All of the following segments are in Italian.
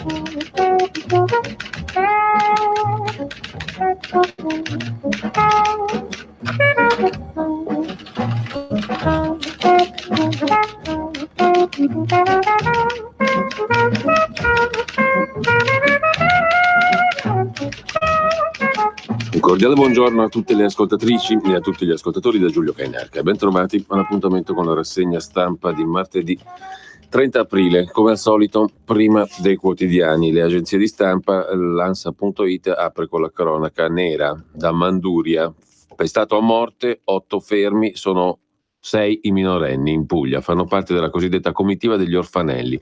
Un cordiale buongiorno a tutte le ascoltatrici e a tutti gli ascoltatori da Giulio Cainarca. Ben trovati all'appuntamento con la rassegna stampa di martedì 30 aprile. Come al solito, prima dei quotidiani, le agenzie di stampa, l'Ansa.it apre con la cronaca nera da Manduria. Pestato a morte, 8 fermi, sono 6 i minorenni in Puglia, fanno parte della cosiddetta comitiva degli orfanelli.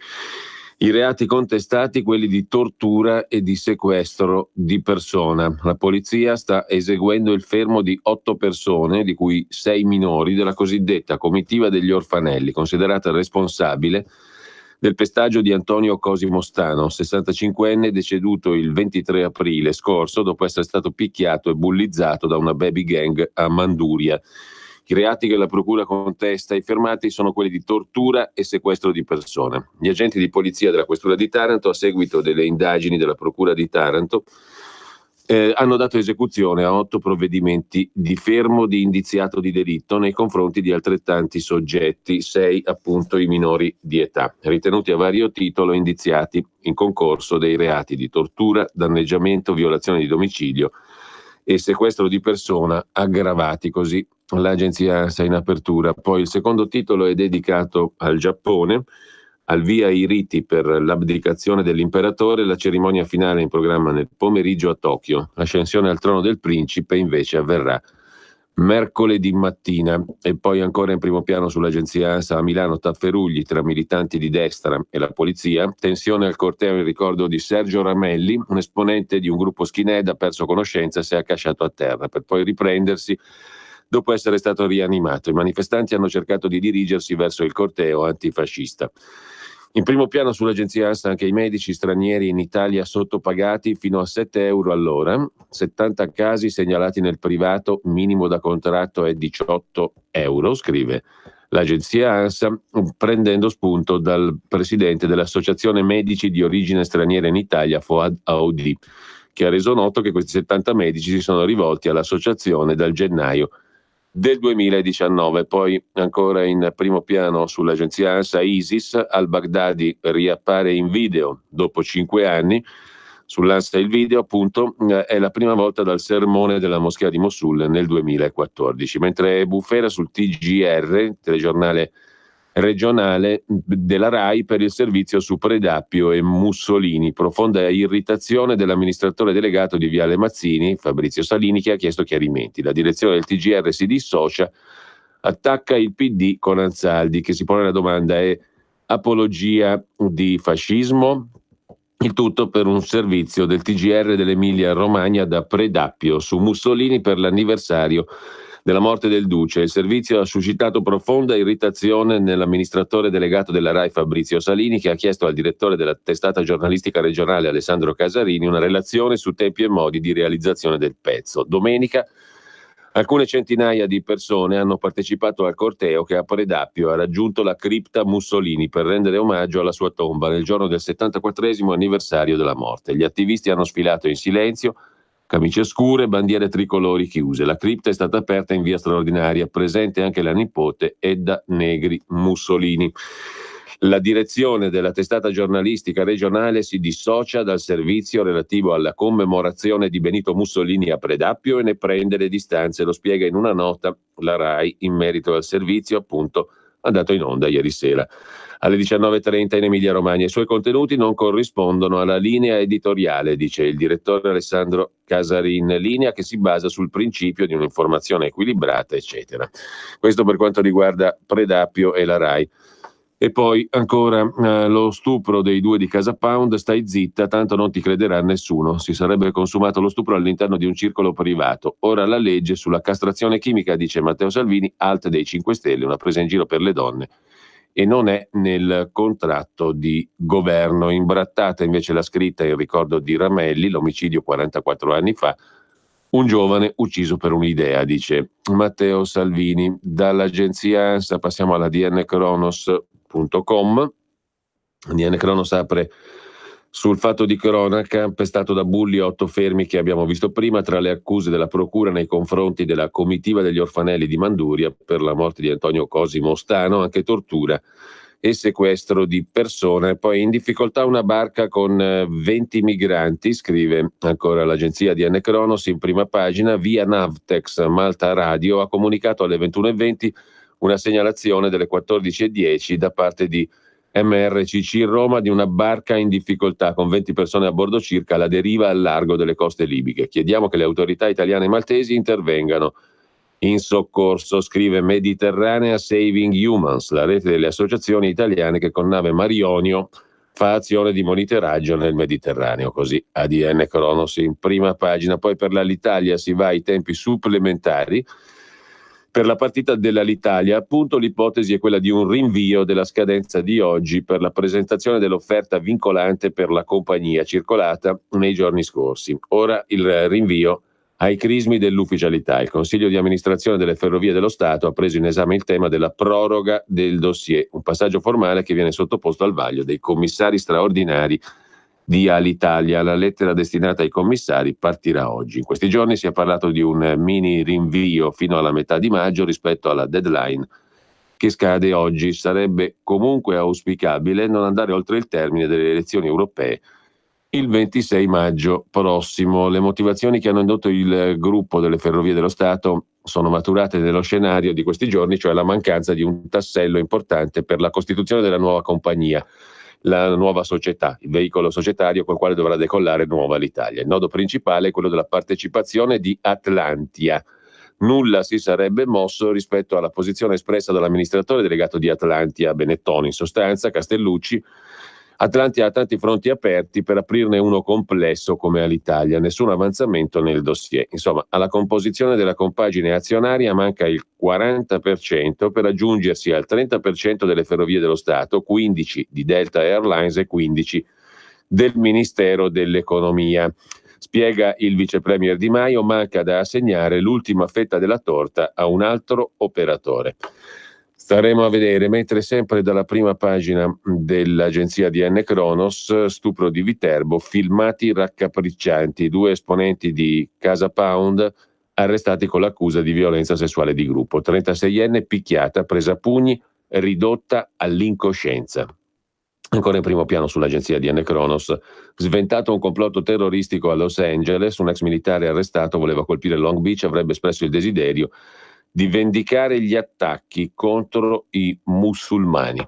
I reati contestati, quelli di tortura e di sequestro di persona. La polizia sta eseguendo il fermo di 8 persone, di cui 6 minori, della cosiddetta comitiva degli orfanelli, considerata responsabile del pestaggio di Antonio Cosimo Stano, 65enne, deceduto il 23 aprile scorso dopo essere stato picchiato e bullizzato da una baby gang a Manduria. I reati che la procura contesta ai fermati sono quelli di tortura e sequestro di persone. Gli agenti di polizia della questura di Taranto, a seguito delle indagini della procura di Taranto, hanno dato esecuzione a 8 provvedimenti di fermo di indiziato di delitto nei confronti di altrettanti soggetti, 6 appunto i minori di età, ritenuti a vario titolo indiziati in concorso dei reati di tortura, danneggiamento, violazione di domicilio e sequestro di persona aggravati, così l'agenzia ANSA in apertura. Poi il secondo titolo è dedicato al Giappone, al via i riti per l'abdicazione dell'imperatore, la cerimonia finale in programma nel pomeriggio a Tokyo. L'ascensione al trono del principe invece avverrà mercoledì mattina. E poi ancora in primo piano sull'agenzia ANSA a Milano, tafferugli tra militanti di destra e la polizia, tensione al corteo in ricordo di Sergio Ramelli, un esponente di un gruppo skinhead ha perso conoscenza e si è accasciato a terra per poi riprendersi dopo essere stato rianimato. I manifestanti hanno cercato di dirigersi verso il corteo antifascista. In primo piano sull'agenzia ANSA anche i medici stranieri in Italia sottopagati fino a 7 euro all'ora, 70 casi segnalati nel privato, minimo da contratto è 18 euro, scrive l'agenzia ANSA, prendendo spunto dal presidente dell'Associazione Medici di Origine Straniera in Italia, Fouad Aoudi, che ha reso noto che questi 70 medici si sono rivolti all'associazione dal gennaio del 2019. Poi ancora in primo piano sull'agenzia ANSA ISIS, al-Baghdadi riappare in video dopo 5 anni. Sull'ANSA il video appunto è la prima volta dal sermone della moschea di Mosul nel 2014, mentre è bufera sul TGR, telegiornale regionale della RAI, per il servizio su Predappio e Mussolini. Profonda irritazione dell'amministratore delegato di Viale Mazzini, Fabrizio Salini, che ha chiesto chiarimenti. La direzione del TGR si dissocia, attacca il PD con Anzaldi, che si pone la domanda: è apologia di fascismo? Il tutto per un servizio del TGR dell'Emilia Romagna da Predappio su Mussolini per l'anniversario della morte del Duce. Il servizio ha suscitato profonda irritazione nell'amministratore delegato della RAI Fabrizio Salini, che ha chiesto al direttore della testata giornalistica regionale Alessandro Casarini una relazione su tempi e modi di realizzazione del pezzo. Domenica alcune centinaia di persone hanno partecipato al corteo che a Predappio ha raggiunto la cripta Mussolini per rendere omaggio alla sua tomba nel giorno del 74esimo anniversario della morte. Gli attivisti hanno sfilato in silenzio, camicie scure, bandiere tricolori chiuse. La cripta è stata aperta in via straordinaria, presente anche la nipote Edda Negri Mussolini. La direzione della testata giornalistica regionale si dissocia dal servizio relativo alla commemorazione di Benito Mussolini a Predappio e ne prende le distanze. Lo spiega in una nota la RAI in merito al servizio appunto andato in onda ieri sera alle 19.30 in Emilia Romagna. I suoi contenuti non corrispondono alla linea editoriale, dice il direttore Alessandro Casarin, linea che si basa sul principio di un'informazione equilibrata, eccetera. Questo per quanto riguarda Predappio e la RAI. E poi ancora lo stupro dei 2 di Casa Pound, stai zitta, tanto non ti crederà nessuno. Si sarebbe consumato lo stupro all'interno di un circolo privato. Ora la legge sulla castrazione chimica, dice Matteo Salvini, alt dei 5 Stelle, una presa in giro per le donne e non è nel contratto di governo. Imbrattata invece la scritta in ricordo di Ramelli, l'omicidio 44 anni fa, un giovane ucciso per un'idea, dice Matteo Salvini. Dall'agenzia ANSA passiamo alla dnkronos.com. DN Cronos apre Sul fatto di cronaca, pestato da bulli 8 fermi che abbiamo visto prima, tra le accuse della procura nei confronti della comitiva degli orfanelli di Manduria per la morte di Antonio Cosimo Stano, anche tortura e sequestro di persone. Poi in difficoltà una barca con 20 migranti, scrive ancora l'agenzia di N Cronos in prima pagina. Via Navtex Malta Radio ha comunicato alle 21:20 una segnalazione delle 14:10 da parte di MRCC Roma di una barca in difficoltà con 20 persone a bordo circa alla deriva al largo delle coste libiche. Chiediamo che le autorità italiane e maltesi intervengano in soccorso, scrive Mediterranea Saving Humans, la rete delle associazioni italiane che con nave Marionio fa azione di monitoraggio nel Mediterraneo, così ADN Cronos in prima pagina. Poi per l'Alitalia si va ai tempi supplementari. Per la partita dell'Alitalia, appunto, l'ipotesi è quella di un rinvio della scadenza di oggi per la presentazione dell'offerta vincolante per la compagnia circolata nei giorni scorsi. Ora il rinvio ai crismi dell'ufficialità. Il Consiglio di amministrazione delle Ferrovie dello Stato ha preso in esame il tema della proroga del dossier, un passaggio formale che viene sottoposto al vaglio dei commissari straordinari di Alitalia. La lettera destinata ai commissari partirà oggi. In questi giorni si è parlato di un mini rinvio fino alla metà di maggio rispetto alla deadline che scade oggi. Sarebbe comunque auspicabile non andare oltre il termine delle elezioni europee il 26 maggio prossimo. Le motivazioni che hanno indotto il gruppo delle Ferrovie dello Stato sono maturate nello scenario di questi giorni, cioè la mancanza di un tassello importante per la costituzione della nuova compagnia, la nuova società, il veicolo societario col quale dovrà decollare nuova l'Italia. Il nodo principale è quello della partecipazione di Atlantia. Nulla si sarebbe mosso rispetto alla posizione espressa dall'amministratore delegato di Atlantia, Benettoni. In sostanza, Castellucci, Atlantia ha tanti fronti aperti per aprirne uno complesso come Alitalia, nessun avanzamento nel dossier. Insomma, alla composizione della compagine azionaria manca il 40% per aggiungersi al 30% delle Ferrovie dello Stato, 15 di Delta Airlines e 15 del Ministero dell'Economia. Spiega il vice premier Di Maio, manca da assegnare l'ultima fetta della torta a un altro operatore. Staremo a vedere, mentre sempre dalla prima pagina dell'agenzia di N Cronos, stupro di Viterbo, filmati raccapriccianti, 2 esponenti di Casa Pound arrestati con l'accusa di violenza sessuale di gruppo, 36enne picchiata, presa a pugni, ridotta all'incoscienza. Ancora in primo piano sull'agenzia di N Cronos, sventato un complotto terroristico a Los Angeles, un ex militare arrestato voleva colpire Long Beach, avrebbe espresso il desiderio di vendicare gli attacchi contro i musulmani.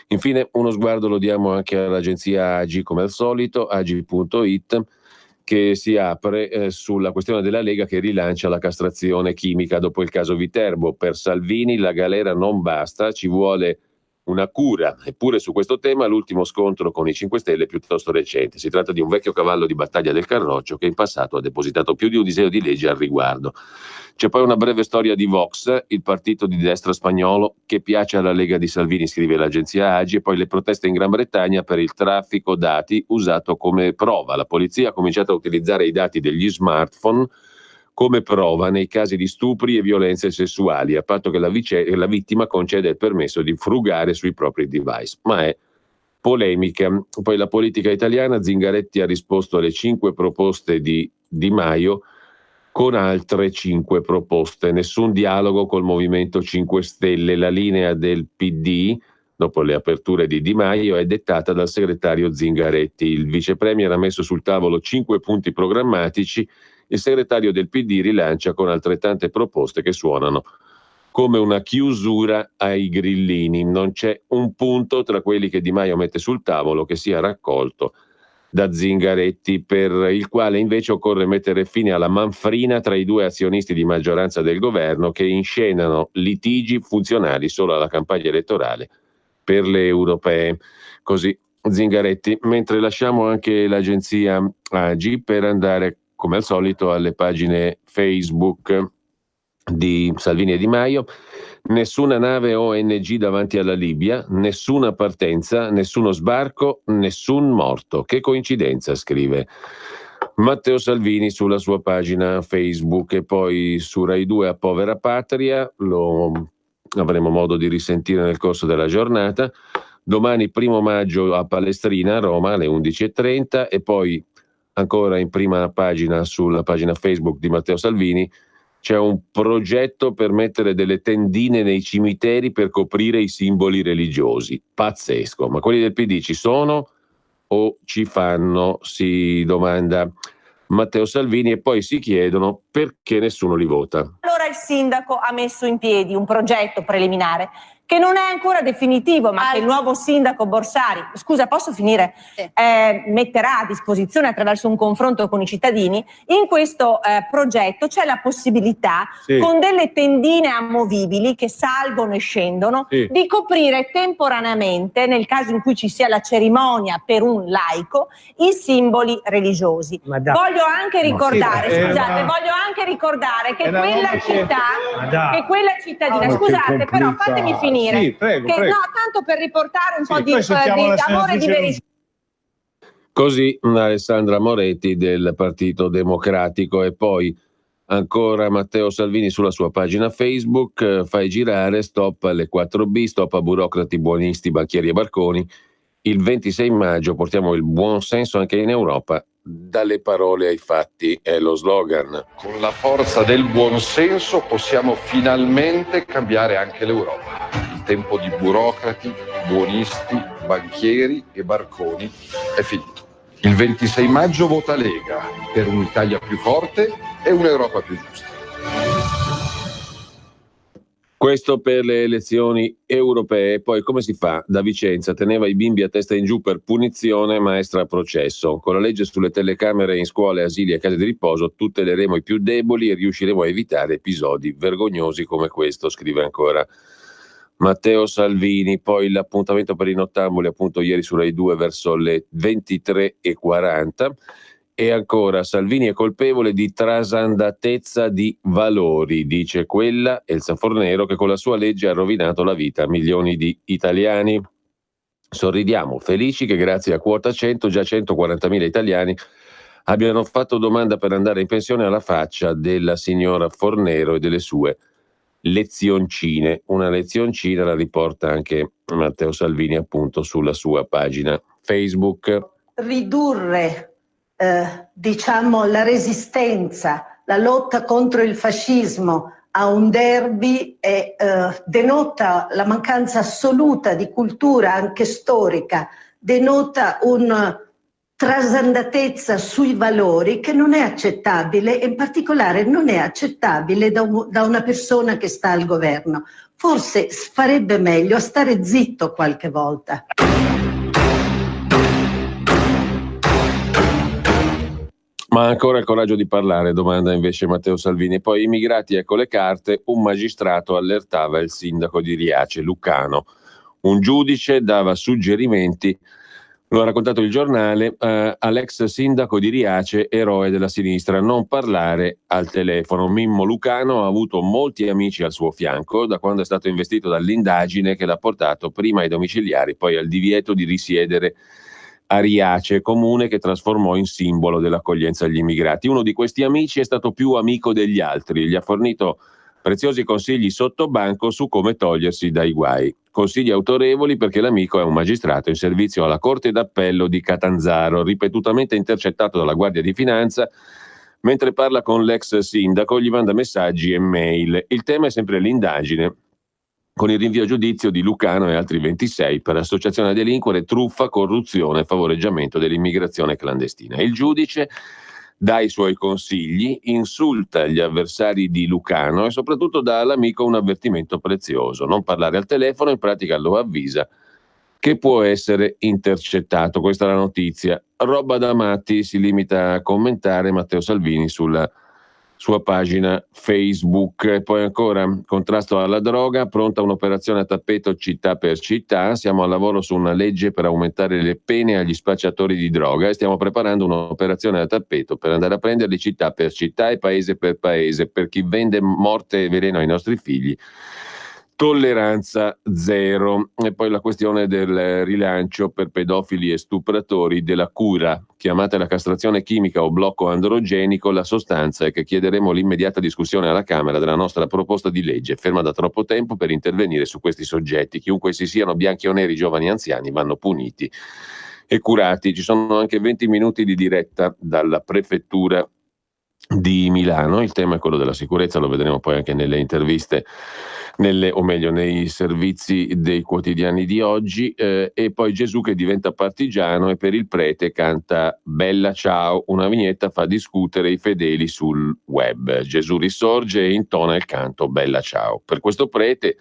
Infine uno sguardo lo diamo anche all'agenzia AGI come al solito, agi.it, che si apre sulla questione della Lega che rilancia la castrazione chimica dopo il caso Viterbo. Per Salvini la galera non basta, ci vuole una cura. Eppure su questo tema l'ultimo scontro con i 5 Stelle è piuttosto recente. Si tratta di un vecchio cavallo di battaglia del Carroccio che in passato ha depositato più di un disegno di legge al riguardo. C'è poi una breve storia di Vox, il partito di destra spagnolo che piace alla Lega di Salvini, scrive l'agenzia AGI, e poi le proteste in Gran Bretagna per il traffico dati usato come prova. La polizia ha cominciato a utilizzare i dati degli smartphone come prova nei casi di stupri e violenze sessuali, a patto che la vittima conceda il permesso di frugare sui propri device. Ma è polemica. Poi la politica italiana, Zingaretti ha risposto alle 5 proposte di Di Maio con altre 5 proposte. Nessun dialogo col Movimento 5 Stelle. La linea del PD, dopo le aperture di Di Maio, è dettata dal segretario Zingaretti. Il vice premier ha messo sul tavolo 5 punti programmatici. Il segretario del PD rilancia con altrettante proposte che suonano come una chiusura ai grillini. Non c'è un punto tra quelli che Di Maio mette sul tavolo che sia raccolto da Zingaretti, per il quale invece occorre mettere fine alla manfrina tra i 2 azionisti di maggioranza del governo che inscenano litigi funzionali solo alla campagna elettorale per le europee. Così Zingaretti, mentre lasciamo anche l'agenzia AGI per andare come al solito alle pagine Facebook di Salvini e Di Maio. Nessuna nave ONG davanti alla Libia, nessuna partenza, nessuno sbarco, nessun morto. Che coincidenza, scrive Matteo Salvini sulla sua pagina Facebook. E poi su Rai 2 a Povera Patria, lo avremo modo di risentire nel corso della giornata. Domani 1 maggio a Palestrina a Roma alle 11:30 e poi ancora in prima pagina sulla pagina Facebook di Matteo Salvini c'è un progetto per mettere delle tendine nei cimiteri per coprire i simboli religiosi. Pazzesco, ma quelli del PD ci sono o ci fanno? Si domanda Matteo Salvini, e poi si chiedono perché nessuno li vota. Allora il sindaco ha messo in piedi un progetto preliminare che non è ancora definitivo, ma che il nuovo sindaco Borsari, scusa, posso finire? Sì. Metterà a disposizione attraverso un confronto con i cittadini. In questo progetto c'è la possibilità, con delle tendine amovibili che salgono e scendono, di coprire temporaneamente, nel caso in cui ci sia la cerimonia per un laico, i simboli religiosi. Voglio anche ricordare, voglio anche ricordare che quella cittadina, scusate, però fatemi finire. Sì, prego. No, tanto per riportare un po' di amore e di verità. Così Alessandra Moretti del Partito Democratico. E poi ancora Matteo Salvini sulla sua pagina Facebook, fai girare, stop alle 4B, stop a burocrati, buonisti, banchieri e barconi. Il 26 maggio portiamo il buon senso anche in Europa, dalle parole ai fatti, è lo slogan. Con la forza del buon senso possiamo finalmente cambiare anche l'Europa. Il tempo di burocrati, buonisti, banchieri e barconi è finito. Il 26 maggio vota Lega per un'Italia più forte e un'Europa più giusta. Questo per le elezioni europee. Poi come si fa? Da Vicenza teneva i bimbi a testa in giù per punizione, maestra a processo. Con la legge sulle telecamere in scuole, asili e case di riposo tuteleremo i più deboli e riusciremo a evitare episodi vergognosi come questo, scrive ancora Matteo Salvini. Poi l'appuntamento per i nottambuli appunto ieri su Rai 2 verso le 23:40. E ancora, Salvini è colpevole di trasandatezza di valori, dice quella Elsa Fornero che con la sua legge ha rovinato la vita a milioni di italiani. Sorridiamo felici che grazie a quota 100 già 140.000 italiani abbiano fatto domanda per andare in pensione, alla faccia della signora Fornero e delle sue lezioncine. Una lezioncina la riporta anche Matteo Salvini appunto sulla sua pagina Facebook. Ridurre la resistenza, la lotta contro il fascismo a un derby denota la mancanza assoluta di cultura anche storica, denota una trasandatezza sui valori che non è accettabile, e in particolare non è accettabile da una persona che sta al governo. Forse farebbe meglio a stare zitto qualche volta. Ma ancora il coraggio di parlare, domanda invece Matteo Salvini. Poi immigrati, ecco le carte, un magistrato allertava il sindaco di Riace, Lucano. Un giudice dava suggerimenti, lo ha raccontato il giornale, all'ex sindaco di Riace, eroe della sinistra, non parlare al telefono. Mimmo Lucano ha avuto molti amici al suo fianco da quando è stato investito dall'indagine che l'ha portato prima ai domiciliari, poi al divieto di risiedere a Riace, comune che trasformò in simbolo dell'accoglienza agli immigrati. Uno di questi amici è stato più amico degli altri, gli ha fornito preziosi consigli sotto banco su come togliersi dai guai. Consigli autorevoli perché l'amico è un magistrato in servizio alla Corte d'Appello di Catanzaro, ripetutamente intercettato dalla Guardia di Finanza. Mentre parla con l'ex sindaco gli manda messaggi e mail. Il tema è sempre l'indagine, con il rinvio a giudizio di Lucano e altri 26 per associazione a delinquere, truffa, corruzione e favoreggiamento dell'immigrazione clandestina. Il giudice dà i suoi consigli, insulta gli avversari di Lucano e soprattutto dà all'amico un avvertimento prezioso: non parlare al telefono, in pratica lo avvisa che può essere intercettato. Questa è la notizia. Roba da matti, si limita a commentare Matteo Salvini sulla sua pagina Facebook. E poi ancora, contrasto alla droga, pronta un'operazione a tappeto città per città. Siamo al lavoro su una legge per aumentare le pene agli spacciatori di droga e stiamo preparando un'operazione a tappeto per andare a prenderli città per città e paese per paese. Per chi vende morte e veleno ai nostri figli tolleranza zero. E poi la questione del rilancio per pedofili e stupratori della cura, chiamata la castrazione chimica o blocco androgenico. La sostanza è che chiederemo l'immediata discussione alla Camera della nostra proposta di legge, ferma da troppo tempo, per intervenire su questi soggetti. Chiunque si siano, bianchi o neri, giovani o anziani, vanno puniti e curati. Ci sono anche 20 minuti di diretta dalla prefettura di Milano. Il tema è quello della sicurezza, lo vedremo poi anche nelle interviste, o meglio nei servizi dei quotidiani di oggi. E poi Gesù che diventa partigiano e per il prete canta Bella ciao, una vignetta fa discutere i fedeli sul web. Gesù risorge e intona il canto Bella ciao. Per questo prete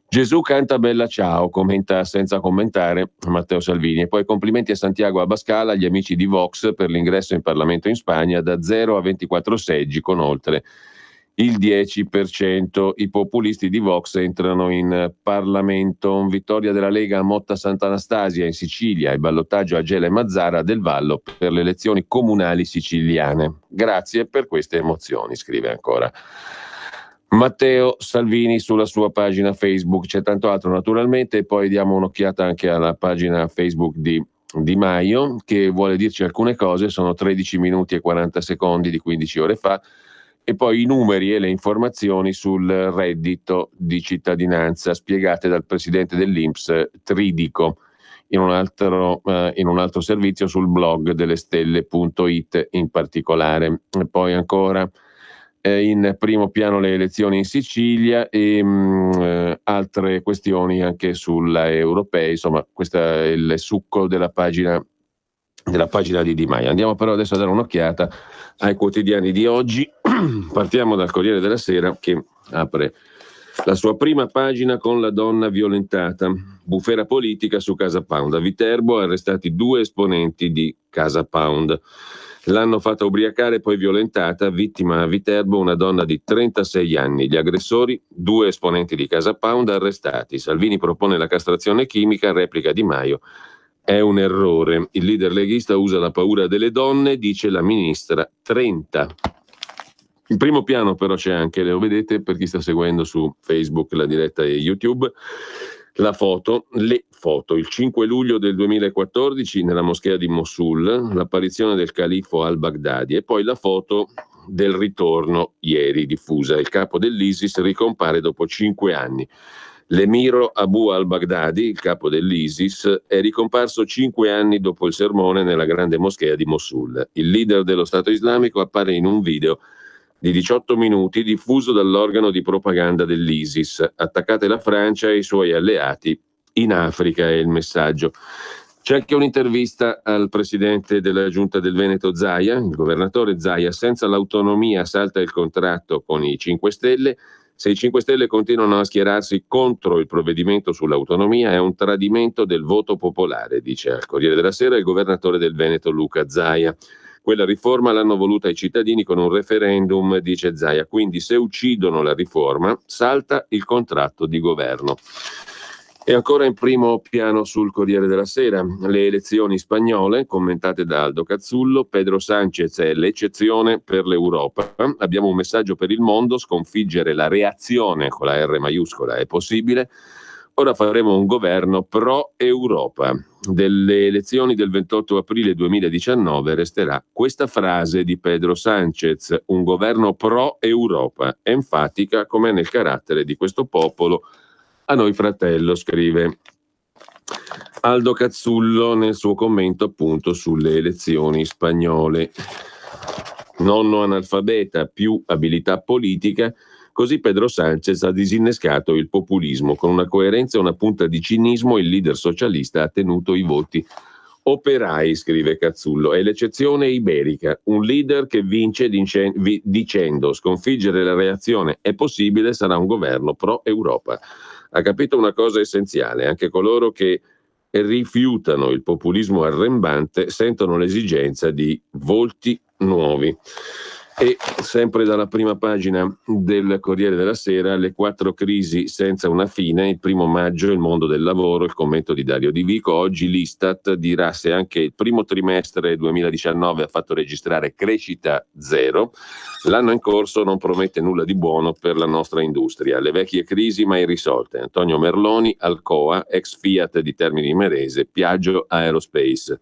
Gesù canta Bella ciao, commenta senza commentare Matteo Salvini. E poi complimenti a Santiago Abascal, agli amici di Vox, per l'ingresso in Parlamento in Spagna da 0 a 24 seggi con oltre il 10%. I populisti di Vox entrano in Parlamento. Vittoria della Lega a Motta Sant'Anastasia in Sicilia e ballottaggio a Gela e Mazzara del Vallo per le elezioni comunali siciliane. Grazie per queste emozioni, scrive ancora Matteo Salvini sulla sua pagina Facebook. C'è tanto altro naturalmente, e poi diamo un'occhiata anche alla pagina Facebook di Di Maio, che vuole dirci alcune cose. Sono 13 minuti e 40 secondi di 15 ore fa. E poi i numeri e le informazioni sul reddito di cittadinanza spiegate dal presidente dell'INPS Tridico in un altro servizio sul blog delle stelle.it in particolare. E poi ancora in primo piano le elezioni in Sicilia e altre questioni anche sulla europea. Insomma, questo è il succo della pagina di Di Maio. Andiamo però adesso a dare un'occhiata ai quotidiani di oggi. Partiamo dal Corriere della Sera, che apre la sua prima pagina con la donna violentata. Bufera politica su Casa Pound. A Viterbo arrestati 2 esponenti di Casa Pound. L'hanno fatta ubriacare, poi violentata. Vittima a Viterbo una donna di 36 anni. Gli aggressori, 2 esponenti di Casa Pound arrestati. Salvini propone la castrazione chimica, replica Di Maio. È un errore. Il leader leghista usa la paura delle donne, dice la ministra Trenta. In primo piano però c'è anche, lo vedete per chi sta seguendo su Facebook la diretta e YouTube, le foto. Il 5 luglio del 2014 nella moschea di Mosul, l'apparizione del califfo al-Baghdadi, e poi la foto del ritorno ieri diffusa. Il capo dell'ISIS ricompare dopo 5 anni. L'emiro Abu al-Baghdadi, il capo dell'ISIS, è ricomparso 5 anni dopo il sermone nella grande moschea di Mosul. Il leader dello Stato islamico appare in un video di 18 minuti diffuso dall'organo di propaganda dell'ISIS. Attaccate la Francia e i suoi alleati in Africa, è il messaggio. C'è anche un'intervista al presidente della giunta del Veneto Zaia, il governatore Zaia. Senza l'autonomia salta il contratto con i 5 Stelle. Se i 5 Stelle continuano a schierarsi contro il provvedimento sull'autonomia è un tradimento del voto popolare, dice al Corriere della Sera il governatore del Veneto Luca Zaia. Quella riforma l'hanno voluta i cittadini con un referendum, dice Zaia. Quindi se uccidono la riforma, salta il contratto di governo. E ancora in primo piano sul Corriere della Sera, le elezioni spagnole, commentate da Aldo Cazzullo. Pedro Sánchez è l'eccezione per l'Europa. Abbiamo un messaggio per il mondo: sconfiggere la reazione con la R maiuscola è possibile. Ora faremo un governo pro-Europa. Delle elezioni del 28 aprile 2019 resterà questa frase di Pedro Sánchez: un governo pro-Europa, enfatica come nel carattere di questo popolo. A noi fratello, scrive Aldo Cazzullo nel suo commento appunto sulle elezioni spagnole. Nonno analfabeta più abilità politica, così Pedro Sánchez ha disinnescato il populismo. Con una coerenza e una punta di cinismo il leader socialista ha tenuto i voti operai, scrive Cazzullo. È l'eccezione iberica, un leader che vince dicendo sconfiggere la reazione è possibile, sarà un governo pro-Europa. Ha capito una cosa essenziale: anche coloro che rifiutano il populismo arrembante sentono l'esigenza di volti nuovi. E sempre dalla prima pagina del Corriere della Sera, le 4 crisi senza una fine, il 1 maggio, il mondo del lavoro, il commento di Dario Di Vico. Oggi l'Istat dirà se anche il primo trimestre 2019 ha fatto registrare crescita zero. L'anno in corso non promette nulla di buono per la nostra industria. Le vecchie crisi mai risolte. Antonio Merloni, Alcoa, ex Fiat di Termini Imerese, Piaggio Aerospace.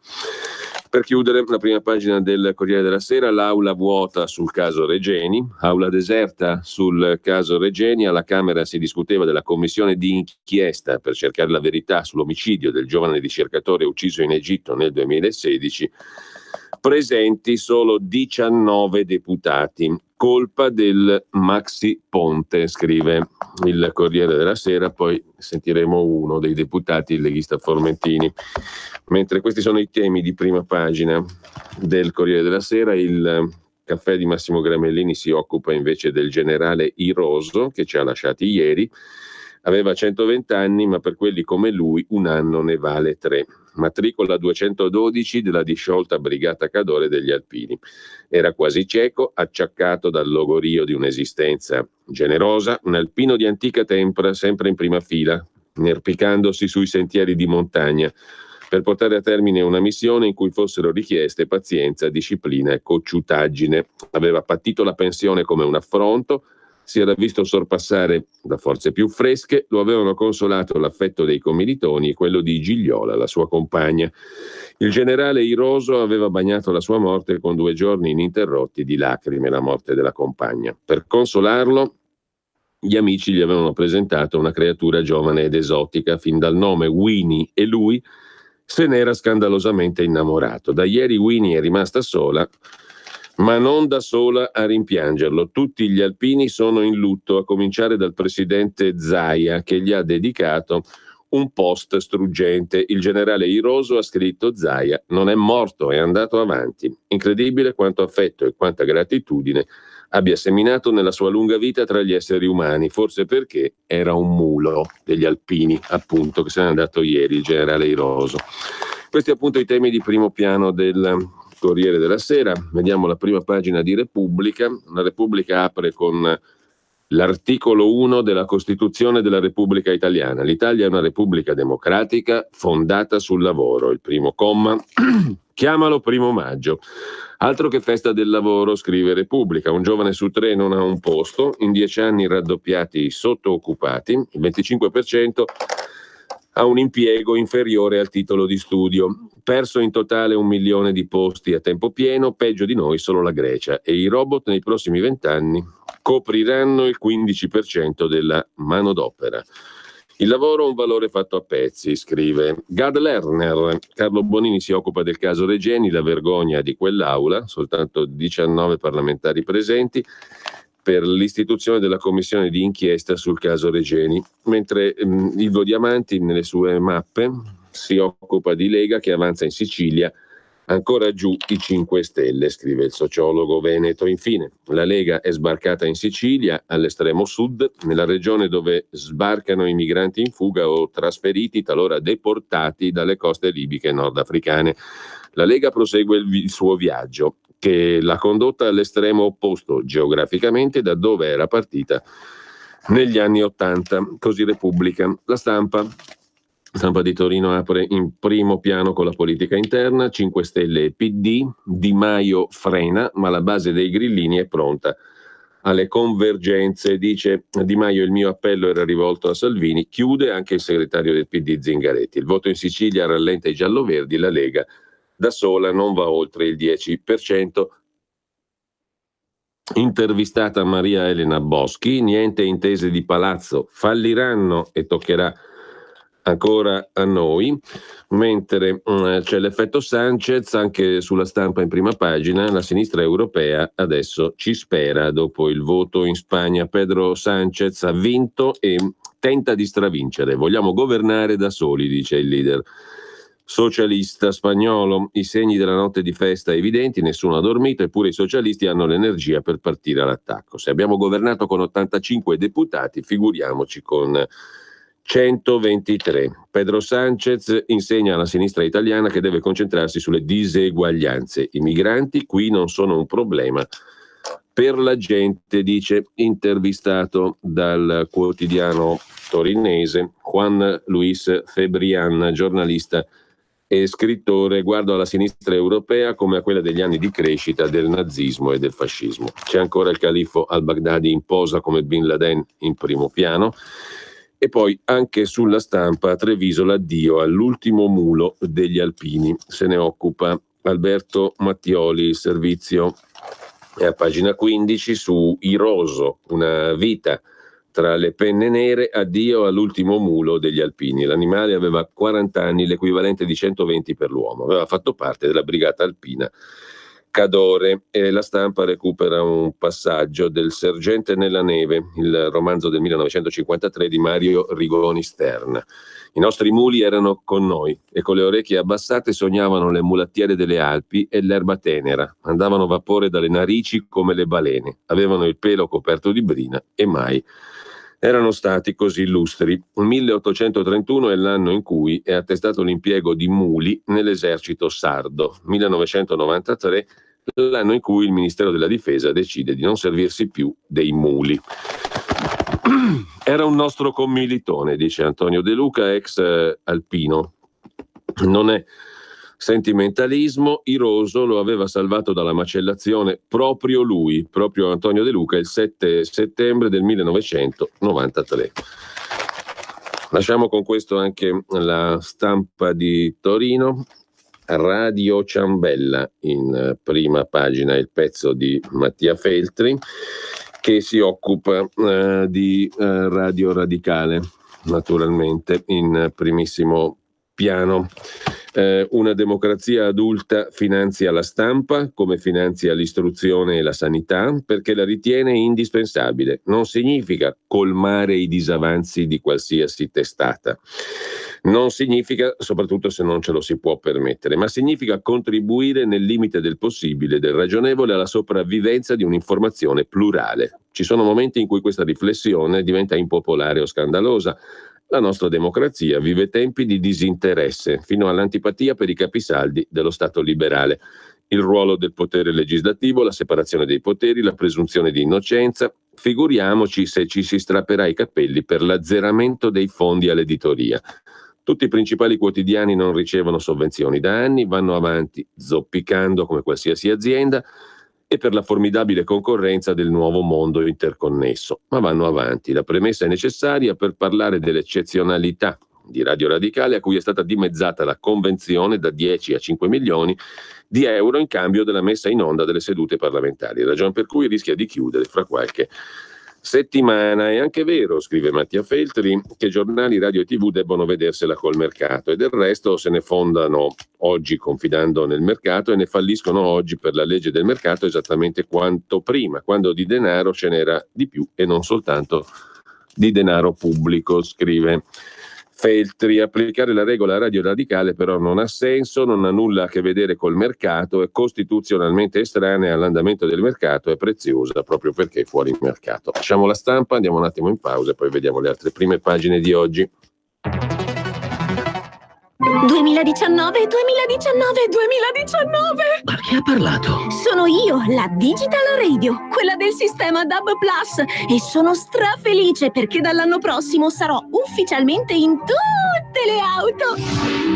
Per chiudere, la prima pagina del Corriere della Sera, l'aula vuota sul caso Regeni, aula deserta sul caso Regeni. Alla Camera si discuteva della commissione di inchiesta per cercare la verità sull'omicidio del giovane ricercatore ucciso in Egitto nel 2016. Presenti solo 19 deputati. Colpa del Maxi Ponte, scrive il Corriere della Sera, poi sentiremo uno dei deputati, il leghista Formentini. Mentre questi sono i temi di prima pagina del Corriere della Sera, il Caffè di Massimo Gramellini si occupa invece del generale Iroso, che ci ha lasciati ieri. Aveva 120 anni, ma per quelli come lui un anno ne vale 3. Matricola 212 della disciolta Brigata Cadore degli Alpini. Era quasi cieco, acciaccato dal logorio di un'esistenza generosa, un alpino di antica tempra, sempre in prima fila, inerpicandosi sui sentieri di montagna, per portare a termine una missione in cui fossero richieste pazienza, disciplina e cocciutaggine. Aveva patito la pensione come un affronto, si era visto sorpassare da forze più fresche, lo avevano consolato l'affetto dei commilitoni e quello di Gigliola, la sua compagna. Il generale Iroso aveva bagnato la sua morte con 2 giorni ininterrotti di lacrime, la morte della compagna. Per consolarlo, gli amici gli avevano presentato una creatura giovane ed esotica, fin dal nome Winnie, e lui se n'era scandalosamente innamorato. Da ieri Winnie è rimasta sola, ma non da sola a rimpiangerlo. Tutti gli alpini sono in lutto, a cominciare dal presidente Zaia, che gli ha dedicato un post struggente. Il generale Iroso ha scritto: Zaia non è morto, è andato avanti. Incredibile quanto affetto e quanta gratitudine abbia seminato nella sua lunga vita tra gli esseri umani, forse perché era un mulo degli alpini, appunto, che se n'è andato ieri il generale Iroso. Questi appunto i temi di primo piano del Corriere della Sera. Vediamo la prima pagina di Repubblica. La Repubblica apre con l'articolo 1 della Costituzione della Repubblica Italiana. L'Italia è una repubblica democratica fondata sul lavoro. Il primo comma, chiamalo 1 maggio. Altro che festa del lavoro, scrive Repubblica. Un giovane su 3 non ha un posto, in 10 anni raddoppiati i sottooccupati, il 25% ha un impiego inferiore al titolo di studio. Perso in totale 1 milione di posti a tempo pieno, peggio di noi solo la Grecia, e i robot nei prossimi 20 anni copriranno il 15% della manodopera. Il lavoro ha un valore fatto a pezzi, scrive Gad Lerner. Carlo Bonini si occupa del caso Regeni, la vergogna di quell'aula, soltanto 19 parlamentari presenti, per l'istituzione della commissione di inchiesta sul caso Regeni, mentre Ivo Diamanti nelle sue mappe si occupa di Lega che avanza in Sicilia, ancora giù i 5 Stelle, scrive il sociologo veneto. Infine, la Lega è sbarcata in Sicilia, all'estremo sud, nella regione dove sbarcano i migranti in fuga o trasferiti, talora deportati dalle coste libiche e nordafricane. La Lega prosegue il suo viaggio, che l'ha condotta all'estremo opposto geograficamente da dove era partita negli anni '80. Così Repubblica. La Stampa di Torino apre in primo piano con la politica interna, 5 Stelle e PD, Di Maio frena, ma la base dei grillini è pronta alle convergenze. Dice Di Maio: il mio appello era rivolto a Salvini, chiude anche il segretario del PD Zingaretti. Il voto in Sicilia rallenta i gialloverdi, la Lega da sola non va oltre il 10%. Intervistata Maria Elena Boschi, niente intese di palazzo, falliranno e toccherà ancora a noi, mentre c'è l'effetto Sanchez anche sulla Stampa in prima pagina. La sinistra europea adesso ci spera dopo il voto in Spagna. Pedro Sanchez ha vinto e tenta di stravincere. Vogliamo governare da soli, dice il leader socialista spagnolo. I segni della notte di festa evidenti, nessuno ha dormito, eppure i socialisti hanno l'energia per partire all'attacco. Se abbiamo governato con 85 deputati, figuriamoci con 123. Pedro Sanchez insegna alla sinistra italiana che deve concentrarsi sulle diseguaglianze. I migranti qui non sono un problema per la gente, dice, intervistato dal quotidiano torinese Juan Luis Febrián, giornalista e scrittore. Guardo alla sinistra europea come a quella degli anni di crescita del nazismo e del fascismo. C'è ancora il califfo al-Baghdadi in posa come Bin Laden in primo piano. E poi anche sulla Stampa a Treviso l'addio all'ultimo mulo degli alpini. Se ne occupa Alberto Mattioli. Il servizio è a pagina 15 su Iroso, una vita tra le penne nere, addio all'ultimo mulo degli alpini. L'animale aveva 40 anni, l'equivalente di 120 per l'uomo. Aveva fatto parte della brigata alpina Cadore. E la Stampa recupera un passaggio del Sergente nella neve, il romanzo del 1953 di Mario Rigoni Stern. I nostri muli erano con noi e con le orecchie abbassate sognavano le mulattiere delle Alpi e l'erba tenera. Andavano a vapore dalle narici come le balene. Avevano il pelo coperto di brina e mai erano stati così illustri. 1831 è l'anno in cui è attestato l'impiego di muli nell'esercito sardo. 1993 l'anno in cui il Ministero della Difesa decide di non servirsi più dei muli. Era un nostro commilitone, dice Antonio De Luca, ex alpino. Non è sentimentalismo, Iroso lo aveva salvato dalla macellazione proprio lui, proprio Antonio De Luca, il 7 settembre del 1993. Lasciamo con questo anche la Stampa di Torino. Radio Ciambella in prima pagina, il pezzo di Mattia Feltri che si occupa di Radio Radicale, naturalmente in primissimo piano. Una democrazia adulta finanzia la stampa come finanzia l'istruzione e la sanità perché la ritiene indispensabile. Non significa colmare i disavanzi di qualsiasi testata. Non significa, soprattutto se non ce lo si può permettere, ma significa contribuire nel limite del possibile e del ragionevole alla sopravvivenza di un'informazione plurale. Ci sono momenti in cui questa riflessione diventa impopolare o scandalosa. La nostra democrazia vive tempi di disinteresse, fino all'antipatia per i capisaldi dello Stato liberale. Il ruolo del potere legislativo, la separazione dei poteri, la presunzione di innocenza. Figuriamoci se ci si strapperà i capelli per l'azzeramento dei fondi all'editoria. Tutti i principali quotidiani non ricevono sovvenzioni da anni, vanno avanti zoppicando come qualsiasi azienda e per la formidabile concorrenza del nuovo mondo interconnesso. Ma vanno avanti. La premessa è necessaria per parlare dell'eccezionalità di Radio Radicale, a cui è stata dimezzata la convenzione da 10 a 5 milioni di euro in cambio della messa in onda delle sedute parlamentari, ragion per cui rischia di chiudere fra qualche settimana. È anche vero, scrive Mattia Feltri, che giornali, radio e tv debbono vedersela col mercato e del resto se ne fondano oggi confidando nel mercato e ne falliscono oggi per la legge del mercato esattamente quanto prima, quando di denaro ce n'era di più e non soltanto di denaro pubblico, scrive Feltri. Applicare la regola Radio Radicale però non ha senso, non ha nulla a che vedere col mercato, è costituzionalmente estranea all'andamento del mercato, è preziosa proprio perché è fuori mercato. Lasciamo la stampa, andiamo un attimo in pausa e poi vediamo le altre prime pagine di oggi. 2019. Ma chi ha parlato? Sono io, la Digital Radio, quella del sistema DAB+, e sono strafelice perché dall'anno prossimo sarò ufficialmente in tutte le auto.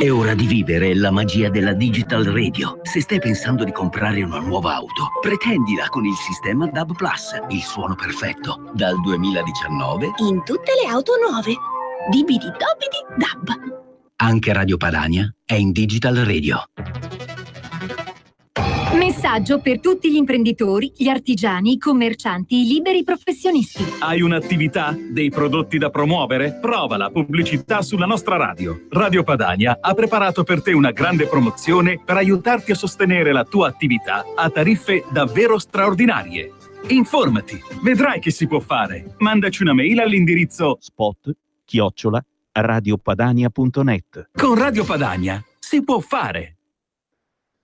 È ora di vivere la magia della Digital Radio. Se stai pensando di comprare una nuova auto, pretendila con il sistema DAB+, il suono perfetto. Dal 2019 In tutte le auto nuove. Dibidi dobidi DAB. anche Radio Padania è in Digital Radio. Messaggio per tutti gli imprenditori, gli artigiani, i commercianti, i liberi professionisti. Hai un'attività? Dei prodotti da promuovere? Prova la pubblicità sulla nostra radio. Radio Padania ha preparato per te una grande promozione per aiutarti a sostenere la tua attività a tariffe davvero straordinarie. Informati, vedrai che si può fare. Mandaci una mail all'indirizzo spot@radiopadania.net. Con Radio Padania si può fare.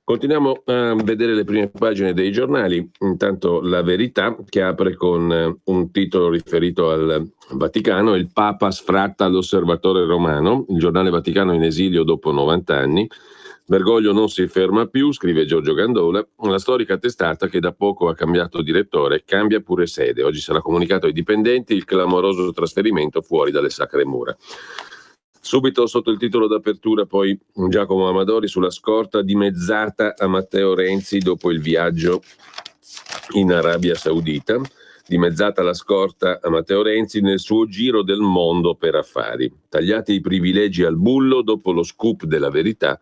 Continuiamo a vedere le prime pagine dei giornali. Intanto La Verità, che apre con un titolo riferito al Vaticano: il Papa sfratta l'Osservatore Romano, il giornale Vaticano in esilio dopo 90 anni. Bergoglio non si ferma più, scrive Giorgio Gandola, la storica testata che da poco ha cambiato direttore cambia pure sede. Oggi sarà comunicato ai dipendenti il clamoroso trasferimento fuori dalle sacre mura. Subito sotto il titolo d'apertura poi Giacomo Amadori sulla scorta dimezzata a Matteo Renzi dopo il viaggio in Arabia Saudita. Dimezzata la scorta a Matteo Renzi nel suo giro del mondo per affari. Tagliati i privilegi al bullo dopo lo scoop della Verità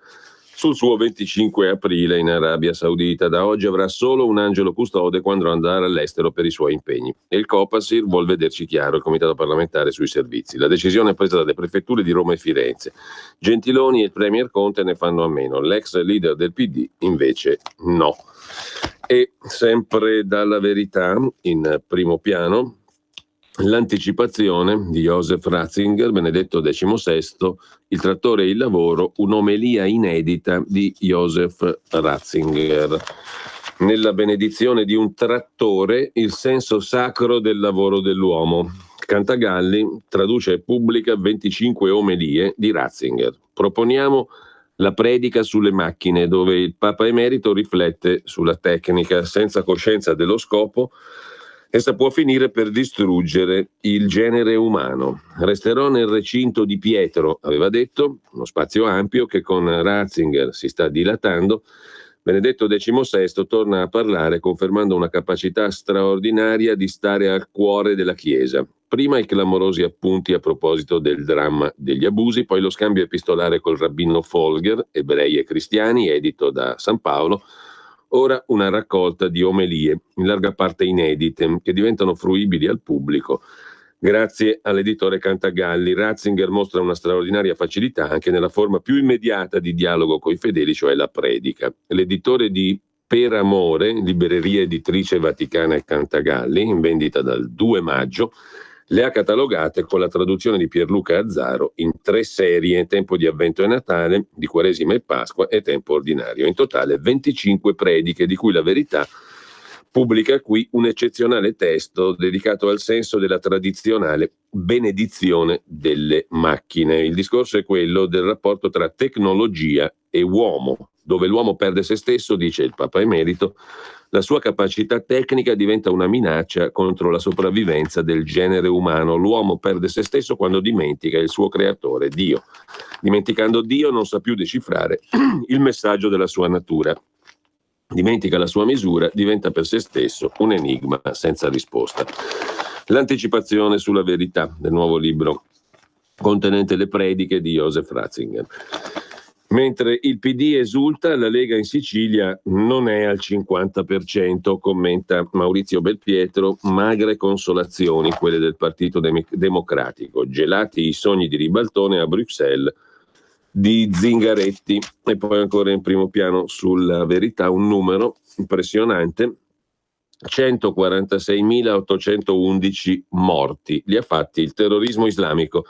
sul suo 25 aprile in Arabia Saudita. Da oggi avrà solo un angelo custode quando andrà all'estero per i suoi impegni. E il Copasir vuol vederci chiaro, il Comitato parlamentare sui servizi. La decisione è presa dalle prefetture di Roma e Firenze. Gentiloni e il Premier Conte ne fanno a meno. L'ex leader del PD invece no. E sempre dalla Verità, in primo piano, l'anticipazione di Joseph Ratzinger, Benedetto XVI, il trattore e il lavoro, un'omelia inedita di Joseph Ratzinger. Nella benedizione di un trattore, il senso sacro del lavoro dell'uomo. Cantagalli traduce e pubblica 25 omelie di Ratzinger. Proponiamo la predica sulle macchine, dove il Papa Emerito riflette sulla tecnica senza coscienza dello scopo. Essa può finire per distruggere il genere umano. Resterò nel recinto di Pietro, aveva detto, uno spazio ampio che con Ratzinger si sta dilatando. Benedetto XVI torna a parlare confermando una capacità straordinaria di stare al cuore della Chiesa. Prima i clamorosi appunti a proposito del dramma degli abusi, poi lo scambio epistolare col rabbino Folger, Ebrei e Cristiani, edito da San Paolo. Ora una raccolta di omelie, in larga parte inedite, che diventano fruibili al pubblico. Grazie all'editore Cantagalli, Ratzinger mostra una straordinaria facilità anche nella forma più immediata di dialogo coi fedeli, cioè la predica. L'editore di Per Amore, libreria editrice vaticana e Cantagalli, in vendita dal 2 maggio, le ha catalogate con la traduzione di Pierluca Azzaro in 3 serie: Tempo di Avvento e Natale, di Quaresima e Pasqua e Tempo Ordinario. In totale 25 prediche, di cui la Verità pubblica qui un eccezionale testo dedicato al senso della tradizionale benedizione delle macchine. Il discorso è quello del rapporto tra tecnologia e uomo, dove l'uomo perde se stesso, dice il Papa Emerito. La sua capacità tecnica diventa una minaccia contro la sopravvivenza del genere umano. L'uomo perde se stesso quando dimentica il suo creatore, Dio. Dimenticando Dio non sa più decifrare il messaggio della sua natura. Dimentica la sua misura, diventa per se stesso un enigma senza risposta. L'anticipazione sulla verità del nuovo libro contenente le prediche di Joseph Ratzinger. Mentre il PD esulta, la Lega in Sicilia non è al 50%, commenta Maurizio Belpietro. Magre consolazioni quelle del Partito Democratico, gelati i sogni di ribaltone a Bruxelles di Zingaretti. E poi ancora in primo piano sulla Verità un numero impressionante: 146.811 morti li ha fatti il terrorismo islamico.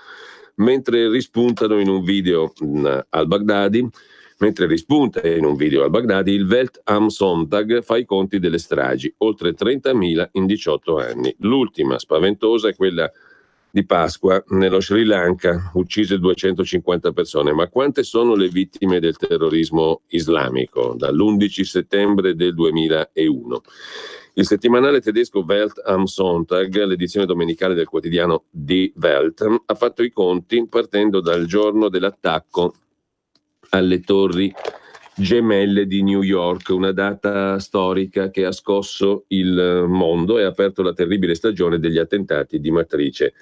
Mentre rispunta in un video al-Baghdadi, il Welt am Sonntag fa i conti delle stragi, oltre 30.000 in 18 anni. L'ultima spaventosa è quella di Pasqua nello Sri Lanka, uccise 250 persone. Ma quante sono le vittime del terrorismo islamico dall'11 settembre del 2001? Il settimanale tedesco Welt am Sonntag, l'edizione domenicale del quotidiano Die Welt, ha fatto i conti partendo dal giorno dell'attacco alle torri gemelle di New York, una data storica che ha scosso il mondo e ha aperto la terribile stagione degli attentati di matrice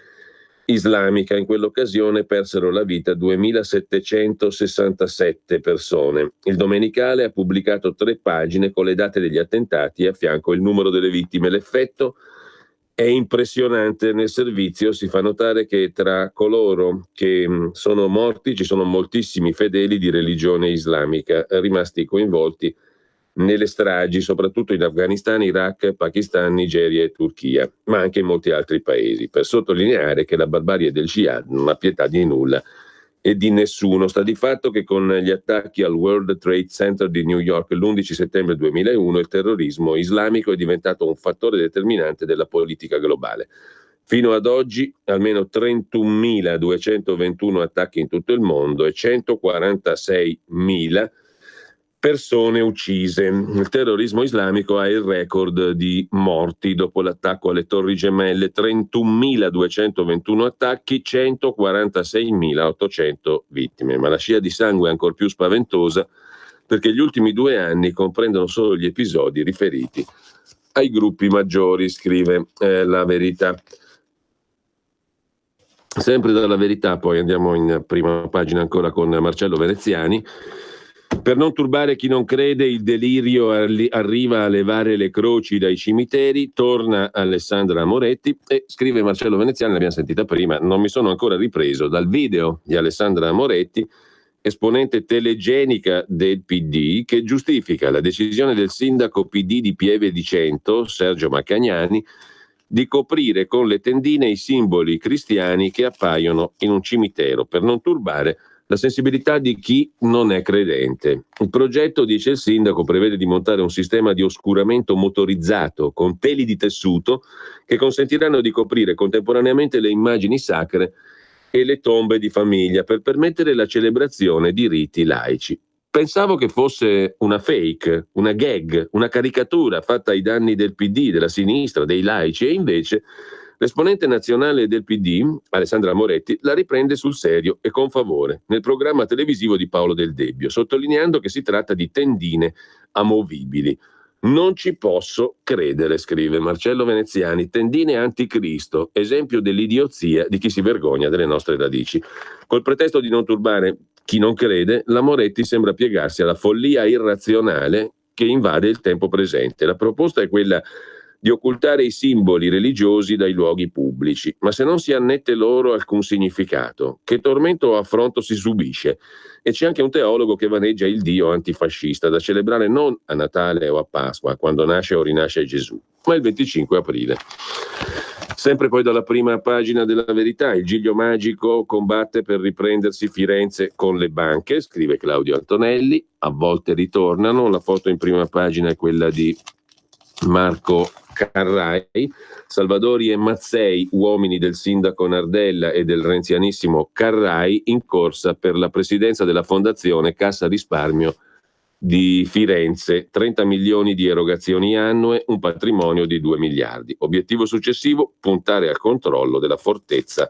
islamica. In quell'occasione persero la vita 2.767 persone. Il domenicale ha pubblicato 3 pagine con le date degli attentati e a fianco il numero delle vittime. L'effetto è impressionante. Nel servizio si fa notare che tra coloro che sono morti ci sono moltissimi fedeli di religione islamica rimasti coinvolti nelle stragi, soprattutto in Afghanistan, Iraq, Pakistan, Nigeria e Turchia, ma anche in molti altri paesi, per sottolineare che la barbarie del jihad non ha pietà di nulla e di nessuno. Sta di fatto che con gli attacchi al World Trade Center di New York l'11 settembre 2001 il terrorismo islamico è diventato un fattore determinante della politica globale. Fino ad oggi almeno 31.221 attacchi in tutto il mondo e 146.000 persone uccise. Il terrorismo islamico ha il record di morti dopo l'attacco alle Torri Gemelle, 31.221 attacchi, 146.800 vittime. Ma la scia di sangue è ancor più spaventosa perché gli ultimi 2 anni comprendono solo gli episodi riferiti ai gruppi maggiori, scrive La Verità. Sempre dalla Verità, poi andiamo in prima pagina ancora con Marcello Veneziani. Per non turbare chi non crede, il delirio arriva a levare le croci dai cimiteri, torna Alessandra Moretti e scrive Marcello Veneziani, l'abbiamo sentita prima, non mi sono ancora ripreso dal video di Alessandra Moretti, esponente telegenica del PD, che giustifica la decisione del sindaco PD di Pieve di Cento, Sergio Maccagnani, di coprire con le tendine i simboli cristiani che appaiono in un cimitero per non turbare la sensibilità di chi non è credente. Il progetto, dice il sindaco, prevede di montare un sistema di oscuramento motorizzato con teli di tessuto che consentiranno di coprire contemporaneamente le immagini sacre e le tombe di famiglia per permettere la celebrazione di riti laici. Pensavo che fosse una fake, una gag, una caricatura fatta ai danni del PD, della sinistra, dei laici, e invece l'esponente nazionale del PD, Alessandra Moretti, la riprende sul serio e con favore nel programma televisivo di Paolo Del Debbio, sottolineando che si tratta di tendine amovibili. Non ci posso credere, scrive Marcello Veneziani, tendine anticristo, esempio dell'idiozia di chi si vergogna delle nostre radici. Col pretesto di non turbare chi non crede, la Moretti sembra piegarsi alla follia irrazionale che invade il tempo presente. La proposta è quella di occultare i simboli religiosi dai luoghi pubblici, ma se non si annette loro alcun significato, che tormento o affronto si subisce? E c'è anche un teologo che vaneggia il Dio antifascista da celebrare non a Natale o a Pasqua, quando nasce o rinasce Gesù, ma il 25 aprile. Sempre poi dalla prima pagina della Verità, il Giglio Magico combatte per riprendersi Firenze con le banche, scrive Claudio Antonelli, a volte ritornano, la foto in prima pagina è quella di Marco Carrai, Salvadori e Mazzei, uomini del sindaco Nardella e del renzianissimo Carrai, in corsa per la presidenza della Fondazione Cassa Risparmio di Firenze, 30 milioni di erogazioni annue, un patrimonio di 2 miliardi. Obiettivo successivo, puntare al controllo della fortezza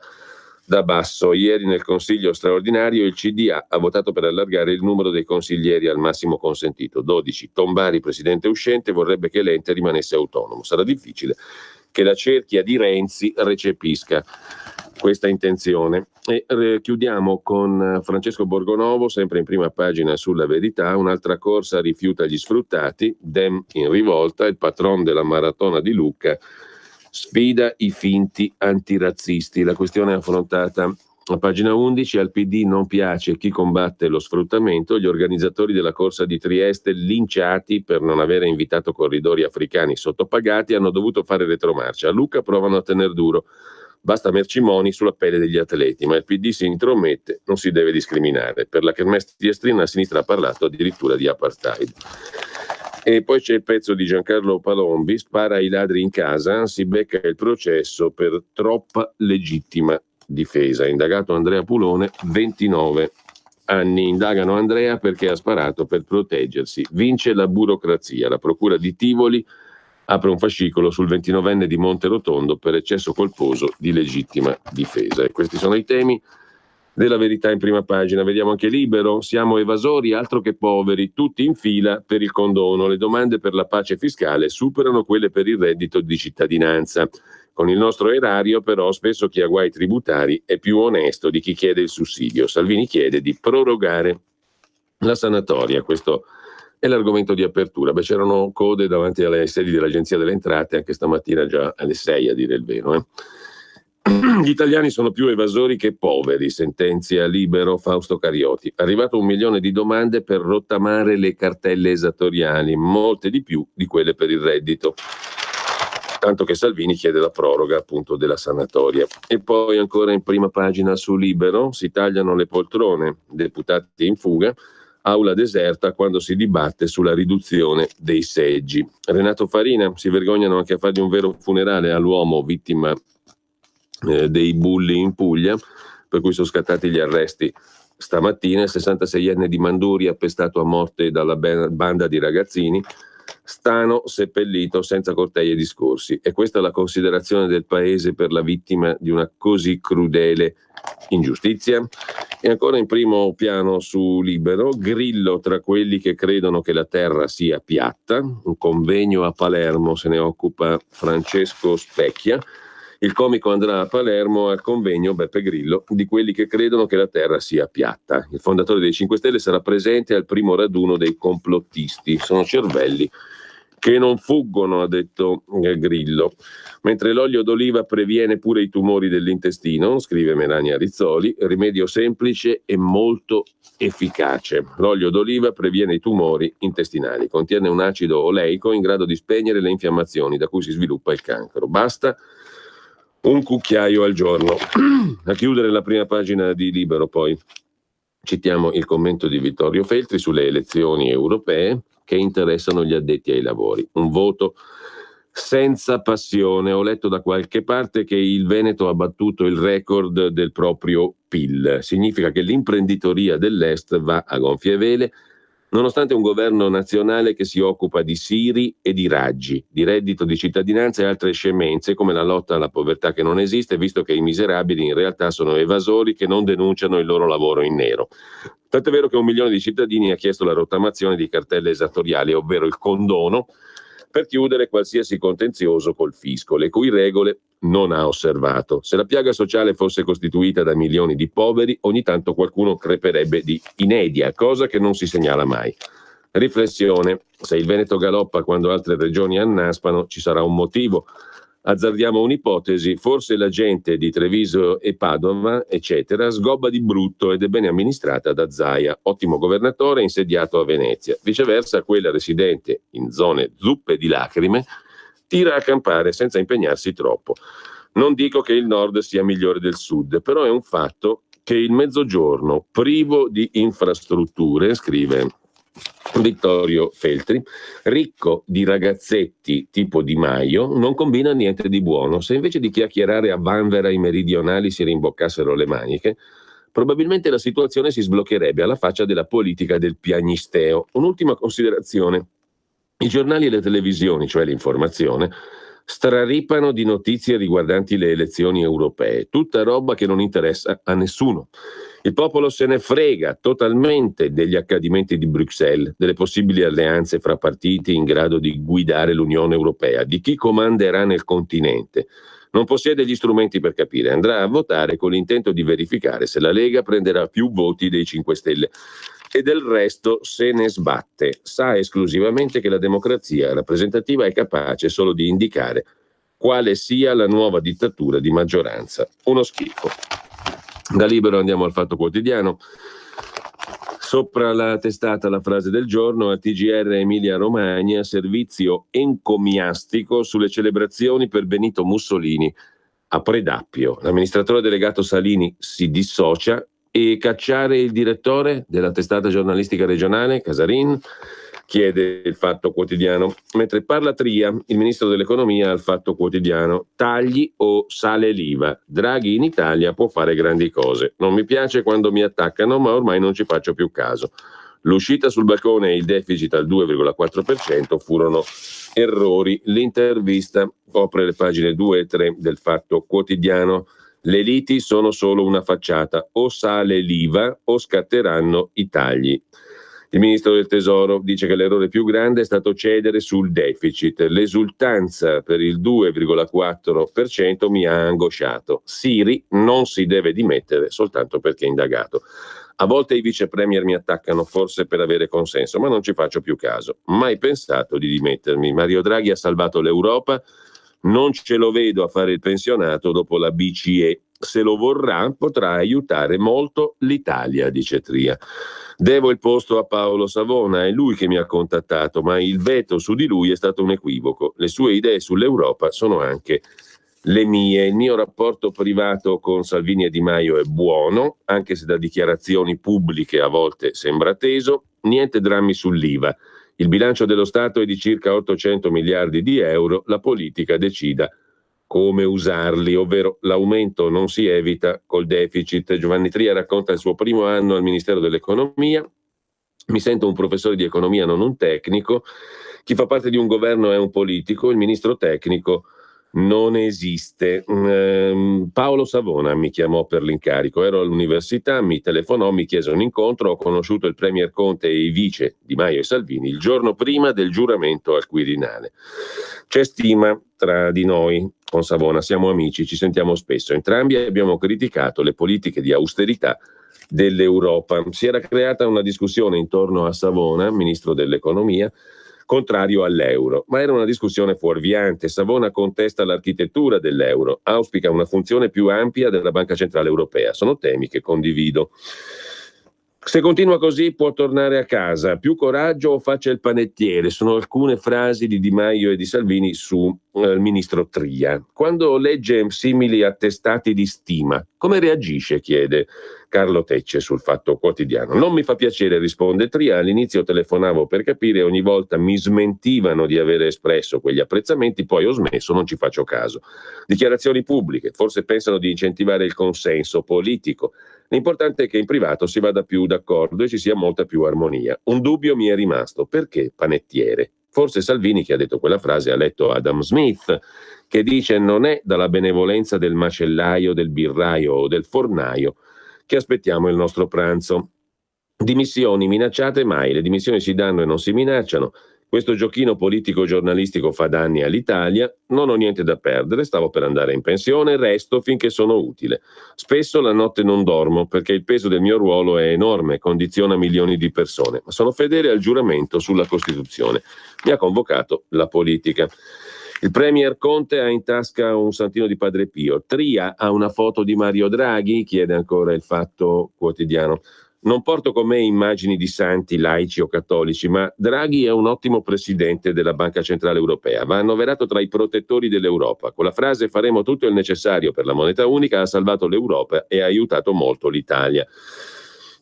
da basso. Ieri nel Consiglio straordinario il CDA ha votato per allargare il numero dei consiglieri al massimo consentito, 12. Tombari, presidente uscente, vorrebbe che l'ente rimanesse autonomo. Sarà difficile che la cerchia di Renzi recepisca questa intenzione. E chiudiamo con Francesco Borgonovo, sempre in prima pagina sulla Verità, un'altra corsa rifiuta gli sfruttati, Dem in rivolta, il patron della maratona di Lucca sfida i finti antirazzisti. La questione è affrontata a pagina 11, al PD non piace chi combatte lo sfruttamento, gli organizzatori della corsa di Trieste, linciati per non avere invitato corridori africani sottopagati, hanno dovuto fare retromarcia. A Lucca provano a tener duro, basta mercimoni sulla pelle degli atleti, ma il PD si intromette, non si deve discriminare. Per la kermesse di Estrina la sinistra ha parlato addirittura di apartheid. E poi c'è il pezzo di Giancarlo Palombi, spara ai ladri in casa, si becca il processo per troppa legittima difesa. Indagato Andrea Pulone, 29 anni. Indagano Andrea perché ha sparato per proteggersi. Vince la burocrazia. La procura di Tivoli apre un fascicolo sul 29enne di Monterotondo per eccesso colposo di legittima difesa. E questi sono i temi della Verità in prima pagina. Vediamo anche Libero, siamo evasori altro che poveri, tutti in fila per il condono, le domande per la pace fiscale superano quelle per il reddito di cittadinanza. Con il nostro erario però spesso chi ha guai tributari è più onesto di chi chiede il sussidio. Salvini chiede di prorogare la sanatoria, questo è l'argomento di apertura. C'erano code davanti alle sedi dell'Agenzia delle Entrate anche stamattina già alle 6 a dire il vero. Gli italiani sono più evasori che poveri, sentenzia Libero Fausto Carioti. Arrivato 1 milione di domande per rottamare le cartelle esattoriali, molte di più di quelle per il reddito. Tanto che Salvini chiede la proroga appunto della sanatoria. E poi ancora in prima pagina su Libero, si tagliano le poltrone, deputati in fuga, aula deserta quando si dibatte sulla riduzione dei seggi. Renato Farina, si vergognano anche a fargli un vero funerale all'uomo vittima dei bulli in Puglia, per cui sono scattati gli arresti stamattina il 66enne di Manduria pestato a morte dalla banda di ragazzini, Stano seppellito senza cortei e discorsi. E questa è la considerazione del paese per la vittima di una così crudele ingiustizia? E ancora in primo piano su Libero, Grillo tra quelli che credono che la terra sia piatta, un convegno a Palermo, se ne occupa Francesco Specchia. Il comico andrà a Palermo al convegno, Beppe Grillo, di quelli che credono che la terra sia piatta. Il fondatore dei 5 Stelle sarà presente al primo raduno dei complottisti. Sono cervelli che non fuggono, ha detto Grillo. Mentre l'olio d'oliva previene pure i tumori dell'intestino, scrive Melania Rizzoli, rimedio semplice e molto efficace. L'olio d'oliva previene i tumori intestinali, contiene un acido oleico in grado di spegnere le infiammazioni da cui si sviluppa il cancro. Basta un cucchiaio al giorno. A chiudere la prima pagina di Libero, poi citiamo il commento di Vittorio Feltri sulle elezioni europee che interessano gli addetti ai lavori. Un voto senza passione. Ho letto da qualche parte che il Veneto ha battuto il record del proprio PIL. Significa che l'imprenditoria dell'Est va a gonfie vele, nonostante un governo nazionale che si occupa di Siri e di Raggi, di reddito di cittadinanza e altre scemenze come la lotta alla povertà che non esiste, visto che i miserabili in realtà sono evasori che non denunciano il loro lavoro in nero. Tanto è vero che 1 milione di cittadini ha chiesto la rottamazione di cartelle esattoriali, ovvero il condono, per chiudere qualsiasi contenzioso col fisco, le cui regole non ha osservato. Se la piaga sociale fosse costituita da milioni di poveri, ogni tanto qualcuno creperebbe di inedia, cosa che non si segnala mai. Riflessione: se il Veneto galoppa quando altre regioni annaspano, ci sarà un motivo. Azzardiamo un'ipotesi: forse la gente di Treviso e Padova, eccetera, sgobba di brutto ed è bene amministrata da Zaia, ottimo governatore insediato a Venezia. Viceversa, quella residente in zone zuppe di lacrime tira a campare senza impegnarsi troppo. Non dico che il nord sia migliore del sud, però è un fatto che il mezzogiorno, privo di infrastrutture, scrive Vittorio Feltri, ricco di ragazzetti tipo Di Maio, non combina niente di buono. Se invece di chiacchierare a vanvera i meridionali si rimboccassero le maniche, probabilmente la situazione si sbloccherebbe alla faccia della politica del piagnisteo. Un'ultima considerazione: i giornali e le televisioni, cioè l'informazione, straripano di notizie riguardanti le elezioni europee, tutta roba che non interessa a nessuno. Il popolo se ne frega totalmente degli accadimenti di Bruxelles, delle possibili alleanze fra partiti in grado di guidare l'Unione Europea, di chi comanderà nel continente. Non possiede gli strumenti per capire, andrà a votare con l'intento di verificare se la Lega prenderà più voti dei 5 Stelle. E del resto se ne sbatte. Sa esclusivamente che la democrazia rappresentativa è capace solo di indicare quale sia la nuova dittatura di maggioranza. Uno schifo. Da Libero andiamo al Fatto Quotidiano. Sopra la testata la frase del giorno: a TGR Emilia Romagna, servizio encomiastico sulle celebrazioni per Benito Mussolini a Predappio. L'amministratore delegato Salini si dissocia e cacciare il direttore della testata giornalistica regionale, Casarin, chiede il Fatto Quotidiano. Mentre parla Tria, il ministro dell'economia al Fatto Quotidiano: tagli o sale l'IVA? Draghi in Italia può fare grandi cose. Non mi piace quando mi attaccano, ma ormai non ci faccio più caso. L'uscita sul balcone e il deficit al 2,4% furono errori. L'intervista copre le pagine 2 e 3 del Fatto Quotidiano. Le liti sono solo una facciata, o sale l'IVA o scatteranno i tagli. Il ministro del Tesoro dice che l'errore più grande è stato cedere sul deficit. L'esultanza per il 2,4% mi ha angosciato. Siri non si deve dimettere soltanto perché è indagato. A volte i vice premier mi attaccano, forse per avere consenso, ma non ci faccio più caso. Mai pensato di dimettermi. Mario Draghi ha salvato l'Europa. Non ce lo vedo a fare il pensionato dopo la BCE. Se lo vorrà, potrà aiutare molto l'Italia, dice Tria. Devo il posto a Paolo Savona, è lui che mi ha contattato, ma il veto su di lui è stato un equivoco. Le sue idee sull'Europa sono anche le mie. Il mio rapporto privato con Salvini e Di Maio è buono, anche se da dichiarazioni pubbliche a volte sembra teso. Niente drammi sull'IVA. Il bilancio dello Stato è di circa 800 miliardi di euro, la politica decida come usarli, ovvero l'aumento non si evita col deficit. Giovanni Tria racconta il suo primo anno al Ministero dell'Economia. Mi sento un professore di economia, non un tecnico. Chi fa parte di un governo è un politico, il ministro tecnico non esiste. Paolo Savona mi chiamò per l'incarico, ero all'università, mi telefonò, mi chiese un incontro, ho conosciuto il premier Conte e i vice Di Maio e Salvini il giorno prima del giuramento al Quirinale. C'è stima tra di noi con Savona, siamo amici, ci sentiamo spesso, entrambi abbiamo criticato le politiche di austerità dell'Europa. Si era creata una discussione intorno a Savona, ministro dell'economia, contrario all'euro, ma era una discussione fuorviante. Savona contesta l'architettura dell'euro, auspica una funzione più ampia della Banca Centrale Europea. Sono temi che condivido. Se continua così può tornare a casa. Più coraggio o faccia il panettiere? Sono alcune frasi di Di Maio e di Salvini su il ministro Tria. Quando legge simili attestati di stima, come reagisce? Chiede Carlo Tecce sul Fatto Quotidiano. Non mi fa piacere, risponde Tria. All'inizio telefonavo per capire, ogni volta mi smentivano di avere espresso quegli apprezzamenti, poi ho smesso, non ci faccio caso. Dichiarazioni pubbliche, forse pensano di incentivare il consenso politico. L'importante è che in privato si vada più d'accordo e ci sia molta più armonia. Un dubbio mi è rimasto: perché panettiere? Forse Salvini, che ha detto quella frase, ha letto Adam Smith, che dice: non è dalla benevolenza del macellaio, del birraio o del fornaio che aspettiamo il nostro pranzo. Dimissioni minacciate mai, le dimissioni si danno e non si minacciano. Questo giochino politico-giornalistico fa danni all'Italia, non ho niente da perdere, stavo per andare in pensione, resto finché sono utile. Spesso la notte non dormo perché il peso del mio ruolo è enorme, condiziona milioni di persone, ma sono fedele al giuramento sulla Costituzione. Mi ha convocato la politica. Il premier Conte ha in tasca un santino di Padre Pio. Tria ha una foto di Mario Draghi, chiede ancora il Fatto Quotidiano. Non porto con me immagini di santi, laici o cattolici, ma Draghi è un ottimo presidente della Banca Centrale Europea. Va annoverato tra i protettori dell'Europa. Con la frase "faremo tutto il necessario per la moneta unica" ha salvato l'Europa e ha aiutato molto l'Italia.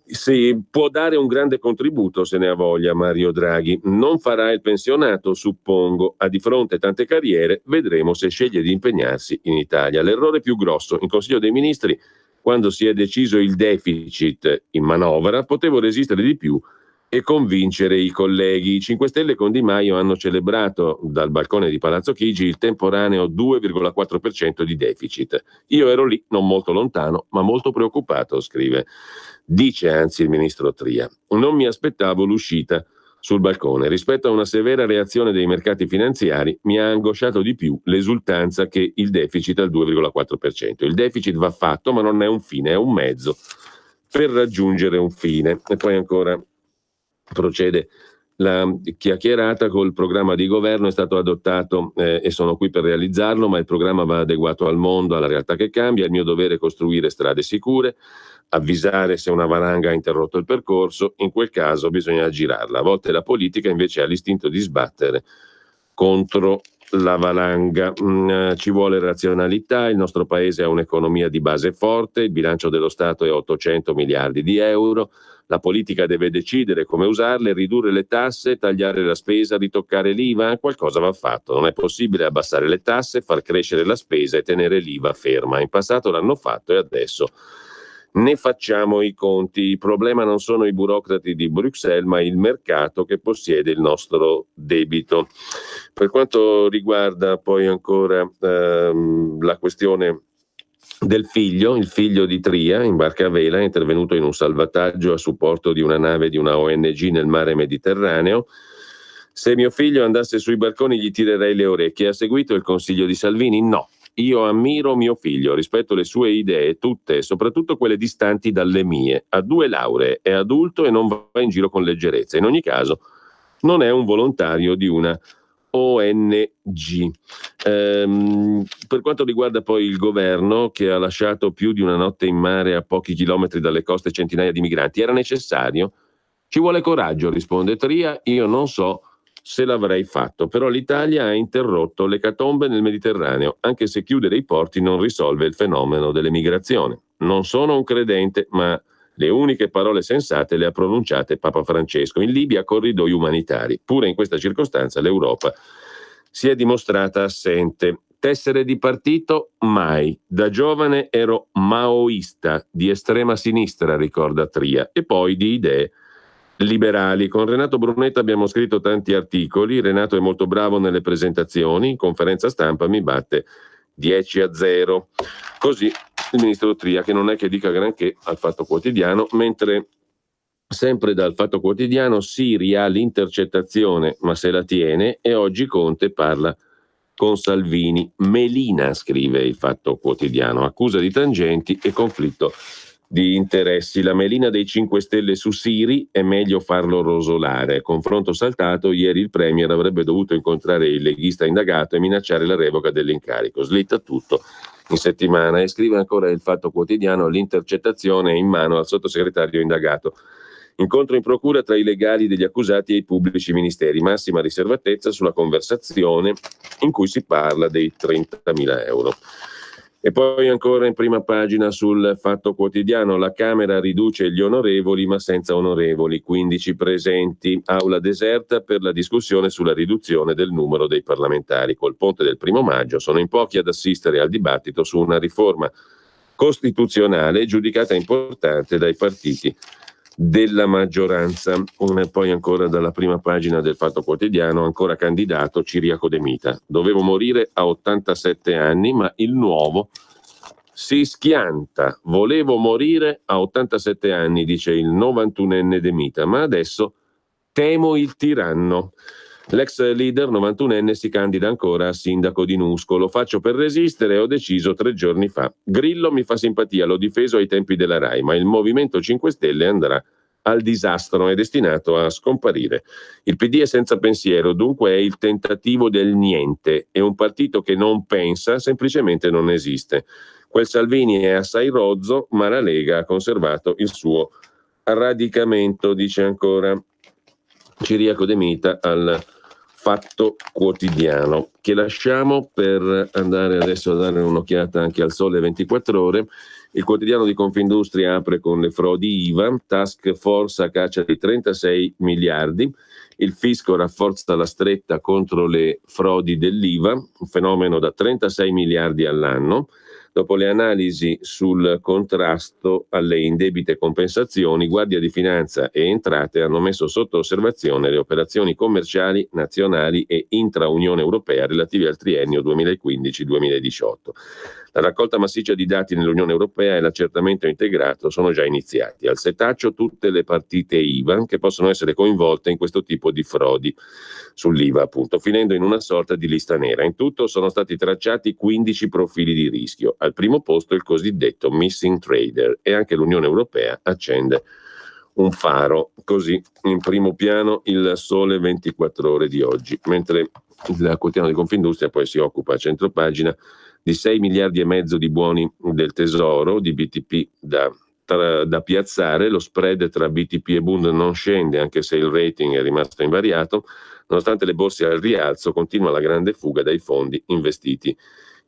Si può dare un grande contributo se ne ha voglia Mario Draghi. Non farà il pensionato, suppongo. Ha di fronte tante carriere, vedremo se sceglie di impegnarsi in Italia. L'errore più grosso in Consiglio dei Ministri, quando si è deciso il deficit in manovra, potevo resistere di più e convincere i colleghi. I 5 Stelle con Di Maio hanno celebrato dal balcone di Palazzo Chigi il temporaneo 2,4% di deficit. Io ero lì, non molto lontano, ma molto preoccupato, scrive. Dice anzi il ministro Tria. Non mi aspettavo l'uscita sul balcone. Rispetto a una severa reazione dei mercati finanziari, mi ha angosciato di più l'esultanza che il deficit al 2,4%. Il deficit va fatto, ma non è un fine, è un mezzo per raggiungere un fine. E poi ancora procede la chiacchierata. Col programma di governo è stato adottato e sono qui per realizzarlo, ma il programma va adeguato al mondo, alla realtà che cambia. Il mio dovere è costruire strade sicure, avvisare se una valanga ha interrotto il percorso, in quel caso bisogna aggirarla. A volte la politica invece ha l'istinto di sbattere contro la valanga. Ci vuole razionalità, il nostro paese ha un'economia di base forte, il bilancio dello Stato è 800 miliardi di euro, la politica deve decidere come usarle, ridurre le tasse, tagliare la spesa, ritoccare l'IVA, qualcosa va fatto. Non è possibile abbassare le tasse, far crescere la spesa e tenere l'IVA ferma. In passato l'hanno fatto e adesso ne facciamo i conti. Il problema non sono i burocrati di Bruxelles, ma il mercato che possiede il nostro debito. Per quanto riguarda poi ancora la questione del figlio, il figlio di Tria in barca a vela è intervenuto in un salvataggio a supporto di una nave di una ONG nel mare Mediterraneo. Se mio figlio andasse sui barconi gli tirerei le orecchie. Ha seguito il consiglio di Salvini? No. Io ammiro mio figlio, rispetto le sue idee, tutte, soprattutto quelle distanti dalle mie. Ha 2 lauree, è adulto e non va in giro con leggerezza. In ogni caso, non è un volontario di una ONG. Per quanto riguarda poi il governo, che ha lasciato più di una notte in mare a pochi chilometri dalle coste centinaia di migranti, era necessario? Ci vuole coraggio, risponde Tria. Io non so se l'avrei fatto, però l'Italia ha interrotto l'ecatombe nel Mediterraneo, anche se chiudere i porti non risolve il fenomeno dell'emigrazione. Non sono un credente, ma le uniche parole sensate le ha pronunciate Papa Francesco. In Libia corridoi umanitari. Pure in questa circostanza l'Europa si è dimostrata assente. Tessere di partito? Mai. Da giovane ero maoista, di estrema sinistra, ricorda Tria, e poi di idee liberali. Con Renato Brunetta abbiamo scritto tanti articoli. Renato è molto bravo nelle presentazioni, in conferenza stampa mi batte 10-0. Così il ministro Tria, che non è che dica granché al Fatto Quotidiano, mentre sempre dal Fatto Quotidiano Siri ha l'intercettazione ma se la tiene, e oggi Conte parla con Salvini. Melina, scrive il Fatto Quotidiano, accusa di tangenti e conflitto di interessi. La melina dei 5 Stelle su Siri, è meglio farlo rosolare. Confronto saltato, ieri il Premier avrebbe dovuto incontrare il leghista indagato e minacciare la revoca dell'incarico. Slitta tutto in settimana. E scrive ancora il Fatto Quotidiano, l'intercettazione è in mano al sottosegretario indagato. Incontro in procura tra i legali degli accusati e i pubblici ministeri, massima riservatezza sulla conversazione in cui si parla dei 30.000 euro. E poi ancora in prima pagina sul Fatto Quotidiano, la Camera riduce gli onorevoli ma senza onorevoli, 15 presenti, aula deserta per la discussione sulla riduzione del numero dei parlamentari. Col ponte del 1° maggio sono in pochi ad assistere al dibattito su una riforma costituzionale giudicata importante dai partiti della maggioranza. Poi ancora dalla prima pagina del Fatto Quotidiano, ancora candidato Ciriaco De Mita. Dovevo morire a 87 anni, ma il nuovo si schianta. Volevo morire a 87 anni, dice il 91enne De Mita, ma adesso temo il tiranno. L'ex leader 91enne si candida ancora a sindaco di Nusco. Lo faccio per resistere, ho deciso 3 giorni fa. Grillo mi fa simpatia, l'ho difeso ai tempi della Rai, ma il Movimento 5 Stelle andrà al disastro, è destinato a scomparire. Il PD è senza pensiero, dunque è il tentativo del niente. È un partito che non pensa, semplicemente non esiste. Quel Salvini è assai rozzo, ma la Lega ha conservato il suo radicamento, dice ancora Ciriaco De Mita al Fatto Quotidiano, che lasciamo per andare adesso a dare un'occhiata anche al Sole 24 Ore. Il quotidiano di Confindustria apre con le frodi IVA, task force a caccia di 36 miliardi, il fisco rafforza la stretta contro le frodi dell'IVA, un fenomeno da 36 miliardi all'anno. Dopo le analisi sul contrasto alle indebite compensazioni, Guardia di Finanza e Entrate hanno messo sotto osservazione le operazioni commerciali nazionali e intra-Unione Europea relative al triennio 2015-2018. La raccolta massiccia di dati nell'Unione Europea e l'accertamento integrato sono già iniziati. Al setaccio tutte le partite IVA che possono essere coinvolte in questo tipo di frodi sull'IVA, appunto, finendo in una sorta di lista nera. In tutto sono stati tracciati 15 profili di rischio. Al primo posto il cosiddetto missing trader, e anche l'Unione Europea accende un faro. Così in primo piano il Sole 24 Ore di oggi, mentre il quotidiano di Confindustria poi si occupa a centropagina di 6 miliardi e mezzo di buoni del tesoro, di BTP da piazzare. Lo spread tra BTP e Bund non scende, anche se il rating è rimasto invariato. Nonostante le borse al rialzo, continua la grande fuga dai fondi investiti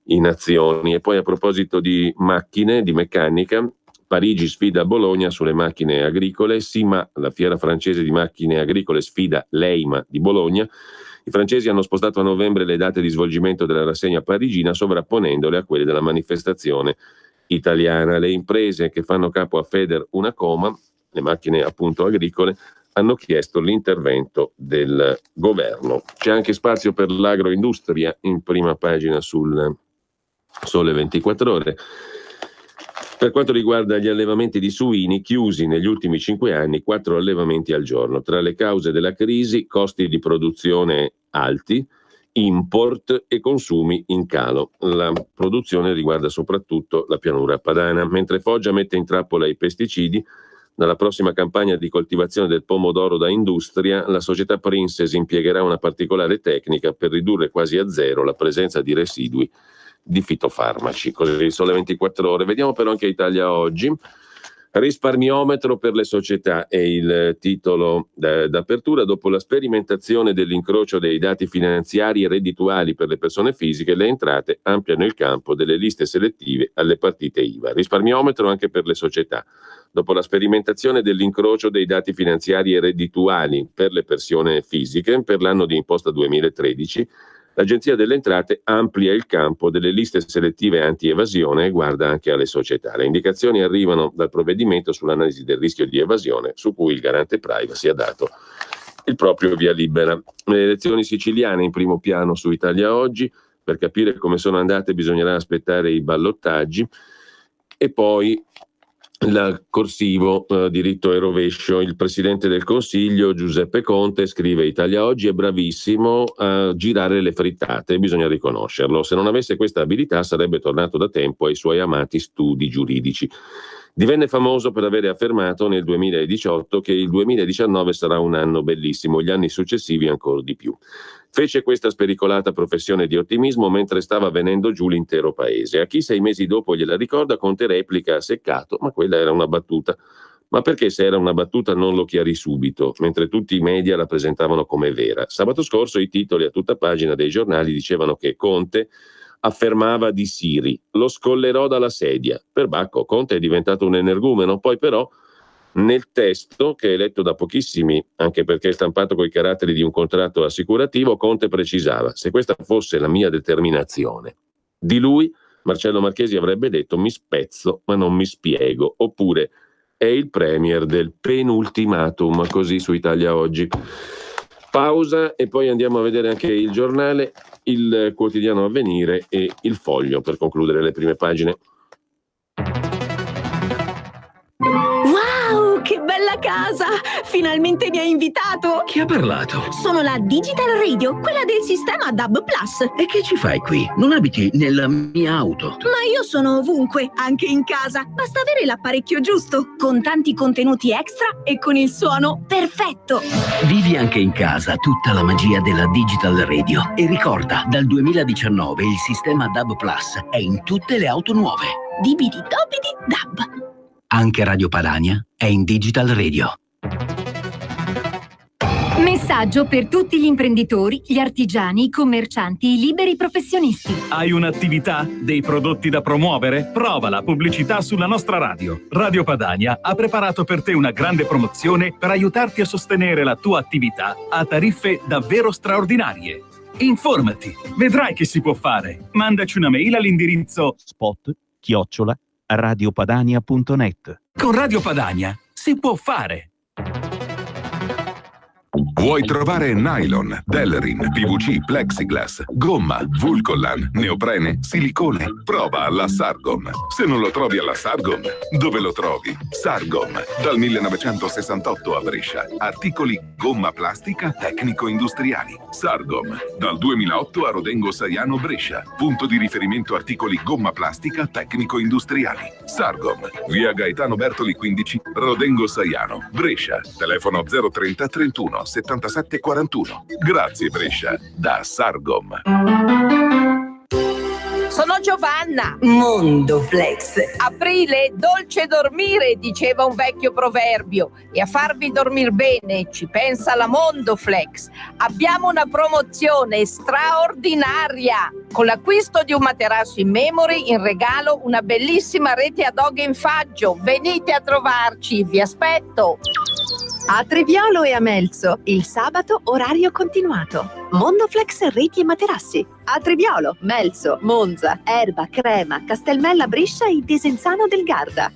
in azioni. E poi, a proposito di macchine, di meccanica, Parigi sfida Bologna sulle macchine agricole. SIMA, la fiera francese di macchine agricole, sfida l'EIMA di Bologna. I francesi hanno spostato a novembre le date di svolgimento della rassegna parigina, sovrapponendole a quelle della manifestazione italiana. Le imprese che fanno capo a Feder Unacoma, le macchine appunto agricole, hanno chiesto l'intervento del governo. C'è anche spazio per l'agroindustria in prima pagina sul Sole 24 Ore. Per quanto riguarda gli allevamenti di suini, chiusi negli ultimi 5 anni 4 allevamenti al giorno. Tra le cause della crisi, costi di produzione alti, import e consumi in calo. La produzione riguarda soprattutto la pianura padana, mentre Foggia mette in trappola i pesticidi. Dalla prossima campagna di coltivazione del pomodoro da industria, la società Princes impiegherà una particolare tecnica per ridurre quasi a zero la presenza di residui di fitofarmaci. Così Sole 24 Ore. Vediamo però anche Italia Oggi. Risparmiometro per le società è il titolo d'apertura. Dopo la sperimentazione dell'incrocio dei dati finanziari e reddituali per le persone fisiche, le entrate ampliano il campo delle liste selettive alle partite IVA. Risparmiometro anche per le società. Dopo la sperimentazione dell'incrocio dei dati finanziari e reddituali per le persone fisiche per l'anno di imposta 2013, L'Agenzia delle Entrate amplia il campo delle liste selettive anti-evasione e guarda anche alle società. Le indicazioni arrivano dal provvedimento sull'analisi del rischio di evasione, su cui il garante privacy ha dato il proprio via libera. Le elezioni siciliane in primo piano su Italia Oggi. Per capire come sono andate bisognerà aspettare i ballottaggi. E poi il corsivo diritto e rovescio. Il presidente del Consiglio Giuseppe Conte, scrive Italia Oggi, è bravissimo a girare le frittate, bisogna riconoscerlo. Se non avesse questa abilità sarebbe tornato da tempo ai suoi amati studi giuridici. Divenne famoso per avere affermato nel 2018 che il 2019 sarà un anno bellissimo, gli anni successivi ancora di più. Fece questa spericolata professione di ottimismo mentre stava venendo giù l'intero paese. A chi 6 mesi dopo gliela ricorda, Conte replica seccato, ma quella era una battuta. Ma perché se era una battuta non lo chiarì subito, mentre tutti i media la presentavano come vera? Sabato scorso i titoli a tutta pagina dei giornali dicevano che Conte affermava di Siri, lo scollerò dalla sedia. Perbacco, Conte è diventato un energumeno, poi però nel testo, che è letto da pochissimi, anche perché è stampato coi caratteri di un contratto assicurativo, Conte precisava: se questa fosse la mia determinazione, di lui Marcello Marchesi avrebbe detto mi spezzo ma non mi spiego, oppure è il premier del penultimatum, così su Italia Oggi. Pausa e poi andiamo a vedere anche il giornale, il quotidiano Avvenire e il Foglio per concludere le prime pagine. Wow, che bella casa! Finalmente mi hai invitato! Chi ha parlato? Sono la Digital Radio, quella del sistema DAB+. E che ci fai qui? Non abiti nella mia auto. Ma io sono ovunque, anche in casa. Basta avere l'apparecchio giusto, con tanti contenuti extra e con il suono perfetto. Vivi anche in casa tutta la magia della Digital Radio. E ricorda, dal 2019 il sistema DAB+ è in tutte le auto nuove. Dibidi dobidi DAB. Anche Radio Padania è in Digital Radio. Messaggio per tutti gli imprenditori, gli artigiani, i commercianti, i liberi professionisti. Hai un'attività? Dei prodotti da promuovere? Prova la pubblicità sulla nostra radio. Radio Padania ha preparato per te una grande promozione per aiutarti a sostenere la tua attività a tariffe davvero straordinarie. Informati, vedrai che si può fare. Mandaci una mail all'indirizzo spot@radiopadania.net. Con Radio Padania si può fare. Vuoi trovare nylon, Delrin, PVC, plexiglass, gomma, Vulcolan, neoprene, silicone? Prova la Sargom. Se non lo trovi alla Sargom, dove lo trovi? Sargom, dal 1968 a Brescia. Articoli gomma plastica tecnico-industriali. Sargom, dal 2008 a Rodengo Saiano, Brescia. Punto di riferimento articoli gomma plastica tecnico-industriali. Sargom, via Gaetano Bertoli 15, Rodengo Saiano, Brescia. Telefono 030 31 77 41. Grazie Brescia, da Sargom. Sono Giovanna. Mondoflex. Aprile, dolce dormire, diceva un vecchio proverbio. E a farvi dormir bene ci pensa la Mondoflex. Abbiamo una promozione straordinaria. Con l'acquisto di un materasso in memory, in regalo una bellissima rete ad hoc in faggio. Venite a trovarci, vi aspetto. A Treviolo e a Melzo, il sabato orario continuato. Mondoflex reti e materassi. A Treviolo, Melzo, Monza, Erba, Crema, Castelmella Brescia e Desenzano del Garda.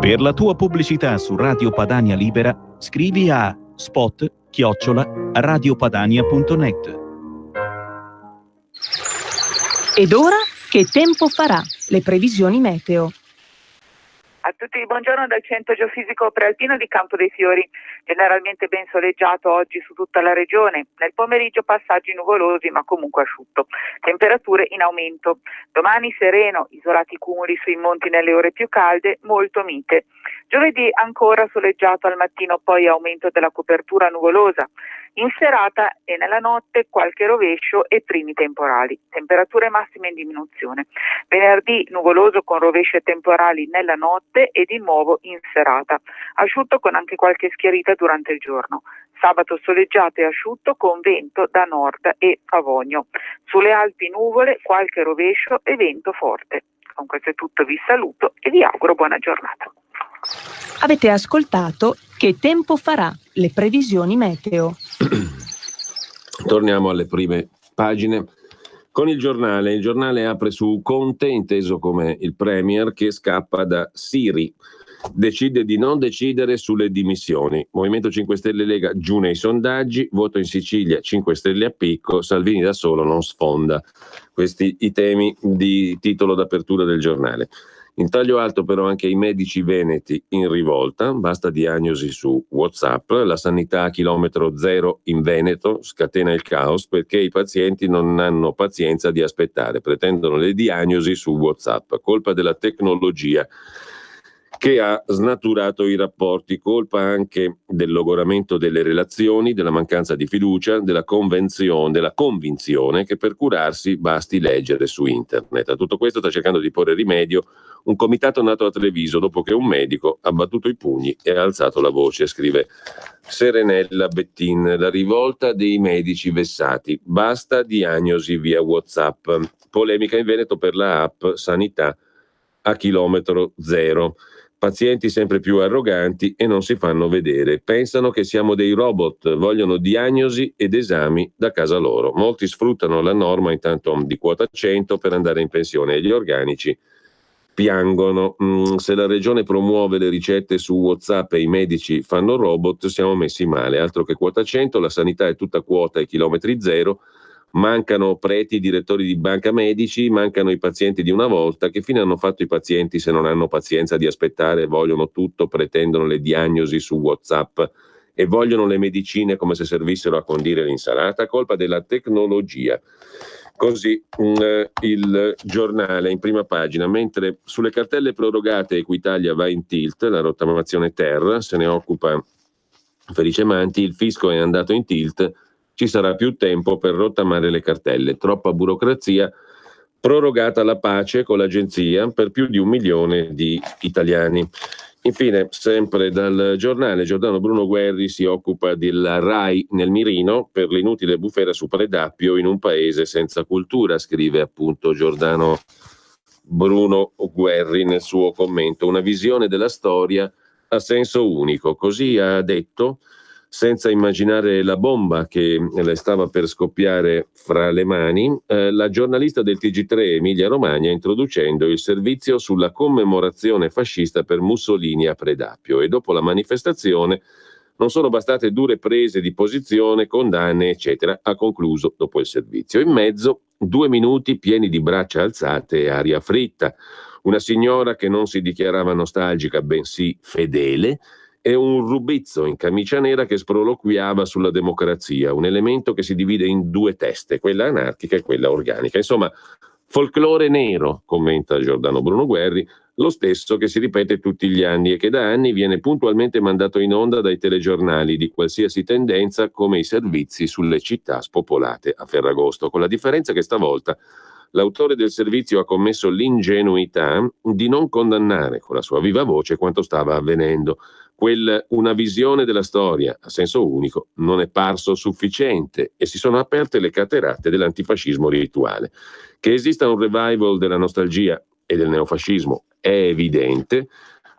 Per la tua pubblicità su Radio Padania Libera, scrivi a spot@radiopadania.net. Ed ora che tempo farà? Le previsioni meteo. A tutti buongiorno dal centro geofisico prealpino di Campo dei Fiori. Generalmente ben soleggiato oggi su tutta la regione. Nel pomeriggio passaggi nuvolosi ma comunque asciutto. Temperature in aumento. Domani sereno, isolati cumuli sui monti nelle ore più calde, molto mite. Giovedì ancora soleggiato al mattino, poi aumento della copertura nuvolosa. In serata e nella notte qualche rovescio e primi temporali. Temperature massime in diminuzione. Venerdì nuvoloso con rovesci e temporali nella notte e di nuovo in serata. Asciutto con anche qualche schiarita durante il giorno. Sabato soleggiato e asciutto con vento da nord e Pavogno. Sulle Alpi nuvole, qualche rovescio e vento forte. Con questo è tutto, vi saluto e vi auguro buona giornata. Avete ascoltato Che tempo farà? Le previsioni meteo. Torniamo alle prime pagine con il giornale. Il giornale apre su Conte, inteso come il premier, che scappa da Siri. Decide di non decidere sulle dimissioni. Movimento 5 Stelle Lega giù nei sondaggi, voto in Sicilia 5 Stelle a picco, Salvini da solo non sfonda. Questi i temi di titolo d'apertura del giornale. In taglio alto però anche i medici veneti in rivolta, basta diagnosi su WhatsApp, la sanità a chilometro zero in Veneto scatena il caos perché i pazienti non hanno pazienza di aspettare, pretendono le diagnosi su WhatsApp, colpa della tecnologia che ha snaturato i rapporti, colpa anche del logoramento delle relazioni, della mancanza di fiducia, della convinzione che per curarsi basti leggere su internet. A tutto questo sta cercando di porre rimedio un comitato nato a Treviso dopo che un medico ha battuto i pugni e ha alzato la voce, scrive Serenella Bettin. La rivolta dei medici vessati, basta diagnosi via WhatsApp. Polemica in Veneto per la app Sanità a chilometro zero. Pazienti sempre più arroganti e non si fanno vedere. Pensano che siamo dei robot, vogliono diagnosi ed esami da casa loro. Molti sfruttano la norma intanto di quota 100 per andare in pensione e gli organici piangono. Se la regione promuove le ricette su WhatsApp e i medici fanno robot, siamo messi male. Altro che quota 100, la sanità è tutta quota e chilometri zero. Mancano preti, direttori di banca medici, mancano i pazienti di una volta. Che fine hanno fatto i pazienti se non hanno pazienza di aspettare, vogliono tutto, pretendono le diagnosi su WhatsApp e vogliono le medicine come se servissero a condire l'insalata? Colpa della tecnologia. Così il giornale in prima pagina, mentre sulle cartelle prorogate Equitalia va in tilt, la rottamazione terra, se ne occupa Felice Manti, il fisco è andato in tilt, ci sarà più tempo per rottamare le cartelle, troppa burocrazia, prorogata la pace con l'agenzia per più di 1 milione di italiani. Infine, sempre dal giornale, Giordano Bruno Guerri si occupa della RAI nel mirino per l'inutile bufera su Predappio in un paese senza cultura, scrive appunto Giordano Bruno Guerri nel suo commento. Una visione della storia a senso unico, così ha detto, senza immaginare la bomba che le stava per scoppiare fra le mani, la giornalista del TG3 Emilia Romagna, introducendo il servizio sulla commemorazione fascista per Mussolini a Predappio. E dopo la manifestazione non sono bastate dure prese di posizione, condanne, eccetera. Ha concluso dopo il servizio. In mezzo 2 minuti pieni di braccia alzate e aria fritta. Una signora che non si dichiarava nostalgica, bensì fedele, e un rubizzo in camicia nera che sproloquiava sulla democrazia, un elemento che si divide in 2 teste, quella anarchica e quella organica. Insomma, folklore nero, commenta Giordano Bruno Guerri, lo stesso che si ripete tutti gli anni e che da anni viene puntualmente mandato in onda dai telegiornali di qualsiasi tendenza, come i servizi sulle città spopolate a Ferragosto, con la differenza che stavolta l'autore del servizio ha commesso l'ingenuità di non condannare con la sua viva voce quanto stava avvenendo. Una visione della storia a senso unico non è parso sufficiente e si sono aperte le caterate dell'antifascismo rituale. Che esista un revival della nostalgia e del neofascismo è evidente.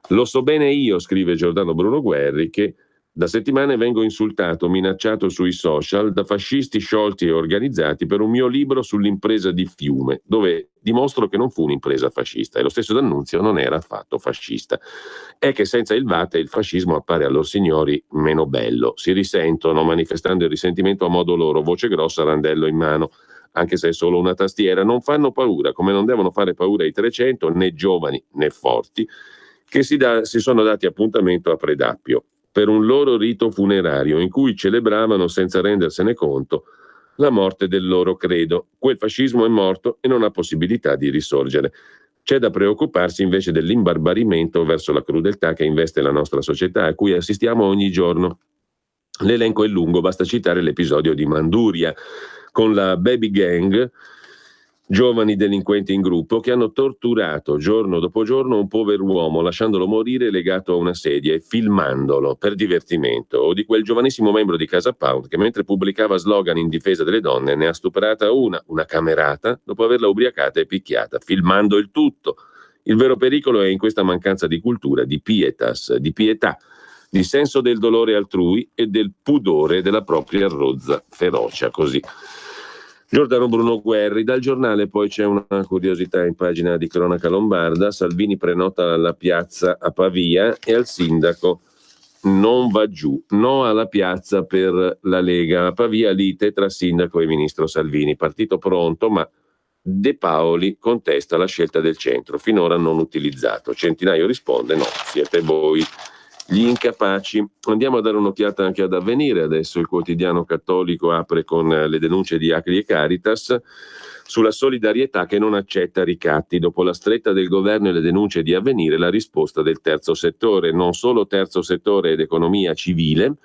Lo so bene io, scrive Giordano Bruno Guerri, che da settimane vengo insultato, minacciato sui social da fascisti sciolti e organizzati per un mio libro sull'impresa di Fiume, dove dimostro che non fu un'impresa fascista e lo stesso D'Annunzio non era affatto fascista. È che senza il Vate il fascismo appare a lor signori meno bello. Si risentono manifestando il risentimento a modo loro, voce grossa, randello in mano, anche se è solo una tastiera. Non fanno paura, come non devono fare paura i 300, né giovani né forti, che si sono dati appuntamento a Predappio per un loro rito funerario in cui celebravano senza rendersene conto la morte del loro credo. Quel fascismo è morto e non ha possibilità di risorgere. C'è da preoccuparsi invece dell'imbarbarimento verso la crudeltà che investe la nostra società, a cui assistiamo ogni giorno. L'elenco è lungo, basta citare l'episodio di Manduria con la Baby Gang, giovani delinquenti in gruppo che hanno torturato giorno dopo giorno un pover'uomo lasciandolo morire legato a una sedia e filmandolo per divertimento, o di quel giovanissimo membro di Casa Pound che mentre pubblicava slogan in difesa delle donne ne ha stuprata una camerata dopo averla ubriacata e picchiata, filmando il tutto. Il vero pericolo è in questa mancanza di cultura, di pietas, di pietà, di senso del dolore altrui e del pudore della propria rozza ferocia. Così Giordano Bruno Guerri. Dal Giornale poi c'è una curiosità in pagina di cronaca lombarda: Salvini prenota alla piazza a Pavia e al sindaco non va giù, no alla piazza per la Lega. A Pavia lite tra sindaco e ministro Salvini, partito pronto ma De Paoli contesta la scelta del centro, finora non utilizzato. Centinaio risponde: no, siete voi gli incapaci. Andiamo a dare un'occhiata anche ad Avvenire. Adesso il quotidiano cattolico apre con le denunce di Acri e Caritas sulla solidarietà che non accetta ricatti. Dopo la stretta del governo e le denunce di Avvenire, la risposta del terzo settore, non solo terzo settore ed economia civile,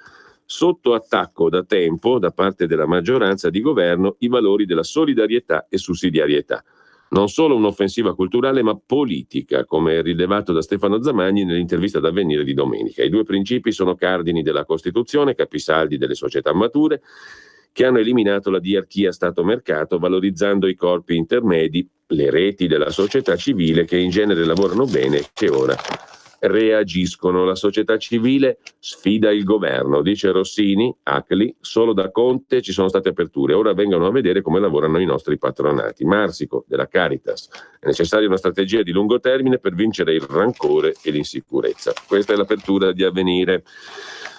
sotto attacco da tempo da parte della maggioranza di governo i valori della solidarietà e sussidiarietà. Non solo un'offensiva culturale ma politica, come rilevato da Stefano Zamagni nell'intervista ad Avvenire di domenica. I due principi sono cardini della Costituzione, capisaldi delle società mature, che hanno eliminato la diarchia Stato-mercato, valorizzando i corpi intermedi, le reti della società civile che in genere lavorano bene e che ora reagiscono. La società civile sfida il governo, dice Rossini, Acli, solo da Conte ci sono state aperture, ora vengano a vedere come lavorano i nostri patronati. Marsico, della Caritas, è necessaria una strategia di lungo termine per vincere il rancore e l'insicurezza. Questa è l'apertura di Avvenire.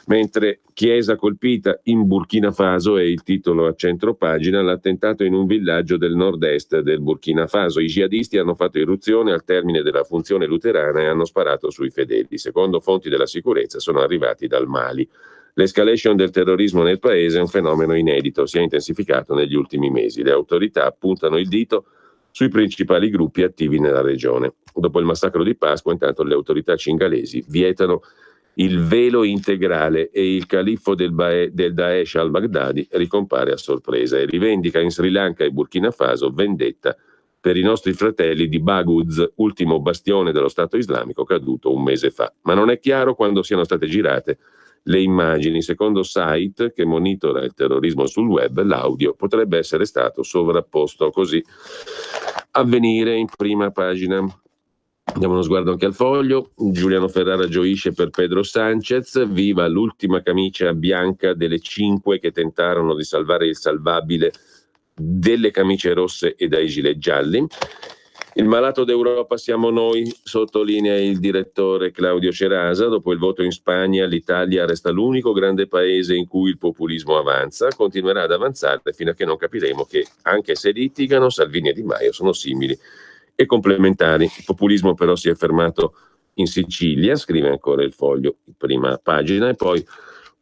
Mentre Chiesa colpita in Burkina Faso è il titolo a centropagina, l'attentato in un villaggio del nord-est del Burkina Faso. I jihadisti hanno fatto irruzione al termine della funzione luterana e hanno sparato sui fedeli. Secondo fonti della sicurezza sono arrivati dal Mali. L'escalation del terrorismo nel paese è un fenomeno inedito, si è intensificato negli ultimi mesi. Le autorità puntano il dito sui principali gruppi attivi nella regione. Dopo il massacro di Pasqua, intanto le autorità cingalesi vietano il velo integrale e il califfo del Daesh al-Baghdadi ricompare a sorpresa e rivendica in Sri Lanka e Burkina Faso vendetta per i nostri fratelli di Baghouz, ultimo bastione dello Stato islamico caduto un mese fa. Ma non è chiaro quando siano state girate le immagini. Secondo site che monitora il terrorismo sul web, l'audio potrebbe essere stato sovrapposto. Così Avvenire in prima pagina. Diamo uno sguardo anche al Foglio. Giuliano Ferrara gioisce per Pedro Sanchez, viva l'ultima camicia bianca delle 5 che tentarono di salvare il salvabile delle camicie rosse e dai gilet gialli. Il malato d'Europa siamo noi, sottolinea il direttore Claudio Cerasa. Dopo il voto in Spagna, l'Italia resta l'unico grande paese in cui il populismo avanza, continuerà ad avanzare fino a che non capiremo che, anche se litigano, Salvini e Di Maio sono simili e complementari. Il populismo però si è fermato in Sicilia, scrive ancora il Foglio, prima pagina, e poi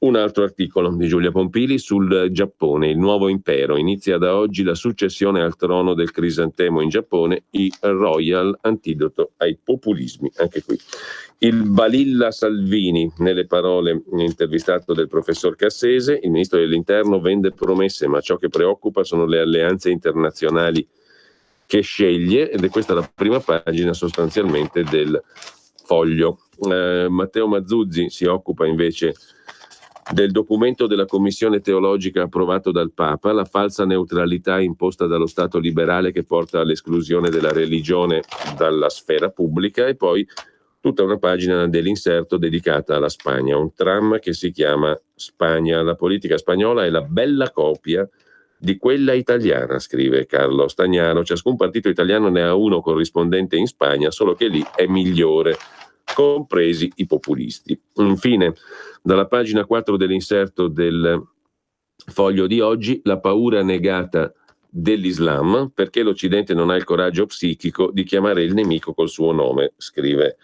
un altro articolo di Giulia Pompili sul Giappone, il nuovo impero. Inizia da oggi la successione al trono del crisantemo in Giappone, i Royal, antidoto ai populismi. Anche qui il Balilla Salvini, nelle parole intervistato del professor Cassese. Il ministro dell'Interno vende promesse, ma ciò che preoccupa sono le alleanze internazionali che sceglie, ed è questa la prima pagina sostanzialmente del Foglio. Matteo Mazzuzzi si occupa invece del documento della Commissione teologica approvato dal Papa, la falsa neutralità imposta dallo Stato liberale che porta all'esclusione della religione dalla sfera pubblica, e poi tutta una pagina dell'inserto dedicata alla Spagna, un tram che si chiama Spagna. La politica spagnola è la bella copia di quella italiana, scrive Carlo Stagnaro. Ciascun partito italiano ne ha uno corrispondente in Spagna, solo che lì è migliore, compresi i populisti. Infine, dalla pagina 4 dell'inserto del Foglio di oggi, la paura negata dell'Islam, perché l'Occidente non ha il coraggio psichico di chiamare il nemico col suo nome, scrive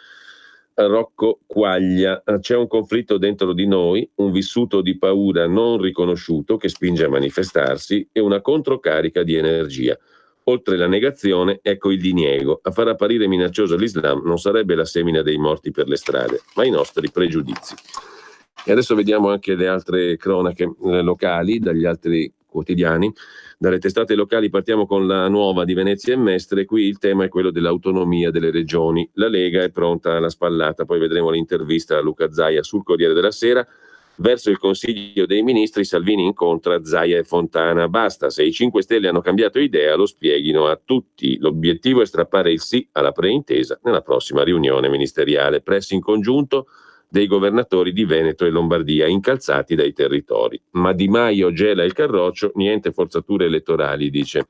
Rocco Quaglia. C'è un conflitto dentro di noi, un vissuto di paura non riconosciuto che spinge a manifestarsi e una controcarica di energia. Oltre la negazione, ecco il diniego. A far apparire minaccioso l'Islam non sarebbe la semina dei morti per le strade, ma i nostri pregiudizi. E adesso vediamo anche le altre cronache locali dagli altri quotidiani. Dalle testate locali partiamo con La Nuova di Venezia e Mestre. Qui il tema è quello dell'autonomia delle regioni. La Lega è pronta alla spallata, poi vedremo l'intervista a Luca Zaia sul Corriere della Sera. Verso il Consiglio dei Ministri Salvini incontra Zaia e Fontana. Basta, se i 5 Stelle hanno cambiato idea lo spieghino a tutti. L'obiettivo è strappare il sì alla preintesa nella prossima riunione ministeriale. Pressing congiunto, dei governatori di Veneto e Lombardia, incalzati dai territori. Ma Di Maio gela il carroccio, niente forzature elettorali, dice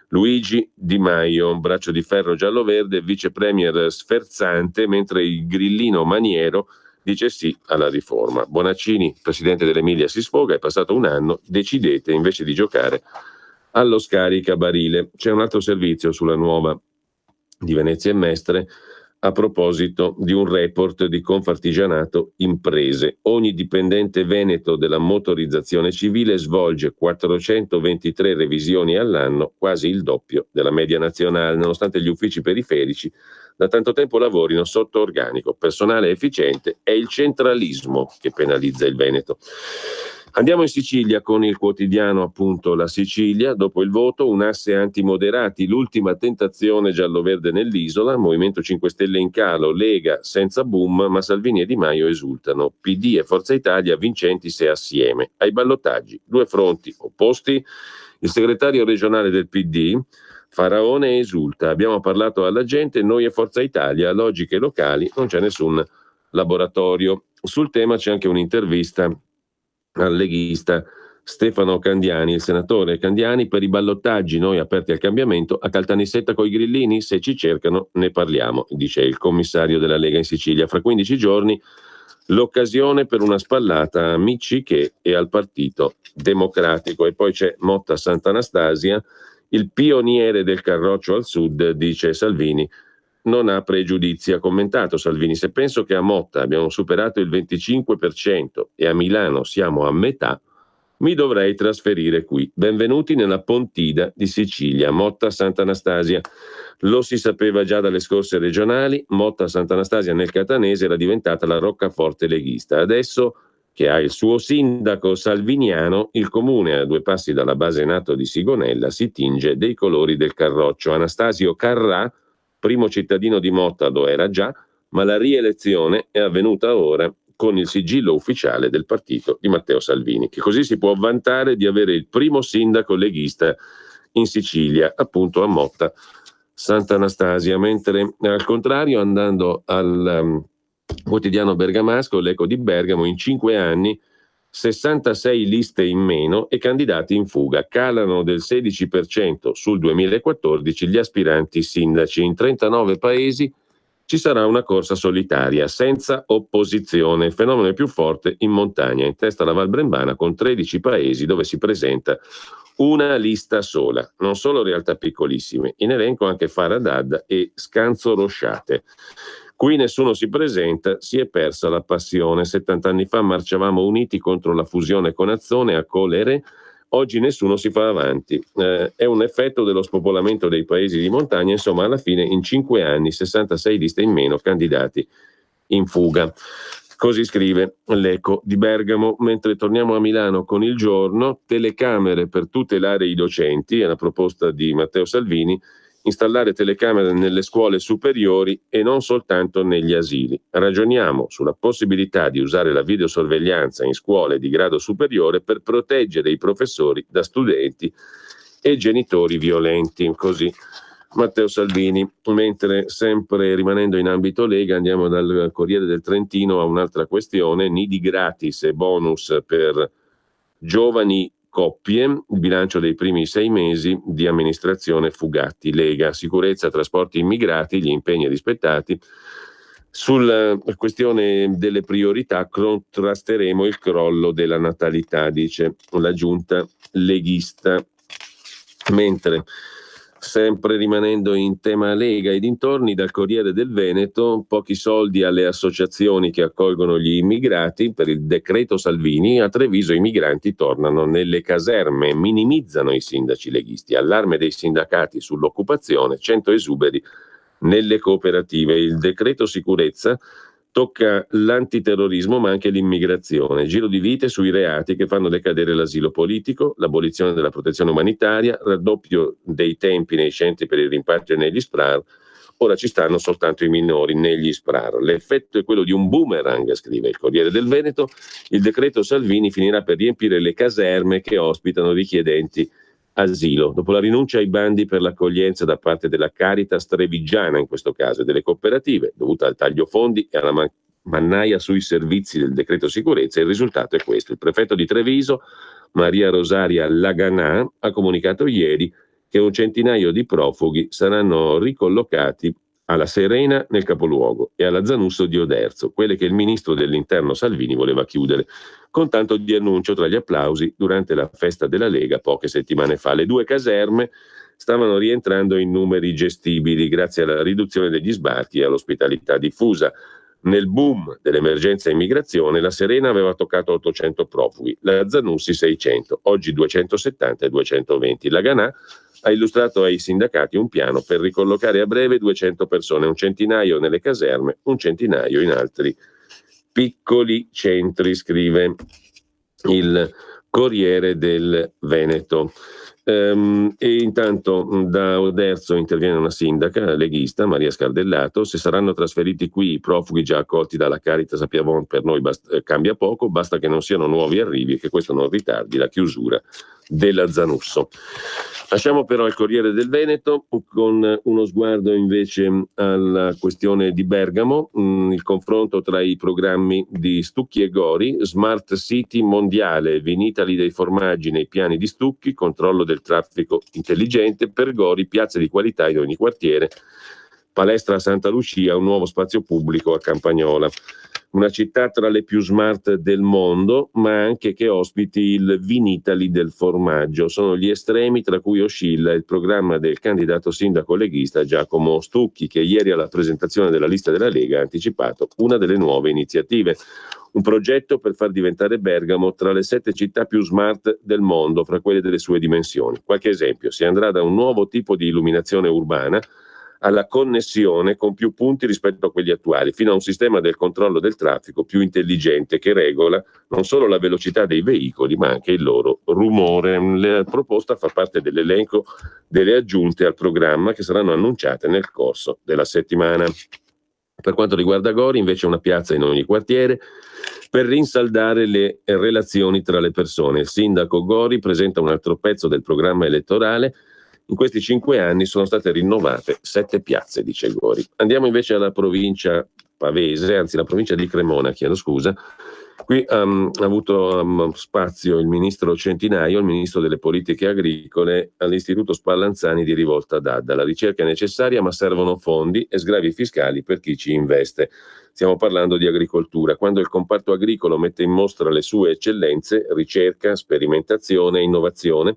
Luigi Di Maio, braccio di ferro giallo-verde, vice premier sferzante, mentre il grillino maniero dice sì alla riforma. Bonaccini, presidente dell'Emilia, si sfoga, è passato un anno, decidete invece di giocare allo scaricabarile. C'è un altro servizio sulla Nuova di Venezia e Mestre a proposito di un report di Confartigianato Imprese. Ogni dipendente veneto della motorizzazione civile svolge 423 revisioni all'anno, quasi il doppio della media nazionale, nonostante gli uffici periferici da tanto tempo lavorino sotto organico. Personale efficiente, è il centralismo che penalizza il Veneto. Andiamo in Sicilia con il quotidiano, appunto, La Sicilia. Dopo il voto, un asse antimoderati, l'ultima tentazione giallo-verde nell'isola, Movimento 5 Stelle in calo, Lega senza boom, ma Salvini e Di Maio esultano. PD e Forza Italia vincenti se assieme. Ai ballottaggi, due fronti opposti. Il segretario regionale del PD, Faraone, esulta. Abbiamo parlato alla gente, noi e Forza Italia, logiche locali, non c'è nessun laboratorio. Sul tema c'è anche un'intervista al leghista Stefano Candiani, il senatore Candiani: per i ballottaggi noi aperti al cambiamento, a Caltanissetta coi grillini, se ci cercano ne parliamo, dice il commissario della Lega in Sicilia. Fra 15 giorni l'occasione per una spallata a Micciche e al Partito Democratico. E poi c'è Motta Sant'Anastasia, il pioniere del carroccio al sud, dice Salvini. Non ha pregiudizi, ha commentato Salvini: se penso che a Motta abbiamo superato il 25% e a Milano siamo a metà, mi dovrei trasferire qui. Benvenuti nella Pontida di Sicilia. Motta Sant'Anastasia. Lo si sapeva già dalle scorse regionali, Motta Sant'Anastasia nel catanese era diventata la roccaforte leghista. Adesso che ha il suo sindaco salviniano, il comune, a 2 passi dalla base NATO di Sigonella, si tinge dei colori del carroccio. Anastasio Carrà, primo cittadino di Motta, lo era già, ma la rielezione è avvenuta ora con il sigillo ufficiale del partito di Matteo Salvini, che così si può vantare di avere il primo sindaco leghista in Sicilia, appunto a Motta Sant'Anastasia. Mentre al contrario, andando al quotidiano bergamasco, l'Eco di Bergamo, in 5 anni 66 liste in meno e candidati in fuga, calano del 16% sul 2014 gli aspiranti sindaci. In 39 paesi ci sarà una corsa solitaria senza opposizione. Il fenomeno è più forte in montagna, in testa alla Val Brembana, con 13 paesi dove si presenta una lista sola. Non solo realtà piccolissime, in elenco anche Faradad e Scanzo Rosciate. Qui nessuno si presenta, si è persa la passione. 70 anni fa marciavamo uniti contro la fusione con Azzone a Colere, oggi nessuno si fa avanti. È un effetto dello spopolamento dei paesi di montagna. Insomma, alla fine in 5 anni 66 liste in meno, candidati in fuga. Così scrive l'Eco di Bergamo. Mentre torniamo a Milano con Il Giorno, telecamere per tutelare i docenti, è la proposta di Matteo Salvini. Installare telecamere nelle scuole superiori e non soltanto negli asili. Ragioniamo sulla possibilità di usare la videosorveglianza in scuole di grado superiore per proteggere i professori da studenti e genitori violenti. Così Matteo Salvini. Mentre, sempre rimanendo in ambito Lega, andiamo dal Corriere del Trentino a un'altra questione: nidi gratis e bonus per giovani coppie, il bilancio dei primi 6 mesi di amministrazione Fugatti. Lega, sicurezza, trasporti, immigrati, gli impegni rispettati. Sulla questione delle priorità contrasteremo il crollo della natalità, dice la giunta leghista. Mentre, sempre rimanendo in tema Lega e dintorni, dal Corriere del Veneto, pochi soldi alle associazioni che accolgono gli immigrati. Per il decreto Salvini a Treviso i migranti tornano nelle caserme, minimizzano i sindaci leghisti. Allarme dei sindacati sull'occupazione, 100 esuberi nelle cooperative. Il decreto sicurezza tocca l'antiterrorismo ma anche l'immigrazione, giro di vite sui reati che fanno decadere l'asilo politico, l'abolizione della protezione umanitaria, raddoppio dei tempi nei centri per il rimpatrio e negli SPRAR. Ora ci stanno soltanto i minori negli SPRAR. L'effetto è quello di un boomerang, scrive il Corriere del Veneto. Il decreto Salvini finirà per riempire le caserme che ospitano richiedenti asilo. Dopo la rinuncia ai bandi per l'accoglienza da parte della Caritas trevigiana, in questo caso, e delle cooperative, dovuta al taglio fondi e alla mannaia sui servizi del decreto sicurezza, e il risultato è questo. Il prefetto di Treviso, Maria Rosaria Laganà, ha comunicato ieri che un centinaio di profughi saranno ricollocati alla Serena nel capoluogo e alla Zanusso di Oderzo, quelle che il ministro dell'Interno Salvini voleva chiudere, con tanto di annuncio tra gli applausi durante la festa della Lega poche settimane fa. Le due caserme stavano rientrando in numeri gestibili grazie alla riduzione degli sbarchi e all'ospitalità diffusa. Nel boom dell'emergenza immigrazione, la Serena aveva toccato 800 profughi, la Zanussi 600, oggi 270 e 220. La Ganà ha illustrato ai sindacati un piano per ricollocare a breve 200 persone, un centinaio nelle caserme, un centinaio in altri piccoli centri, scrive il Corriere del Veneto. E intanto da Oderzo interviene una sindaca leghista, Maria Scardellato. Se saranno trasferiti qui i profughi già accolti dalla Caritas a Piavon, per noi cambia poco, basta che non siano nuovi arrivi e che questo non ritardi la chiusura della Zanusso. Lasciamo però il Corriere del Veneto con uno sguardo invece alla questione di Bergamo, il confronto tra i programmi di Stucchi e Gori, Smart City mondiale, Vinitaly dei formaggi nei piani di Stucchi, controllo del traffico intelligente, per Gori piazze di qualità in ogni quartiere, palestra a Santa Lucia, un nuovo spazio pubblico a Campagnola. Una città tra le più smart del mondo, ma anche che ospiti il Vinitaly del formaggio. Sono gli estremi tra cui oscilla il programma del candidato sindaco leghista Giacomo Stucchi, che ieri alla presentazione della lista della Lega ha anticipato una delle nuove iniziative. Un progetto per far diventare Bergamo tra le 7 città più smart del mondo, fra quelle delle sue dimensioni. Qualche esempio: si andrà da un nuovo tipo di illuminazione urbana alla connessione con più punti rispetto a quelli attuali, fino a un sistema del controllo del traffico più intelligente che regola non solo la velocità dei veicoli, ma anche il loro rumore. La proposta fa parte dell'elenco delle aggiunte al programma che saranno annunciate nel corso della settimana. Per quanto riguarda Gori, invece, una piazza in ogni quartiere per rinsaldare le relazioni tra le persone. Il sindaco Gori presenta un altro pezzo del programma elettorale. In questi 5 anni sono state rinnovate 7 piazze, dice Gori. Andiamo invece alla provincia pavese, anzi la provincia di Cremona, chiedo scusa. Qui ha avuto spazio il ministro Centinaio, il ministro delle politiche agricole, all'Istituto Spallanzani di Rivolta d'Adda. La ricerca è necessaria, ma servono fondi e sgravi fiscali per chi ci investe. Stiamo parlando di agricoltura. Quando il comparto agricolo mette in mostra le sue eccellenze, ricerca, sperimentazione, innovazione,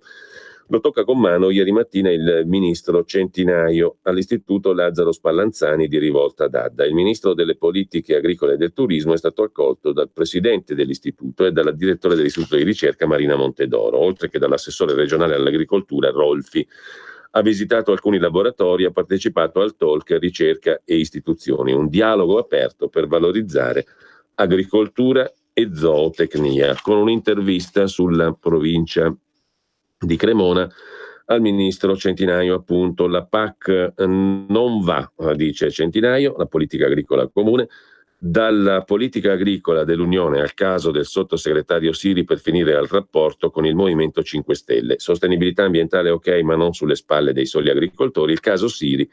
lo tocca con mano ieri mattina il ministro Centinaio all'Istituto Lazzaro Spallanzani di Rivolta d'Adda. Il ministro delle politiche agricole e del turismo è stato accolto dal presidente dell'istituto e dalla direttore dell'istituto di ricerca Marina Montedoro, oltre che dall'assessore regionale all'agricoltura Rolfi. Ha visitato alcuni laboratori, ha partecipato al talk Ricerca e Istituzioni, un dialogo aperto per valorizzare agricoltura e zootecnia, con un'intervista sulla provincia di Cremona al ministro Centinaio. Appunto, la PAC non va, dice Centinaio, la politica agricola comune, dalla politica agricola dell'Unione al caso del sottosegretario Siri per finire al rapporto con il Movimento 5 Stelle. Sostenibilità ambientale ok, ma non sulle spalle dei soli agricoltori. Il caso Siri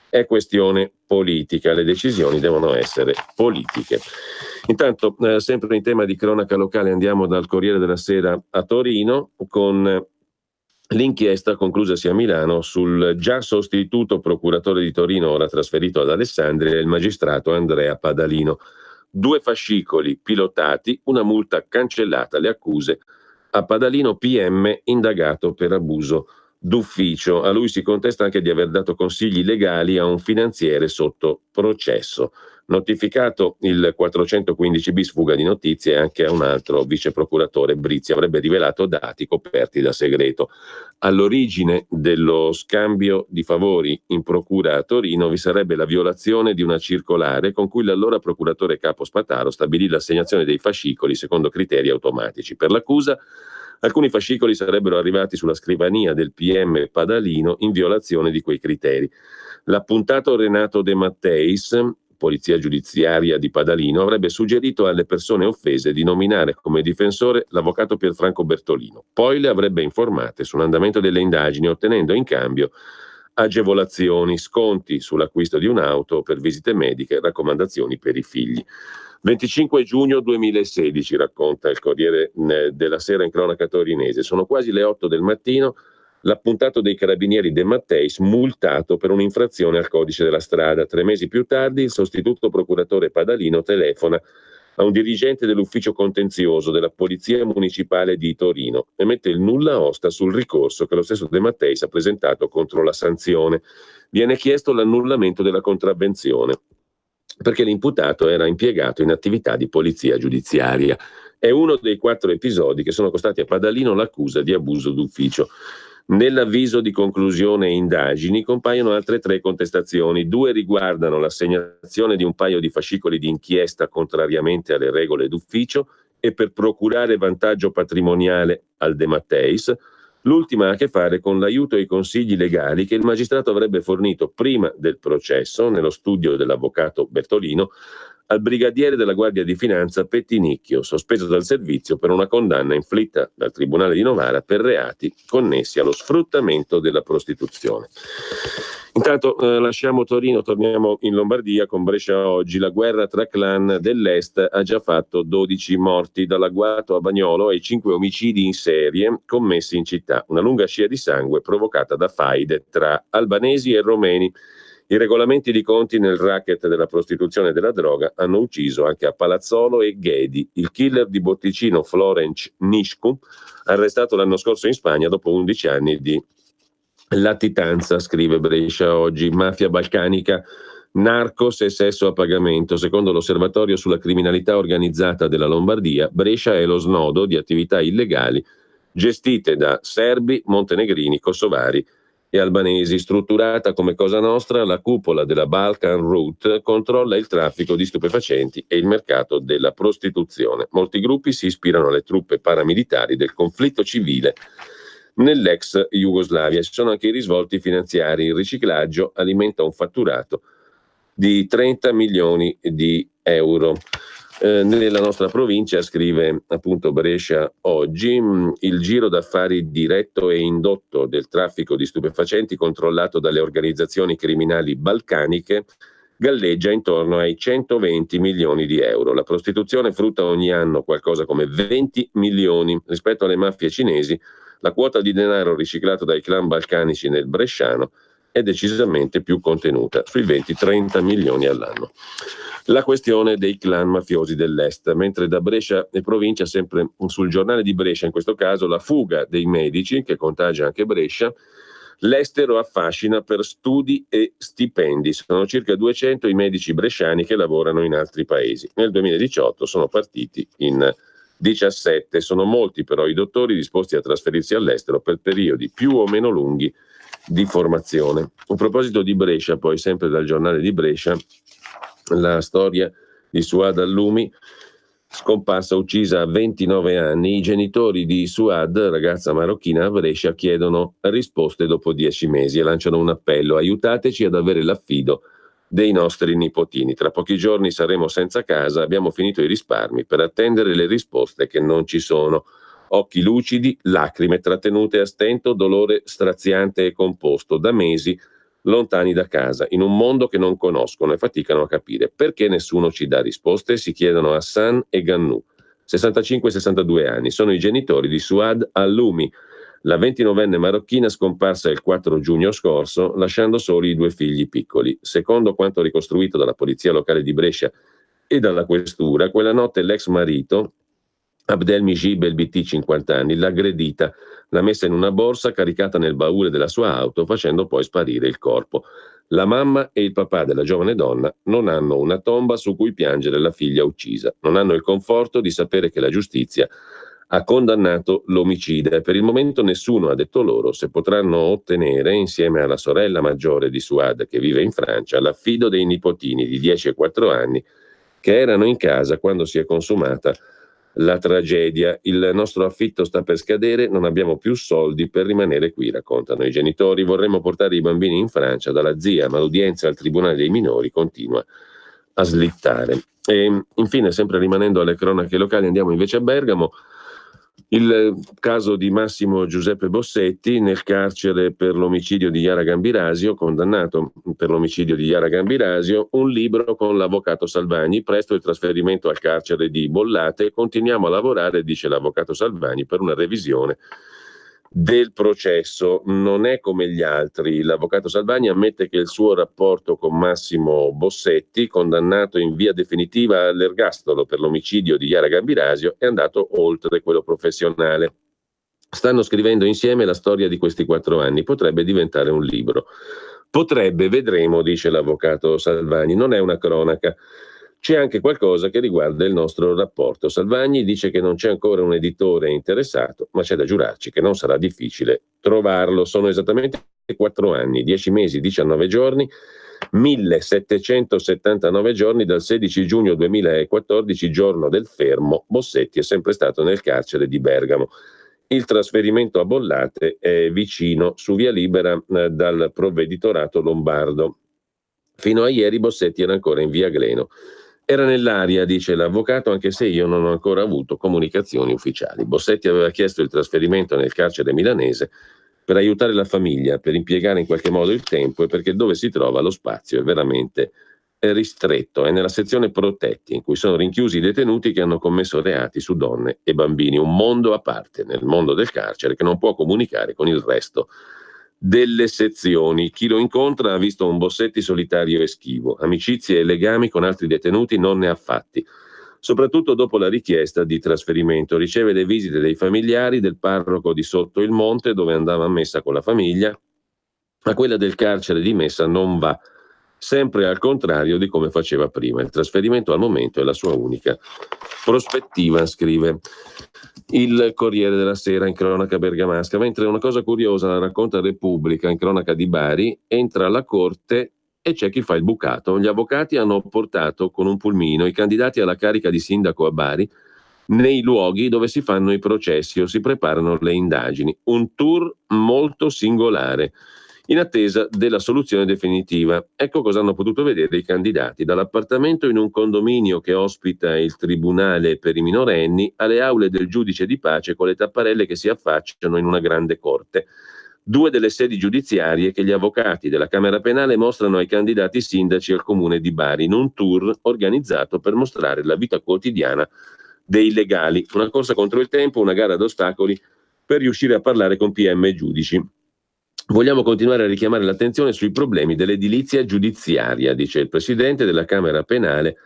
è questione politica, le decisioni devono essere politiche. Intanto, sempre in tema di cronaca locale, andiamo dal Corriere della Sera a Torino con l'inchiesta conclusasi a Milano sul già sostituto procuratore di Torino, ora trasferito ad Alessandria, il magistrato Andrea Padalino. 2 fascicoli pilotati, una multa cancellata, le accuse a Padalino PM indagato per abuso d'ufficio. A lui si contesta anche di aver dato consigli legali a un finanziere sotto processo. Notificato il 415 bis fuga di notizie anche a un altro vice procuratore, Brizzi, avrebbe rivelato dati coperti da segreto. All'origine dello scambio di favori in procura a Torino vi sarebbe la violazione di una circolare con cui l'allora procuratore capo Spataro stabilì l'assegnazione dei fascicoli secondo criteri automatici. Per l'accusa, alcuni fascicoli sarebbero arrivati sulla scrivania del PM Padalino in violazione di quei criteri. L'appuntato Renato De Matteis, polizia giudiziaria di Padalino, avrebbe suggerito alle persone offese di nominare come difensore l'avvocato Pierfranco Bertolino. Poi le avrebbe informate sull'andamento delle indagini, ottenendo in cambio agevolazioni, sconti sull'acquisto di un'auto per visite mediche e raccomandazioni per i figli. 25 giugno 2016, racconta il Corriere della Sera in cronaca torinese. Sono quasi le 8 del mattino, l'appuntato dei carabinieri De Matteis multato per un'infrazione al codice della strada. 3 mesi più tardi il sostituto procuratore Padalino telefona a un dirigente dell'ufficio contenzioso della Polizia Municipale di Torino e mette il nulla osta sul ricorso che lo stesso De Matteis ha presentato contro la sanzione. Viene chiesto l'annullamento della contravvenzione perché l'imputato era impiegato in attività di polizia giudiziaria. È uno dei 4 episodi che sono costati a Padalino l'accusa di abuso d'ufficio. Nell'avviso di conclusione e indagini compaiono altre 3 contestazioni. 2 riguardano l'assegnazione di un paio di fascicoli di inchiesta contrariamente alle regole d'ufficio e per procurare vantaggio patrimoniale al De Matteis. L'ultima ha a che fare con l'aiuto e i consigli legali che il magistrato avrebbe fornito prima del processo, nello studio dell'avvocato Bertolino, al brigadiere della Guardia di Finanza Pettinicchio, sospeso dal servizio per una condanna inflitta dal Tribunale di Novara per reati connessi allo sfruttamento della prostituzione. Intanto lasciamo Torino, torniamo in Lombardia con Brescia Oggi. La guerra tra clan dell'Est ha già fatto 12 morti, dall'agguato a Bagnolo ai 5 omicidi in serie commessi in città. Una lunga scia di sangue provocata da faide tra albanesi e romeni. I regolamenti di conti nel racket della prostituzione e della droga hanno ucciso anche a Palazzolo e Ghedi. Il killer di Botticino Florenc Niscu, arrestato l'anno scorso in Spagna dopo 11 anni di latitanza, scrive Brescia Oggi. Mafia balcanica, narcos e sesso a pagamento. Secondo l'Osservatorio sulla criminalità organizzata della Lombardia, Brescia è lo snodo di attività illegali gestite da serbi, montenegrini, kosovari e albanesi. Strutturata come Cosa Nostra, la cupola della Balkan Route controlla il traffico di stupefacenti e il mercato della prostituzione. Molti gruppi si ispirano alle truppe paramilitari del conflitto civile nell'ex Jugoslavia. Ci sono anche i risvolti finanziari. Il riciclaggio alimenta un fatturato di 30 milioni di euro. Nella nostra provincia, scrive appunto Brescia Oggi, il giro d'affari diretto e indotto del traffico di stupefacenti controllato dalle organizzazioni criminali balcaniche galleggia intorno ai 120 milioni di euro. La prostituzione frutta ogni anno qualcosa come 20 milioni. Rispetto alle mafie cinesi, la quota di denaro riciclato dai clan balcanici nel bresciano è decisamente più contenuta, sui 20-30 milioni all'anno. La questione dei clan mafiosi dell'Est, mentre da Brescia e provincia, sempre sul giornale di Brescia in questo caso, la fuga dei medici, che contagia anche Brescia, l'estero affascina per studi e stipendi. Sono circa 200 i medici bresciani che lavorano in altri paesi. Nel 2018 sono partiti in 17, sono molti però i dottori disposti a trasferirsi all'estero per periodi più o meno lunghi di formazione. A proposito di Brescia, poi sempre dal giornale di Brescia, la storia di Suad Allumi, scomparsa, uccisa a 29 anni. I genitori di Suad, ragazza marocchina a Brescia, chiedono risposte dopo 10 mesi e lanciano un appello: aiutateci ad avere l'affido dei nostri nipotini. Tra pochi giorni saremo senza casa, abbiamo finito i risparmi per attendere le risposte che non ci sono. Occhi lucidi, lacrime trattenute a stento, dolore straziante e composto, da mesi lontani da casa, in un mondo che non conoscono e faticano a capire. Perché nessuno ci dà risposte? Si chiedono Hassan e Gannou, 65-62 anni, sono i genitori di Suad Allumi, la 29enne marocchina scomparsa il 4 giugno scorso, lasciando soli i 2 figli piccoli. Secondo quanto ricostruito dalla polizia locale di Brescia e dalla questura, quella notte l'ex marito Abdelmijib El-BT, 50 anni, l'ha aggredita, l'ha messa in una borsa caricata nel baule della sua auto, facendo poi sparire il corpo. La mamma e il papà della giovane donna non hanno una tomba su cui piangere la figlia uccisa, non hanno il conforto di sapere che la giustizia ha condannato l'omicida e per il momento nessuno ha detto loro se potranno ottenere, insieme alla sorella maggiore di Suad che vive in Francia, l'affido dei nipotini di 10 e 4 anni che erano in casa quando si è consumata la tragedia. Il nostro affitto sta per scadere, non abbiamo più soldi per rimanere qui, raccontano i genitori. Vorremmo portare i bambini in Francia dalla zia, ma l'udienza al Tribunale dei minori continua a slittare. E infine, sempre rimanendo alle cronache locali, andiamo invece a Bergamo. Il caso di Massimo Giuseppe Bossetti nel carcere per l'omicidio di Yara Gambirasio, condannato per l'omicidio di Yara Gambirasio, un libro con l'avvocato Salvagni, presto il trasferimento al carcere di Bollate, continuiamo a lavorare, dice l'avvocato Salvagni, per una revisione del processo. Non è come gli altri. L'avvocato Salvagni ammette che il suo rapporto con Massimo Bossetti, condannato in via definitiva all'ergastolo per l'omicidio di Yara Gambirasio, è andato oltre quello professionale. Stanno scrivendo insieme la storia di questi 4 anni, potrebbe diventare un libro. Potrebbe, vedremo, dice l'avvocato Salvagni, non è una cronaca. C'è anche qualcosa che riguarda il nostro rapporto. Salvagni dice che non c'è ancora un editore interessato, ma c'è da giurarci che non sarà difficile trovarlo. Sono esattamente 4 anni, 10 mesi, 19 giorni, 1779 giorni dal 16 giugno 2014, giorno del fermo. Bossetti è sempre stato nel carcere di Bergamo. Il trasferimento a Bollate è vicino, su via Libera, dal provveditorato lombardo. Fino a ieri Bossetti era ancora in via Gleno. Era nell'aria, dice l'avvocato, anche se io non ho ancora avuto comunicazioni ufficiali. Bossetti aveva chiesto il trasferimento nel carcere milanese per aiutare la famiglia, per impiegare in qualche modo il tempo e perché dove si trova lo spazio è veramente ristretto. È nella sezione protetti, in cui sono rinchiusi i detenuti che hanno commesso reati su donne e bambini. Un mondo a parte nel mondo del carcere che non può comunicare con il resto delle sezioni. Chi lo incontra ha visto un Bossetti solitario e schivo, amicizie e legami con altri detenuti non ne ha fatti, soprattutto dopo la richiesta di trasferimento. Riceve le visite dei familiari, del parroco di Sotto il Monte dove andava a messa con la famiglia, a quella del carcere di Messa non va, sempre al contrario di come faceva prima. Il trasferimento al momento è la sua unica prospettiva, scrive il Corriere della Sera in cronaca bergamasca. Mentre una cosa curiosa la racconta Repubblica in cronaca di Bari, entra alla corte e c'è chi fa il bucato. Gli avvocati hanno portato con un pulmino i candidati alla carica di sindaco a Bari nei luoghi dove si fanno i processi o si preparano le indagini. Un tour molto singolare, in attesa della soluzione definitiva. Ecco cosa hanno potuto vedere i candidati: dall'appartamento in un condominio che ospita il tribunale per i minorenni alle aule del giudice di pace con le tapparelle che si affacciano in una grande corte. 2 delle sedi giudiziarie che gli avvocati della Camera Penale mostrano ai candidati sindaci al comune di Bari in un tour organizzato per mostrare la vita quotidiana dei legali. Una corsa contro il tempo, una gara ad ostacoli per riuscire a parlare con PM e giudici. Vogliamo continuare a richiamare l'attenzione sui problemi dell'edilizia giudiziaria, dice il presidente della Camera Penale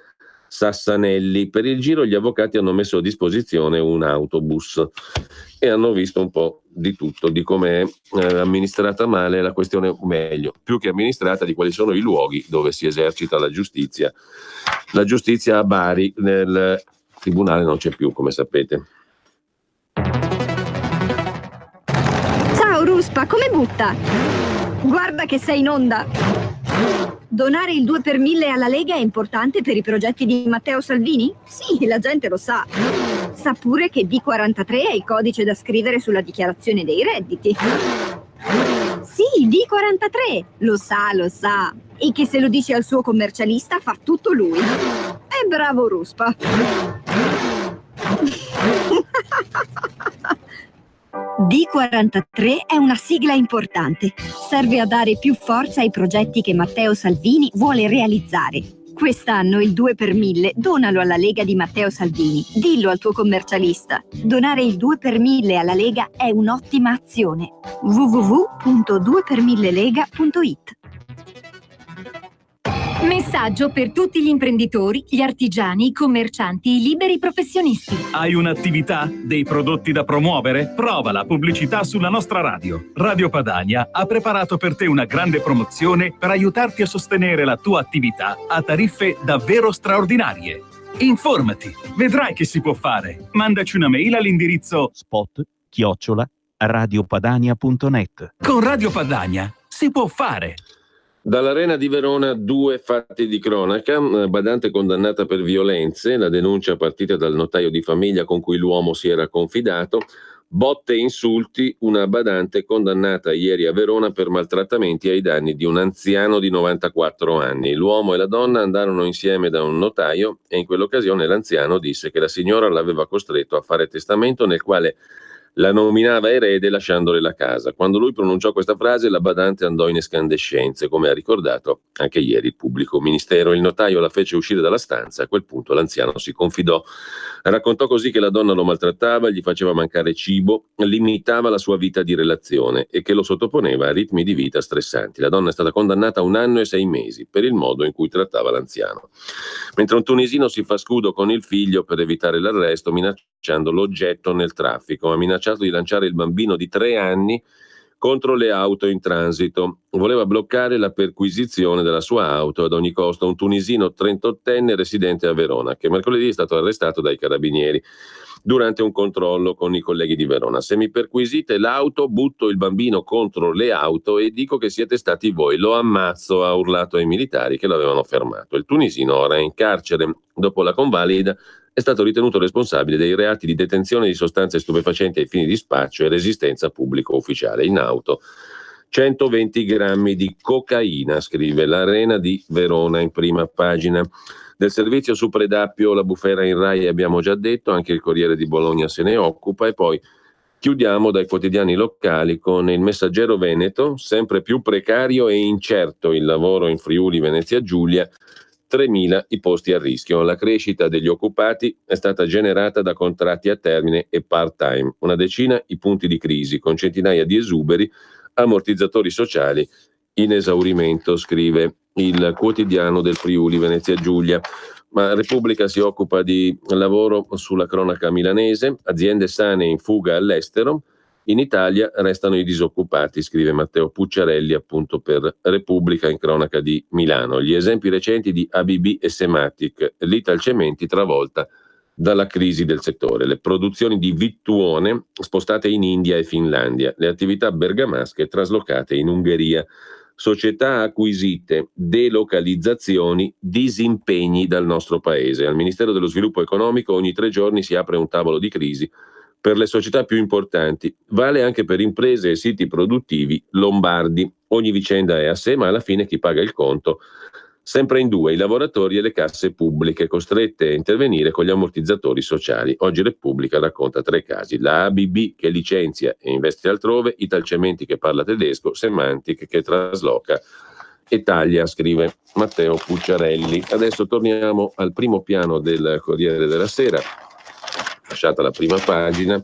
Sassanelli. Per il giro gli avvocati hanno messo a disposizione un autobus e hanno visto un po' di tutto, di come è amministrata male la questione, o meglio, più che amministrata, di quali sono i luoghi dove si esercita la giustizia. La giustizia a Bari, nel tribunale non c'è più, come sapete. Ruspa, come butta? Guarda che sei in onda! Donare il 2 per 1000 alla Lega è importante per i progetti di Matteo Salvini? Sì, la gente lo sa. Sa pure che D43 è il codice da scrivere sulla dichiarazione dei redditi. Sì, D43! Lo sa. E che se lo dice al suo commercialista fa tutto lui. E bravo Ruspa! D43 è una sigla importante. Serve a dare più forza ai progetti che Matteo Salvini vuole realizzare. Quest'anno il 2 per 1000 donalo alla Lega di Matteo Salvini. Dillo al tuo commercialista. Donare il 2 per 1000 alla Lega è un'ottima azione. www.2per1000lega.it. Messaggio per tutti gli imprenditori, gli artigiani, i commercianti, i liberi professionisti. Hai un'attività? Dei prodotti da promuovere? Prova la pubblicità sulla nostra radio. Radio Padania ha preparato per te una grande promozione per aiutarti a sostenere la tua attività a tariffe davvero straordinarie. Informati, vedrai che si può fare. Mandaci una mail all'indirizzo spot@radiopadania.net. Con Radio Padania si può fare. Dall'Arena di Verona 2 fatti di cronaca, badante condannata per violenze, la denuncia partita dal notaio di famiglia con cui l'uomo si era confidato, botte e insulti, una badante condannata ieri a Verona per maltrattamenti ai danni di un anziano di 94 anni. L'uomo e la donna andarono insieme da un notaio e in quell'occasione l'anziano disse che la signora l'aveva costretto a fare testamento nel quale la nominava erede lasciandole la casa. Quando lui pronunciò questa frase, la badante andò in escandescenze, come ha ricordato anche ieri il pubblico ministero. Il notaio la fece uscire dalla stanza. A quel punto l'anziano si confidò. Raccontò così che la donna lo maltrattava, gli faceva mancare cibo, limitava la sua vita di relazione e che lo sottoponeva a ritmi di vita stressanti. La donna è stata condannata a 1 anno e 6 mesi per il modo in cui trattava l'anziano. Mentre un tunisino si fa scudo con il figlio per evitare l'arresto, minacciando l'oggetto nel traffico. Ha minacciato di lanciare il bambino di 3 anni contro le auto in transito. Voleva bloccare la perquisizione della sua auto ad ogni costo. Un tunisino 38enne residente a Verona, che mercoledì è stato arrestato dai carabinieri durante un controllo con i colleghi di Verona. Se mi perquisite l'auto, butto il bambino contro le auto e dico che siete stati voi. Lo ammazzo, ha urlato ai militari che lo avevano fermato. Il tunisino ora è in carcere. Dopo la convalida è stato ritenuto responsabile dei reati di detenzione di sostanze stupefacenti ai fini di spaccio e resistenza pubblico ufficiale. In auto 120 grammi di cocaina, scrive l'Arena di Verona in prima pagina. Del servizio su Predappio, la bufera in Rai abbiamo già detto, anche il Corriere di Bologna se ne occupa. E poi chiudiamo dai quotidiani locali con il Messaggero Veneto, sempre più precario e incerto il lavoro in Friuli Venezia Giulia. 3.000 i posti a rischio. La crescita degli occupati è stata generata da contratti a termine e part-time. 10 i punti di crisi, con centinaia di esuberi, ammortizzatori sociali in esaurimento, scrive il quotidiano del Friuli Venezia Giulia. Ma Repubblica si occupa di lavoro sulla cronaca milanese, aziende sane in fuga all'estero. In Italia restano i disoccupati, scrive Matteo Pucciarelli appunto per Repubblica in cronaca di Milano. Gli esempi recenti di ABB e Sematic, l'Italcementi travolta dalla crisi del settore, le produzioni di Vittuone spostate in India e Finlandia, le attività bergamasche traslocate in Ungheria, società acquisite, delocalizzazioni, disimpegni dal nostro paese. Al Ministero dello Sviluppo Economico ogni 3 giorni si apre un tavolo di crisi per le società più importanti, vale anche per imprese e siti produttivi lombardi. Ogni vicenda è a sé, ma alla fine chi paga il conto? Sempre in 2, i lavoratori e le casse pubbliche, costrette a intervenire con gli ammortizzatori sociali. Oggi Repubblica racconta 3 casi. La ABB che licenzia e investe altrove, Italcementi che parla tedesco, Semantic che trasloca e taglia, scrive Matteo Pucciarelli. Adesso torniamo al primo piano del Corriere della Sera. Lasciata la prima pagina,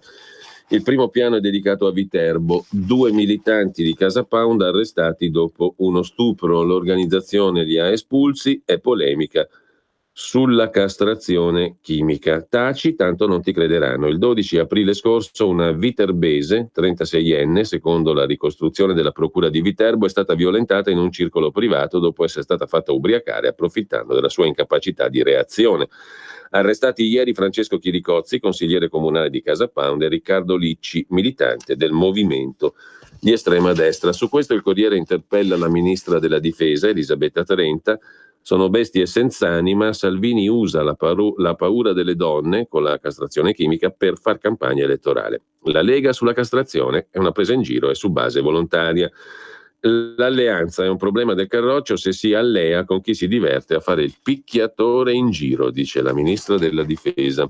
il primo piano è dedicato a Viterbo. 2 militanti di Casa Pound arrestati dopo uno stupro. L'organizzazione li ha espulsi. È polemica sulla castrazione chimica. Taci, tanto non ti crederanno. Il 12 aprile scorso una viterbese, 36enne, secondo la ricostruzione della procura di Viterbo, è stata violentata in un circolo privato dopo essere stata fatta ubriacare approfittando della sua incapacità di reazione. Arrestati ieri Francesco Chiricozzi, consigliere comunale di Casa Pound, e Riccardo Licci, militante del movimento di estrema destra. Su questo il Corriere interpella la ministra della Difesa, Elisabetta Trenta. Sono bestie senza anima, Salvini usa la paura delle donne con la castrazione chimica per far campagna elettorale. La Lega sulla castrazione è una presa in giro e su base volontaria. L'alleanza è un problema del Carroccio se si allea con chi si diverte a fare il picchiatore in giro, dice la ministra della Difesa.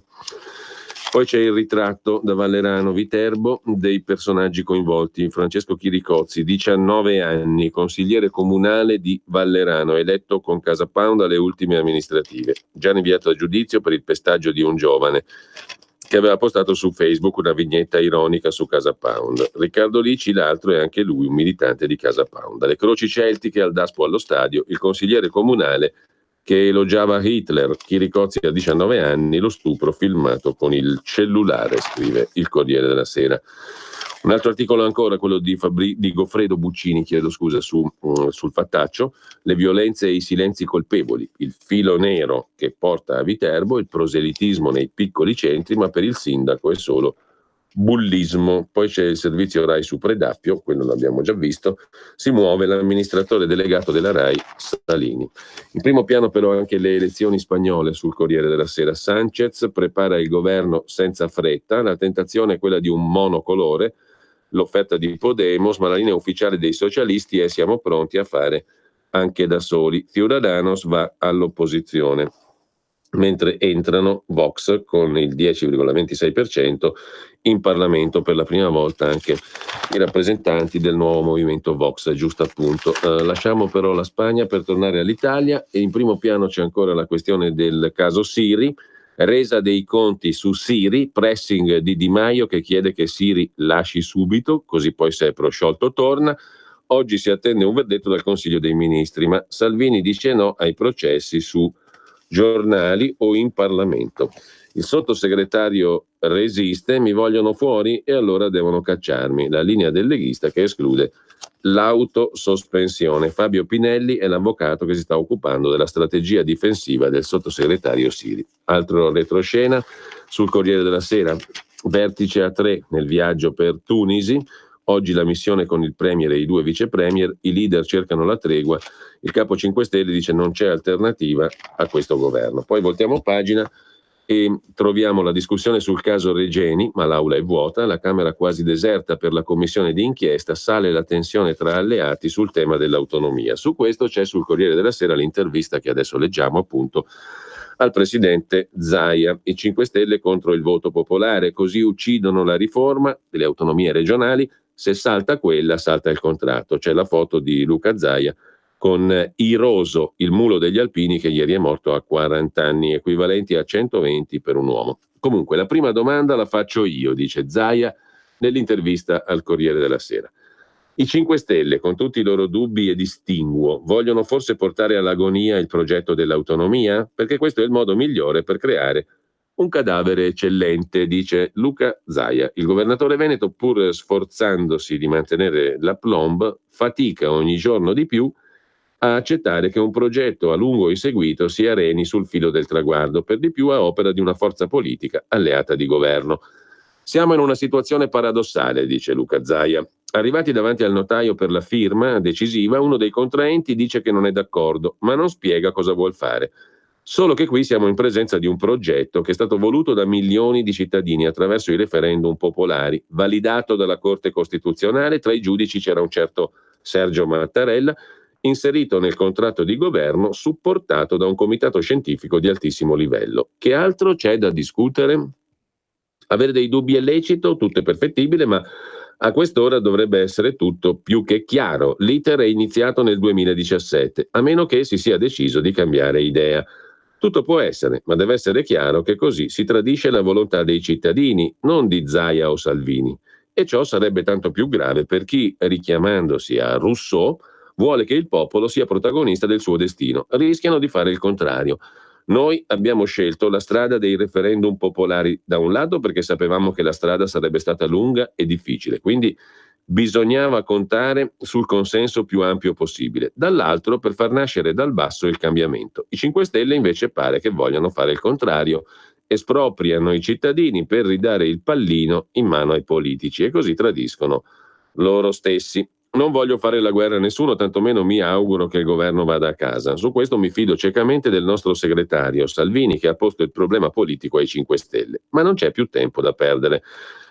Poi c'è il ritratto da Vallerano Viterbo dei personaggi coinvolti. Francesco Chiricozzi, 19 anni, consigliere comunale di Vallerano, eletto con Casa Pound alle ultime amministrative, già inviato a giudizio per il pestaggio di un giovane che aveva postato su Facebook una vignetta ironica su Casa Pound. Riccardo Licci, l'altro, è anche lui un militante di Casa Pound. Dalle croci celtiche al Daspo allo stadio, il consigliere comunale che elogiava Hitler. Chiricozzi ha 19 anni, lo stupro filmato con il cellulare, scrive il Corriere della Sera. Un altro articolo ancora, quello di Goffredo Buccini, sul fattaccio, le violenze e i silenzi colpevoli, il filo nero che porta a Viterbo, il proselitismo nei piccoli centri, ma per il sindaco è solo bullismo. Poi c'è il servizio Rai su Predappio, quello l'abbiamo già visto, si muove l'amministratore delegato della Rai Salini. In primo piano però anche le elezioni spagnole sul Corriere della Sera. Sanchez prepara il governo senza fretta, la tentazione è quella di un monocolore, l'offerta di Podemos, ma la linea ufficiale dei socialisti è siamo pronti a fare anche da soli. Ciudadanos va all'opposizione, mentre entrano Vox con il 10,26% in Parlamento, per la prima volta anche i rappresentanti del nuovo movimento Vox, giusto appunto. Lasciamo però la Spagna per tornare all'Italia e in primo piano c'è ancora la questione del caso Siri, resa dei conti su Siri, pressing di Di Maio che chiede che Siri lasci subito, così poi se è prosciolto torna. Oggi si attende un verdetto dal Consiglio dei Ministri, ma Salvini dice no ai processi su giornali o in Parlamento. Il sottosegretario resiste, mi vogliono fuori e allora devono cacciarmi. La linea del leghista che esclude l'autosospensione. Fabio Pinelli è l'avvocato che si sta occupando della strategia difensiva del sottosegretario Siri. Altro retroscena sul Corriere della Sera. Vertice a 3 nel viaggio per Tunisi. Oggi la missione con il premier e i 2 vice premier, i leader cercano la tregua, il capo 5 Stelle dice non c'è alternativa a questo governo. Poi voltiamo pagina e troviamo la discussione sul caso Regeni, ma l'aula è vuota, la Camera quasi deserta per la commissione di inchiesta, sale la tensione tra alleati sul tema dell'autonomia. Su questo c'è sul Corriere della Sera l'intervista che adesso leggiamo appunto al presidente Zaia. I 5 Stelle contro il voto popolare, così uccidono la riforma delle autonomie regionali. Se salta quella, salta il contratto. C'è la foto di Luca Zaia con Iroso, il mulo degli alpini che ieri è morto a 40 anni, equivalenti a 120 per un uomo. Comunque, la prima domanda la faccio io, dice Zaia nell'intervista al Corriere della Sera. I 5 Stelle, con tutti i loro dubbi e distinguo, vogliono forse portare all'agonia il progetto dell'autonomia? Perché questo è il modo migliore per creare un cadavere eccellente, dice Luca Zaia. Il governatore veneto, pur sforzandosi di mantenere l'aplomb, fatica ogni giorno di più a accettare che un progetto a lungo inseguito si areni sul filo del traguardo, per di più a opera di una forza politica alleata di governo. Siamo in una situazione paradossale, dice Luca Zaia. Arrivati davanti al notaio per la firma decisiva, uno dei contraenti dice che non è d'accordo, ma non spiega cosa vuol fare. Solo che qui siamo in presenza di un progetto che è stato voluto da milioni di cittadini attraverso i referendum popolari, validato dalla Corte Costituzionale. Tra i giudici c'era un certo Sergio Mattarella, inserito nel contratto di governo, supportato da un comitato scientifico di altissimo livello. Che altro c'è da discutere? Avere dei dubbi è lecito, tutto è perfettibile, ma a quest'ora dovrebbe essere tutto più che chiaro. L'iter è iniziato nel 2017, a meno che si sia deciso di cambiare idea. Tutto può essere, ma deve essere chiaro che così si tradisce la volontà dei cittadini, non di Zaia o Salvini. E ciò sarebbe tanto più grave per chi, richiamandosi a Rousseau, vuole che il popolo sia protagonista del suo destino. Rischiano di fare il contrario. Noi abbiamo scelto la strada dei referendum popolari da un lato perché sapevamo che la strada sarebbe stata lunga e difficile, quindi bisognava contare sul consenso più ampio possibile, dall'altro per far nascere dal basso il cambiamento. I 5 Stelle invece pare che vogliano fare il contrario, espropriano i cittadini per ridare il pallino in mano ai politici e così tradiscono loro stessi. Non voglio fare la guerra a nessuno, tantomeno mi auguro che il governo vada a casa. Su questo mi fido ciecamente del nostro segretario Salvini, che ha posto il problema politico ai 5 Stelle. Ma non c'è più tempo da perdere.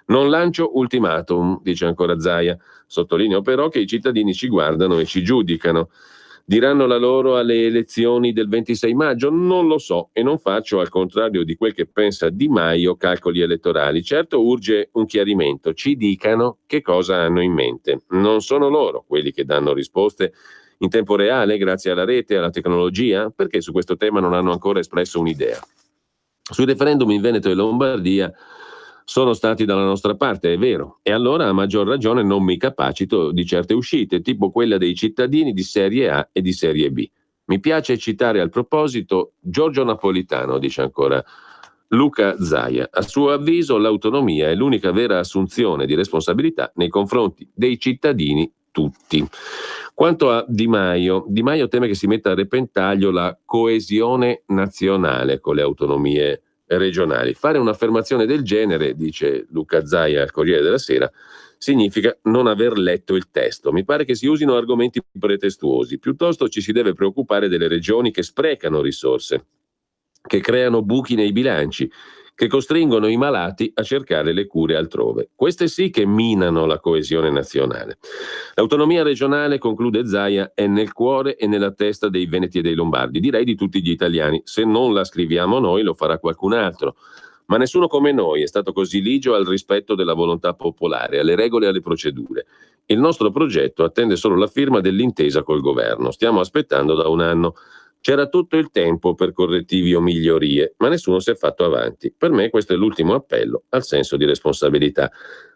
Non lancio ultimatum, dice ancora Zaia. Sottolineo però che i cittadini ci guardano e ci giudicano. Diranno la loro alle elezioni del 26 maggio? Non lo so e non faccio, al contrario di quel che pensa Di Maio, calcoli elettorali. Certo urge un chiarimento, ci dicano che cosa hanno in mente. Non sono loro quelli che danno risposte in tempo reale grazie alla rete, alla tecnologia? Perché su questo tema non hanno ancora espresso un'idea? Sui referendum in Veneto e Lombardia sono stati dalla nostra parte, è vero, e allora a maggior ragione non mi capacito di certe uscite, tipo quella dei cittadini di serie A e di serie B. Mi piace citare al proposito Giorgio Napolitano, dice ancora Luca Zaia. A suo avviso l'autonomia è l'unica vera assunzione di responsabilità nei confronti dei cittadini tutti. Quanto a Di Maio teme che si metta a repentaglio la coesione nazionale con le autonomie regionali. Fare un'affermazione del genere, dice Luca Zaia al Corriere della Sera, significa non aver letto il testo. Mi pare che si usino argomenti pretestuosi. Piuttosto ci si deve preoccupare delle regioni che sprecano risorse, che creano buchi nei bilanci, che costringono i malati a cercare le cure altrove. Queste sì che minano la coesione nazionale. L'autonomia regionale, conclude Zaia, è nel cuore e nella testa dei veneti e dei lombardi, direi di tutti gli italiani. Se non la scriviamo noi, lo farà qualcun altro. Ma nessuno come noi è stato così ligio al rispetto della volontà popolare, alle regole e alle procedure. Il nostro progetto attende solo la firma dell'intesa col governo. Stiamo aspettando da un anno. C'era tutto il tempo per correttivi o migliorie, ma nessuno si è fatto avanti. Per me questo è l'ultimo appello al senso di responsabilità.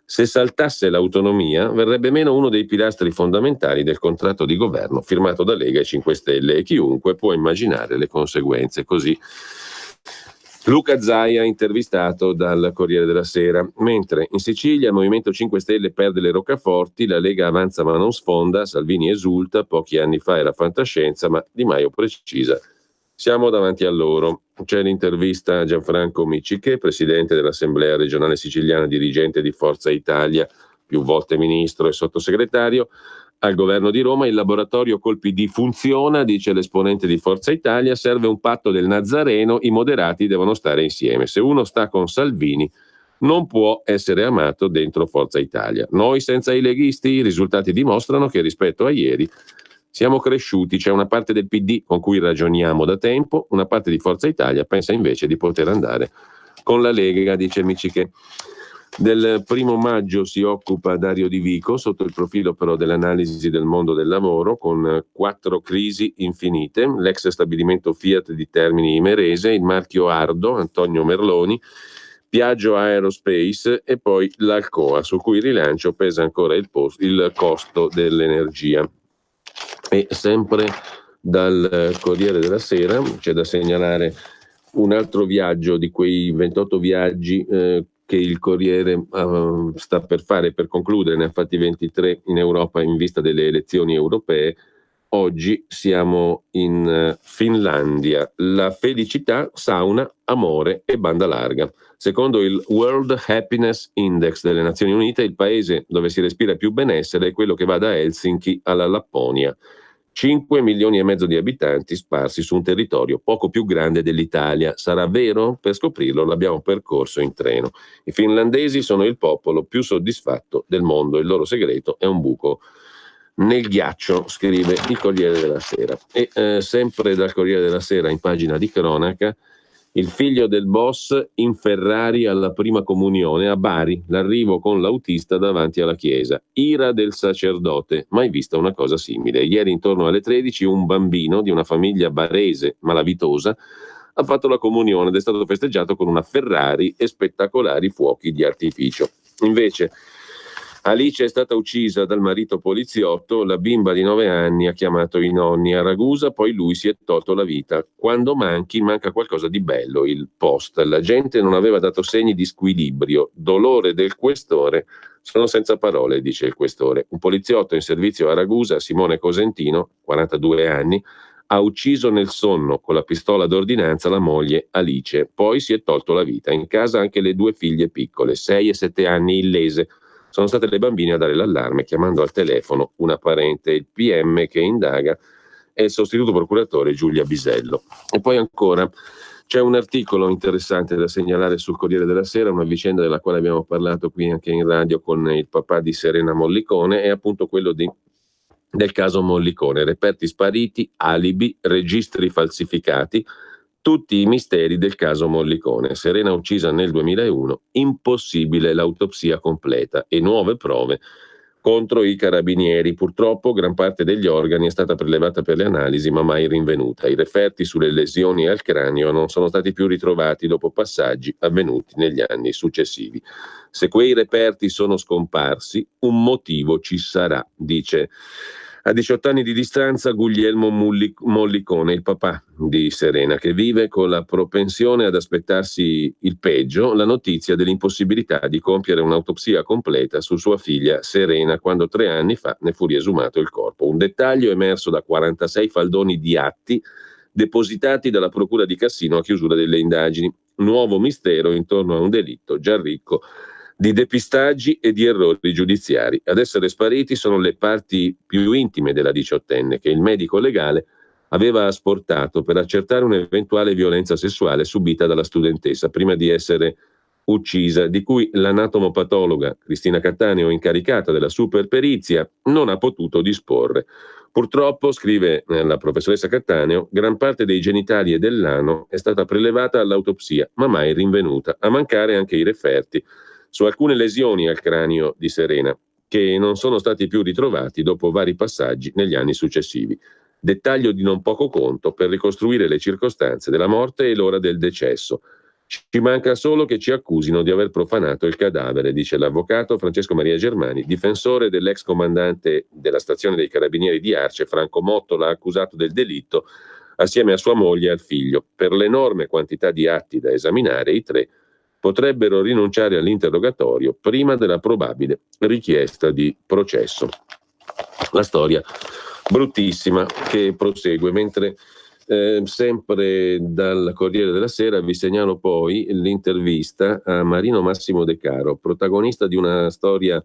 Se saltasse l'autonomia, verrebbe meno uno dei pilastri fondamentali del contratto di governo firmato da Lega e 5 Stelle, e chiunque può immaginare le conseguenze. Così Luca Zaia, intervistato dal Corriere della Sera. Mentre in Sicilia il Movimento 5 Stelle perde le roccaforti, la Lega avanza ma non sfonda, Salvini esulta, pochi anni fa era fantascienza, ma Di Maio precisa: siamo davanti a loro. C'è l'intervista a Gianfranco Micciche, presidente dell'Assemblea regionale siciliana, dirigente di Forza Italia, più volte ministro e sottosegretario al governo di Roma. Il laboratorio colpi di funziona, dice l'esponente di Forza Italia, serve un patto del Nazareno, i moderati devono stare insieme. Se uno sta con Salvini non può essere amato dentro Forza Italia. Noi senza i leghisti, i risultati dimostrano che rispetto a ieri siamo cresciuti. C'è una parte del PD con cui ragioniamo da tempo, una parte di Forza Italia pensa invece di poter andare con la Lega, dice Micciche. Del 1 maggio si occupa Dario Di Vico, sotto il profilo però dell'analisi del mondo del lavoro, con 4 crisi infinite: l'ex stabilimento Fiat di Termini Imerese, il marchio Ardo, Antonio Merloni, Piaggio Aerospace e poi l'Alcoa, su cui rilancio pesa ancora il costo dell'energia. E sempre dal Corriere della Sera c'è da segnalare un altro viaggio di quei 28 viaggi che il Corriere sta per fare, per concludere. Ne ha fatti 23 in Europa in vista delle elezioni europee. Oggi siamo in Finlandia. La felicità, sauna, amore e banda larga. Secondo il World Happiness Index delle Nazioni Unite, il paese dove si respira più benessere è quello che va da Helsinki alla Lapponia. 5 milioni e mezzo di abitanti sparsi su un territorio poco più grande dell'Italia. Sarà vero? Per scoprirlo l'abbiamo percorso in treno. I finlandesi sono il popolo più soddisfatto del mondo. Il loro segreto è un buco nel ghiaccio, scrive il Corriere della Sera. E sempre dal Corriere della Sera, in pagina di cronaca, il figlio del boss in Ferrari alla prima comunione a Bari, l'arrivo con l'autista davanti alla chiesa. Ira del sacerdote, mai vista una cosa simile. Ieri intorno alle 13 un bambino di una famiglia barese malavitosa ha fatto la comunione ed è stato festeggiato con una Ferrari e spettacolari fuochi di artificio. Invece Alice è stata uccisa dal marito poliziotto, la bimba di 9 anni ha chiamato i nonni a Ragusa, poi lui si è tolto la vita. Quando manca qualcosa di bello, il post. La gente non aveva dato segni di squilibrio. Dolore del questore, sono senza parole, dice il questore. Un poliziotto in servizio a Ragusa, Simone Cosentino, 42 anni, ha ucciso nel sonno con la pistola d'ordinanza la moglie Alice, poi si è tolto la vita. In casa anche le 2 figlie piccole, 6 e 7 anni illese. Sono state le bambine a dare l'allarme chiamando al telefono una parente. Il PM che indaga è il sostituto procuratore Giulia Bisello. E poi ancora c'è un articolo interessante da segnalare sul Corriere della Sera, una vicenda della quale abbiamo parlato qui anche in radio con il papà di Serena Mollicone, è appunto quello del caso Mollicone. Reperti spariti, alibi, registri falsificati, tutti i misteri del caso Mollicone. Serena uccisa nel 2001, impossibile l'autopsia completa e nuove prove contro i carabinieri. Purtroppo gran parte degli organi è stata prelevata per le analisi ma mai rinvenuta. I referti sulle lesioni al cranio non sono stati più ritrovati dopo passaggi avvenuti negli anni successivi. Se quei reperti sono scomparsi, un motivo ci sarà, dice a 18 anni di distanza Guglielmo Mollicone, il papà di Serena, che vive con la propensione ad aspettarsi il peggio, la notizia dell'impossibilità di compiere un'autopsia completa su sua figlia Serena quando 3 anni fa ne fu riesumato il corpo. Un dettaglio emerso da 46 faldoni di atti depositati dalla Procura di Cassino a chiusura delle indagini. nuovo mistero intorno a un delitto già ricco di depistaggi e di errori giudiziari. Ad essere spariti sono le parti più intime della diciottenne che il medico legale aveva asportato per accertare un'eventuale violenza sessuale subita dalla studentessa prima di essere uccisa, di cui l'anatomopatologa Cristina Cattaneo, incaricata della superperizia, non ha potuto disporre. Purtroppo, scrive la professoressa Cattaneo, gran parte dei genitali e dell'ano è stata prelevata all'autopsia, ma mai rinvenuta, a mancare anche i referti su alcune lesioni al cranio di Serena, che non sono stati più ritrovati dopo vari passaggi negli anni successivi. Dettaglio di non poco conto per ricostruire le circostanze della morte e l'ora del decesso. Ci manca solo che ci accusino di aver profanato il cadavere, dice l'avvocato Francesco Maria Germani, difensore dell'ex comandante della stazione dei carabinieri di Arce. Franco Motto l'ha accusato del delitto assieme a sua moglie e al figlio. Per l'enorme quantità di atti da esaminare, i tre potrebbero rinunciare all'interrogatorio prima della probabile richiesta di processo. La storia bruttissima che prosegue, mentre sempre dal Corriere della Sera vi segnalo poi l'intervista a Marino Massimo De Caro, protagonista di una storia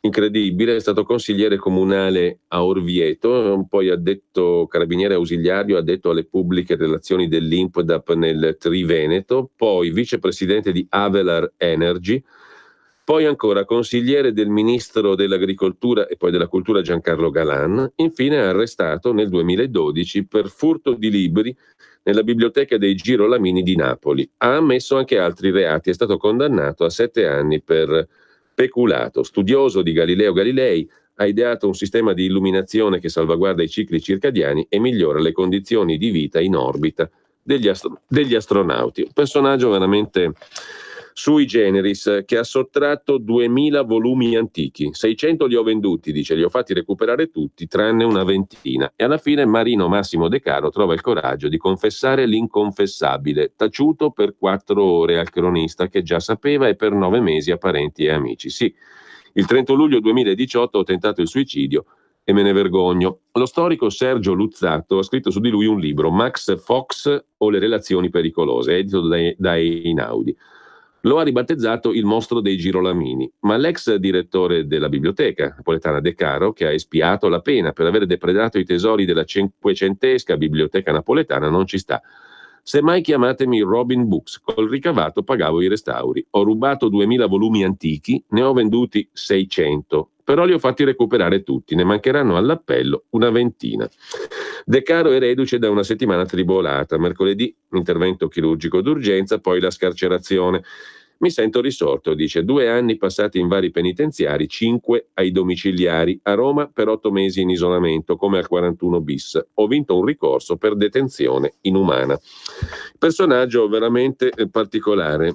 incredibile. È stato consigliere comunale a Orvieto, poi addetto carabiniere ausiliario, addetto alle pubbliche relazioni dell'Impdap nel Triveneto, poi vicepresidente di Avelar Energy, poi ancora consigliere del ministro dell'Agricoltura e poi della Cultura Giancarlo Galan, infine arrestato nel 2012 per furto di libri nella biblioteca dei Girolamini di Napoli. Ha ammesso anche altri reati, è stato condannato a 7 anni per peculato. Studioso di Galileo Galilei, ha ideato un sistema di illuminazione che salvaguarda i cicli circadiani e migliora le condizioni di vita in orbita degli astronauti. Un personaggio veramente sui generis, che ha sottratto 2000 volumi antichi. 600 li ho venduti, dice, li ho fatti recuperare tutti, tranne una ventina. E alla fine Marino Massimo De Caro trova il coraggio di confessare l'inconfessabile, taciuto per 4 ore al cronista che già sapeva e per 9 mesi a parenti e amici. Sì, il 31 luglio 2018 ho tentato il suicidio e me ne vergogno. Lo storico Sergio Luzzatto ha scritto su di lui un libro, Max Fox o le relazioni pericolose, edito da Einaudi. Lo ha ribattezzato il mostro dei Girolamini, ma l'ex direttore della biblioteca napoletana De Caro, che ha espiato la pena per aver depredato i tesori della cinquecentesca biblioteca napoletana, non ci sta. Semmai chiamatemi Robin Books, col ricavato pagavo i restauri. Ho rubato 2000 volumi antichi, ne ho venduti 600, però li ho fatti recuperare tutti, ne mancheranno all'appello una ventina. De Caro è reduce da una settimana tribolata. Mercoledì intervento chirurgico d'urgenza, poi la scarcerazione. Mi sento risorto, dice, 2 anni passati in vari penitenziari, 5 ai domiciliari, a Roma per 8 mesi in isolamento, come al 41 bis. Ho vinto un ricorso per detenzione inumana. Personaggio veramente particolare,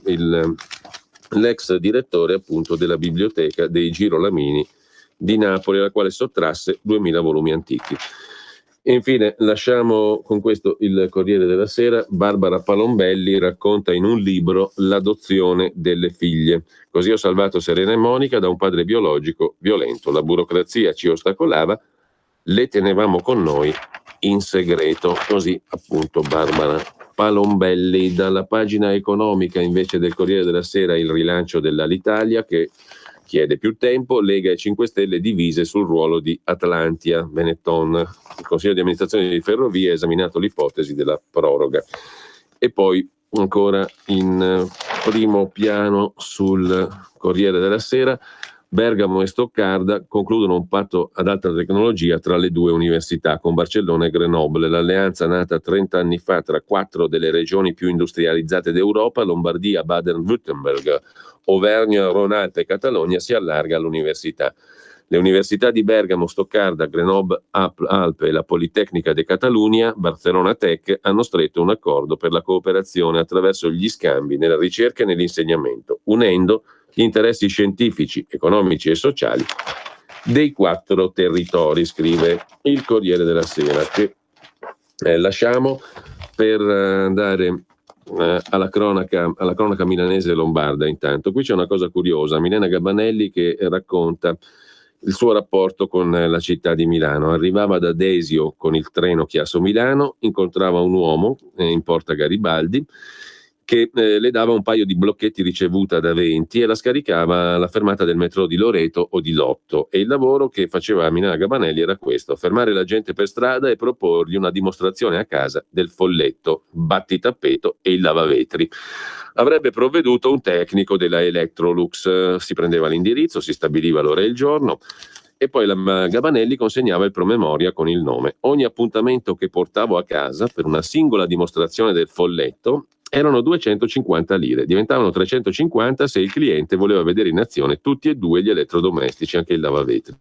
l'ex direttore appunto della biblioteca dei Girolamini di Napoli, alla quale sottrasse 2000 volumi antichi. E infine lasciamo con questo il Corriere della Sera. Barbara Palombelli racconta in un libro l'adozione delle figlie. Così ho salvato Serena e Monica da un padre biologico violento. La burocrazia ci ostacolava, le tenevamo con noi in segreto. Così appunto Barbara Palombelli. Dalla pagina economica invece del Corriere della Sera il rilancio dell'Alitalia, che chiede più tempo. Lega e 5 Stelle divise sul ruolo di Atlantia Benetton. Il Consiglio di amministrazione di Ferrovie ha esaminato l'ipotesi della proroga. E poi ancora in primo piano sul Corriere della Sera, Bergamo e Stoccarda concludono un patto ad alta tecnologia tra le 2 università, con Barcellona e Grenoble. L'alleanza nata 30 anni fa tra 4 delle regioni più industrializzate d'Europa, Lombardia, Baden-Württemberg, Auvergne, Rhône-Alpes e Catalogna, si allarga all'università. Le università di Bergamo, Stoccarda, Grenoble Alpes e la Politecnica de Catalunya, Barcellona Tech, hanno stretto un accordo per la cooperazione attraverso gli scambi nella ricerca e nell'insegnamento, unendo gli interessi scientifici, economici e sociali dei 4 territori, scrive il Corriere della Sera, che lasciamo per andare alla cronaca milanese e lombarda. Intanto qui c'è una cosa curiosa, Milena Gabanelli che racconta il suo rapporto con la città di Milano. Arrivava da Desio con il treno Chiasso Milano, incontrava un uomo in Porta Garibaldi, che le dava un paio di blocchetti ricevuta da 20 e la scaricava alla fermata del metro di Loreto o di Lotto, e il lavoro che faceva Milena Gabanelli era questo: fermare la gente per strada e proporgli una dimostrazione a casa del folletto, battitappeto e il lavavetri. Avrebbe provveduto un tecnico della Electrolux, si prendeva l'indirizzo, si stabiliva l'ora e il giorno e poi la Gabanelli consegnava il promemoria con il nome. Ogni appuntamento che portavo a casa per una singola dimostrazione del folletto erano 250 lire, diventavano 350 se il cliente voleva vedere in azione tutti e due gli elettrodomestici, anche il lavavetri.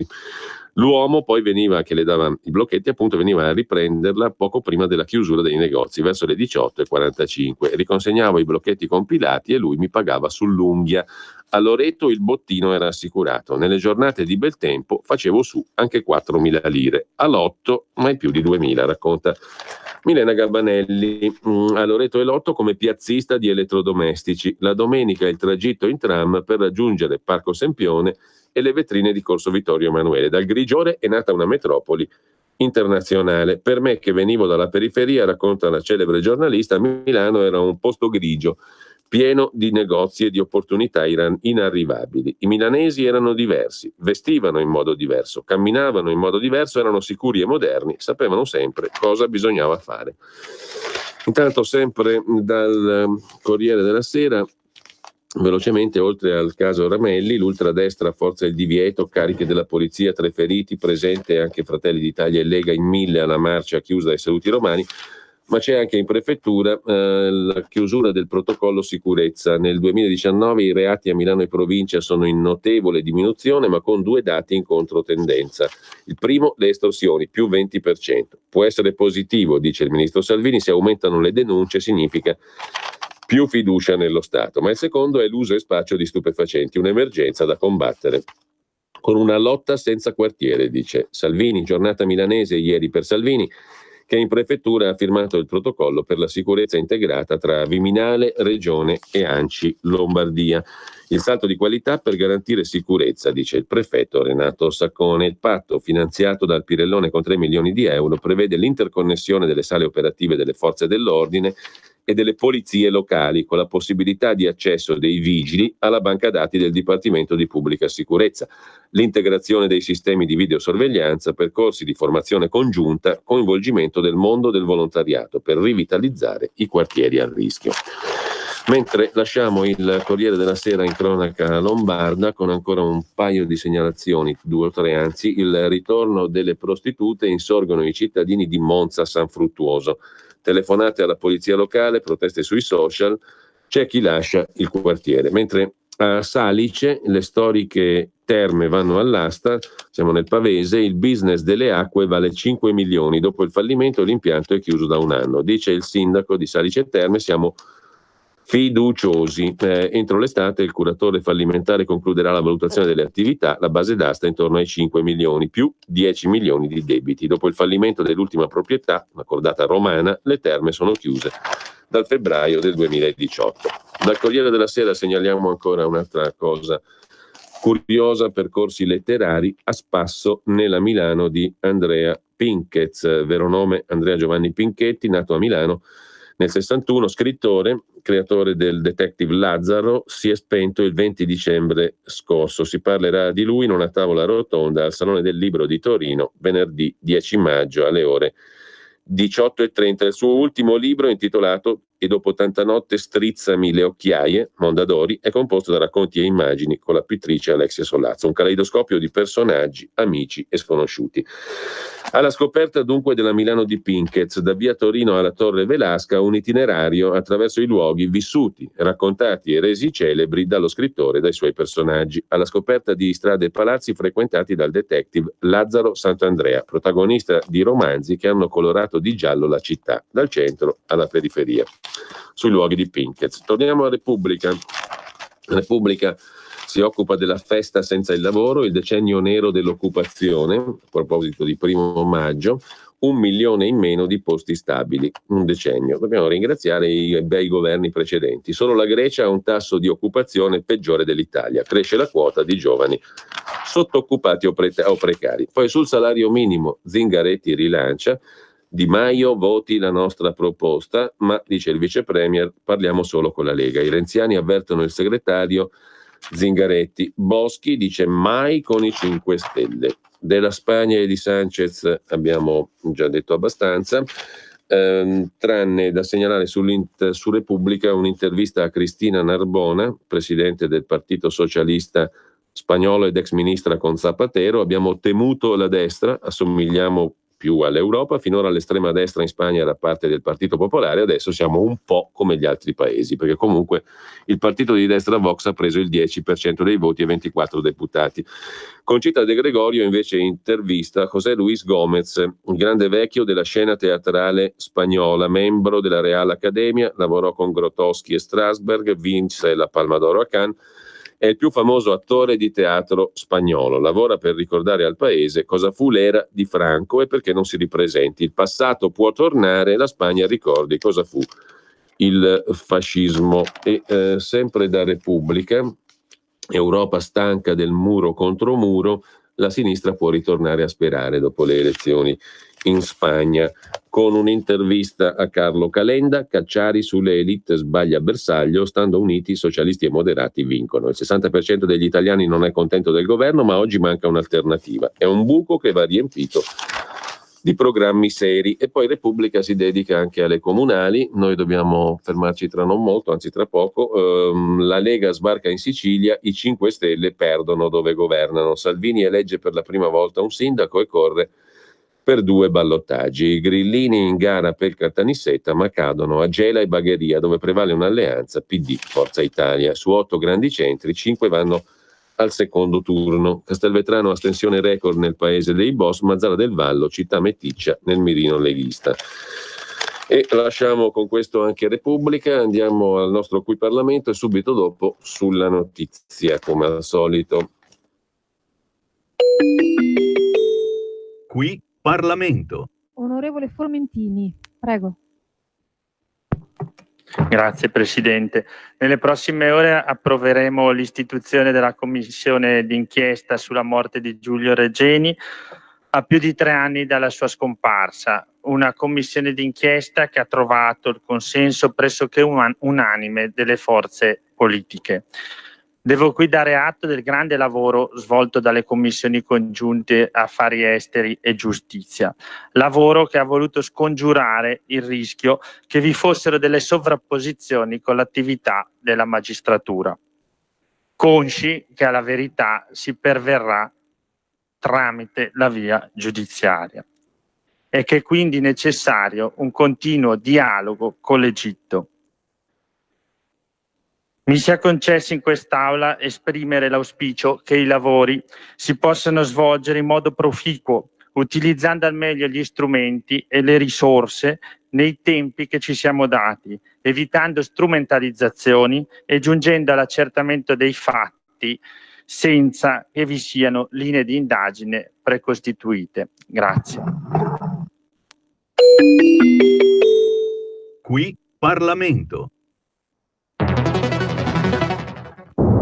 L'uomo poi veniva, che le dava i blocchetti, appunto veniva a riprenderla poco prima della chiusura dei negozi, verso le 18:45. Riconsegnavo i blocchetti compilati e lui mi pagava sull'unghia. A Loreto il bottino era assicurato. Nelle giornate di bel tempo facevo su anche 4.000 lire. A Lotto mai più di 2.000, racconta Milena Gabanelli. A Loreto e Lotto come piazzista di elettrodomestici. La domenica il tragitto in tram per raggiungere Parco Sempione e le vetrine di Corso Vittorio Emanuele. Dal Grigiore è nata una metropoli internazionale. Per me, che venivo dalla periferia, racconta la celebre giornalista, Milano era un posto grigio, pieno di negozi e di opportunità inarrivabili. I milanesi erano diversi, vestivano in modo diverso, camminavano in modo diverso, erano sicuri e moderni, sapevano sempre cosa bisognava fare. Intanto, sempre dal Corriere della Sera, velocemente, oltre al caso Ramelli, l'ultradestra forza il divieto, cariche della polizia, 3 feriti, presente anche Fratelli d'Italia e Lega in 1000 alla marcia chiusa ai Saluti Romani, ma c'è anche in prefettura la chiusura del protocollo sicurezza. Nel 2019 i reati a Milano e provincia sono in notevole diminuzione, ma con 2 dati in controtendenza. Il primo, le estorsioni, più 20%. Può essere positivo, dice il ministro Salvini, se aumentano le denunce significa più fiducia nello Stato, ma il secondo è l'uso e spaccio di stupefacenti, un'emergenza da combattere con una lotta senza quartiere, dice Salvini. Giornata milanese ieri per Salvini, che in prefettura ha firmato il protocollo per la sicurezza integrata tra Viminale, Regione e ANCI Lombardia. Il salto di qualità per garantire sicurezza, dice il prefetto Renato Saccone. Il patto, finanziato dal Pirellone con 3 milioni di euro, prevede l'interconnessione delle sale operative delle forze dell'ordine e delle polizie locali, con la possibilità di accesso dei vigili alla banca dati del Dipartimento di Pubblica Sicurezza, l'integrazione dei sistemi di videosorveglianza, percorsi di formazione congiunta, coinvolgimento del mondo del volontariato per rivitalizzare i quartieri a rischio. Mentre lasciamo il Corriere della Sera in cronaca lombarda con ancora un paio di segnalazioni, 2 o 3 anzi. Il ritorno delle prostitute, insorgono i cittadini di Monza San Fruttuoso. Telefonate alla polizia locale, proteste sui social, c'è chi lascia il quartiere. Mentre a Salice le storiche terme vanno all'asta, siamo nel Pavese, il business delle acque vale 5 milioni. Dopo il fallimento l'impianto è chiuso da 1 anno. Dice il sindaco di Salice Terme, siamo fiduciosi. Entro l'estate il curatore fallimentare concluderà la valutazione delle attività, la base d'asta intorno ai 5 milioni, più 10 milioni di debiti. Dopo il fallimento dell'ultima proprietà, una cordata romana, le terme sono chiuse dal febbraio del 2018. Dal Corriere della Sera segnaliamo ancora un'altra cosa curiosa: percorsi letterari a spasso nella Milano di Andrea Pinketz, vero nome Andrea Giovanni Pinchetti, nato a Milano nel 61, scrittore, creatore del detective Lazzaro, si è spento il 20 dicembre scorso. Si parlerà di lui in una tavola rotonda al Salone del Libro di Torino venerdì 10 maggio alle ore 18:30. Il suo ultimo libro, intitolato E dopo tanta notte strizzami le occhiaie, Mondadori, è composto da racconti e immagini con la pittrice Alexia Solazzo, un caleidoscopio di personaggi, amici e sconosciuti. Alla scoperta dunque della Milano di Pinketz, da via Torino alla Torre Velasca, un itinerario attraverso i luoghi vissuti, raccontati e resi celebri dallo scrittore e dai suoi personaggi. Alla scoperta di strade e palazzi frequentati dal detective Lazzaro Sant'Andrea, protagonista di romanzi che hanno colorato di giallo la città, dal centro alla periferia. Sui luoghi di Pinketz. Torniamo a Repubblica. Repubblica si occupa della festa senza il lavoro, il decennio nero dell'occupazione, a proposito di 1 maggio, 1 milione in meno di posti stabili, un decennio. Dobbiamo ringraziare i bei governi precedenti. Solo la Grecia ha un tasso di occupazione peggiore dell'Italia, cresce la quota di giovani sottooccupati o precari. Poi sul salario minimo Zingaretti rilancia, Di Maio voti la nostra proposta, ma, dice il vice premier, parliamo solo con la Lega. I renziani avvertono il segretario Zingaretti. Boschi dice mai con i 5 Stelle. Della Spagna e di Sanchez abbiamo già detto abbastanza, tranne da segnalare su Repubblica un'intervista a Cristina Narbona, presidente del Partito Socialista spagnolo ed ex ministra con Zapatero. Abbiamo temuto la destra, assomigliamo più all'Europa, finora l'estrema destra in Spagna era parte del Partito Popolare, adesso siamo un po' come gli altri paesi, perché comunque il partito di destra Vox ha preso il 10% dei voti e 24 deputati. Conchita De Gregorio invece intervista José Luis Gómez, un grande vecchio della scena teatrale spagnola, membro della Real Accademia, lavorò con Grotowski e Strasberg, vinse la Palma d'Oro a Cannes. È il più famoso attore di teatro spagnolo, lavora per ricordare al paese cosa fu l'era di Franco e perché non si ripresenti. Il passato può tornare, la Spagna ricordi cosa fu il fascismo. E sempre da Repubblica, Europa stanca del muro contro muro, la sinistra può ritornare a sperare dopo le elezioni in Spagna, con un'intervista a Carlo Calenda. Cacciari sulle elite sbaglia bersaglio, stando uniti socialisti e moderati vincono. Il 60% degli italiani non è contento del governo, ma oggi manca un'alternativa. È un buco che va riempito di programmi seri. E poi Repubblica si dedica anche alle comunali. Noi dobbiamo fermarci tra non molto, anzi tra poco. La Lega sbarca in Sicilia, i 5 Stelle perdono dove governano. Salvini elegge per la prima volta un sindaco e corre per 2 ballottaggi. I grillini in gara per Caltanissetta, ma cadono a Gela e Bagheria, dove prevale un'alleanza PD Forza Italia. Su 8 grandi centri, 5 vanno al secondo turno. Castelvetrano astensione record nel paese dei boss, Mazara del Vallo, città meticcia nel mirino leghista. E lasciamo con questo anche Repubblica, andiamo al nostro Qui Parlamento e subito dopo sulla notizia, come al solito. Qui Parlamento. Onorevole Formentini, prego. Grazie Presidente. Nelle prossime ore approveremo l'istituzione della commissione d'inchiesta sulla morte di Giulio Regeni a più di 3 anni dalla sua scomparsa. Una commissione d'inchiesta che ha trovato il consenso pressoché unanime delle forze politiche. Devo qui dare atto del grande lavoro svolto dalle commissioni congiunte Affari Esteri e Giustizia, lavoro che ha voluto scongiurare il rischio che vi fossero delle sovrapposizioni con l'attività della magistratura, consci che alla verità si perverrà tramite la via giudiziaria e che è quindi necessario un continuo dialogo con l'Egitto. Mi sia concesso in quest'Aula esprimere l'auspicio che i lavori si possano svolgere in modo proficuo, utilizzando al meglio gli strumenti e le risorse nei tempi che ci siamo dati, evitando strumentalizzazioni e giungendo all'accertamento dei fatti senza che vi siano linee di indagine precostituite. Grazie. Qui Parlamento.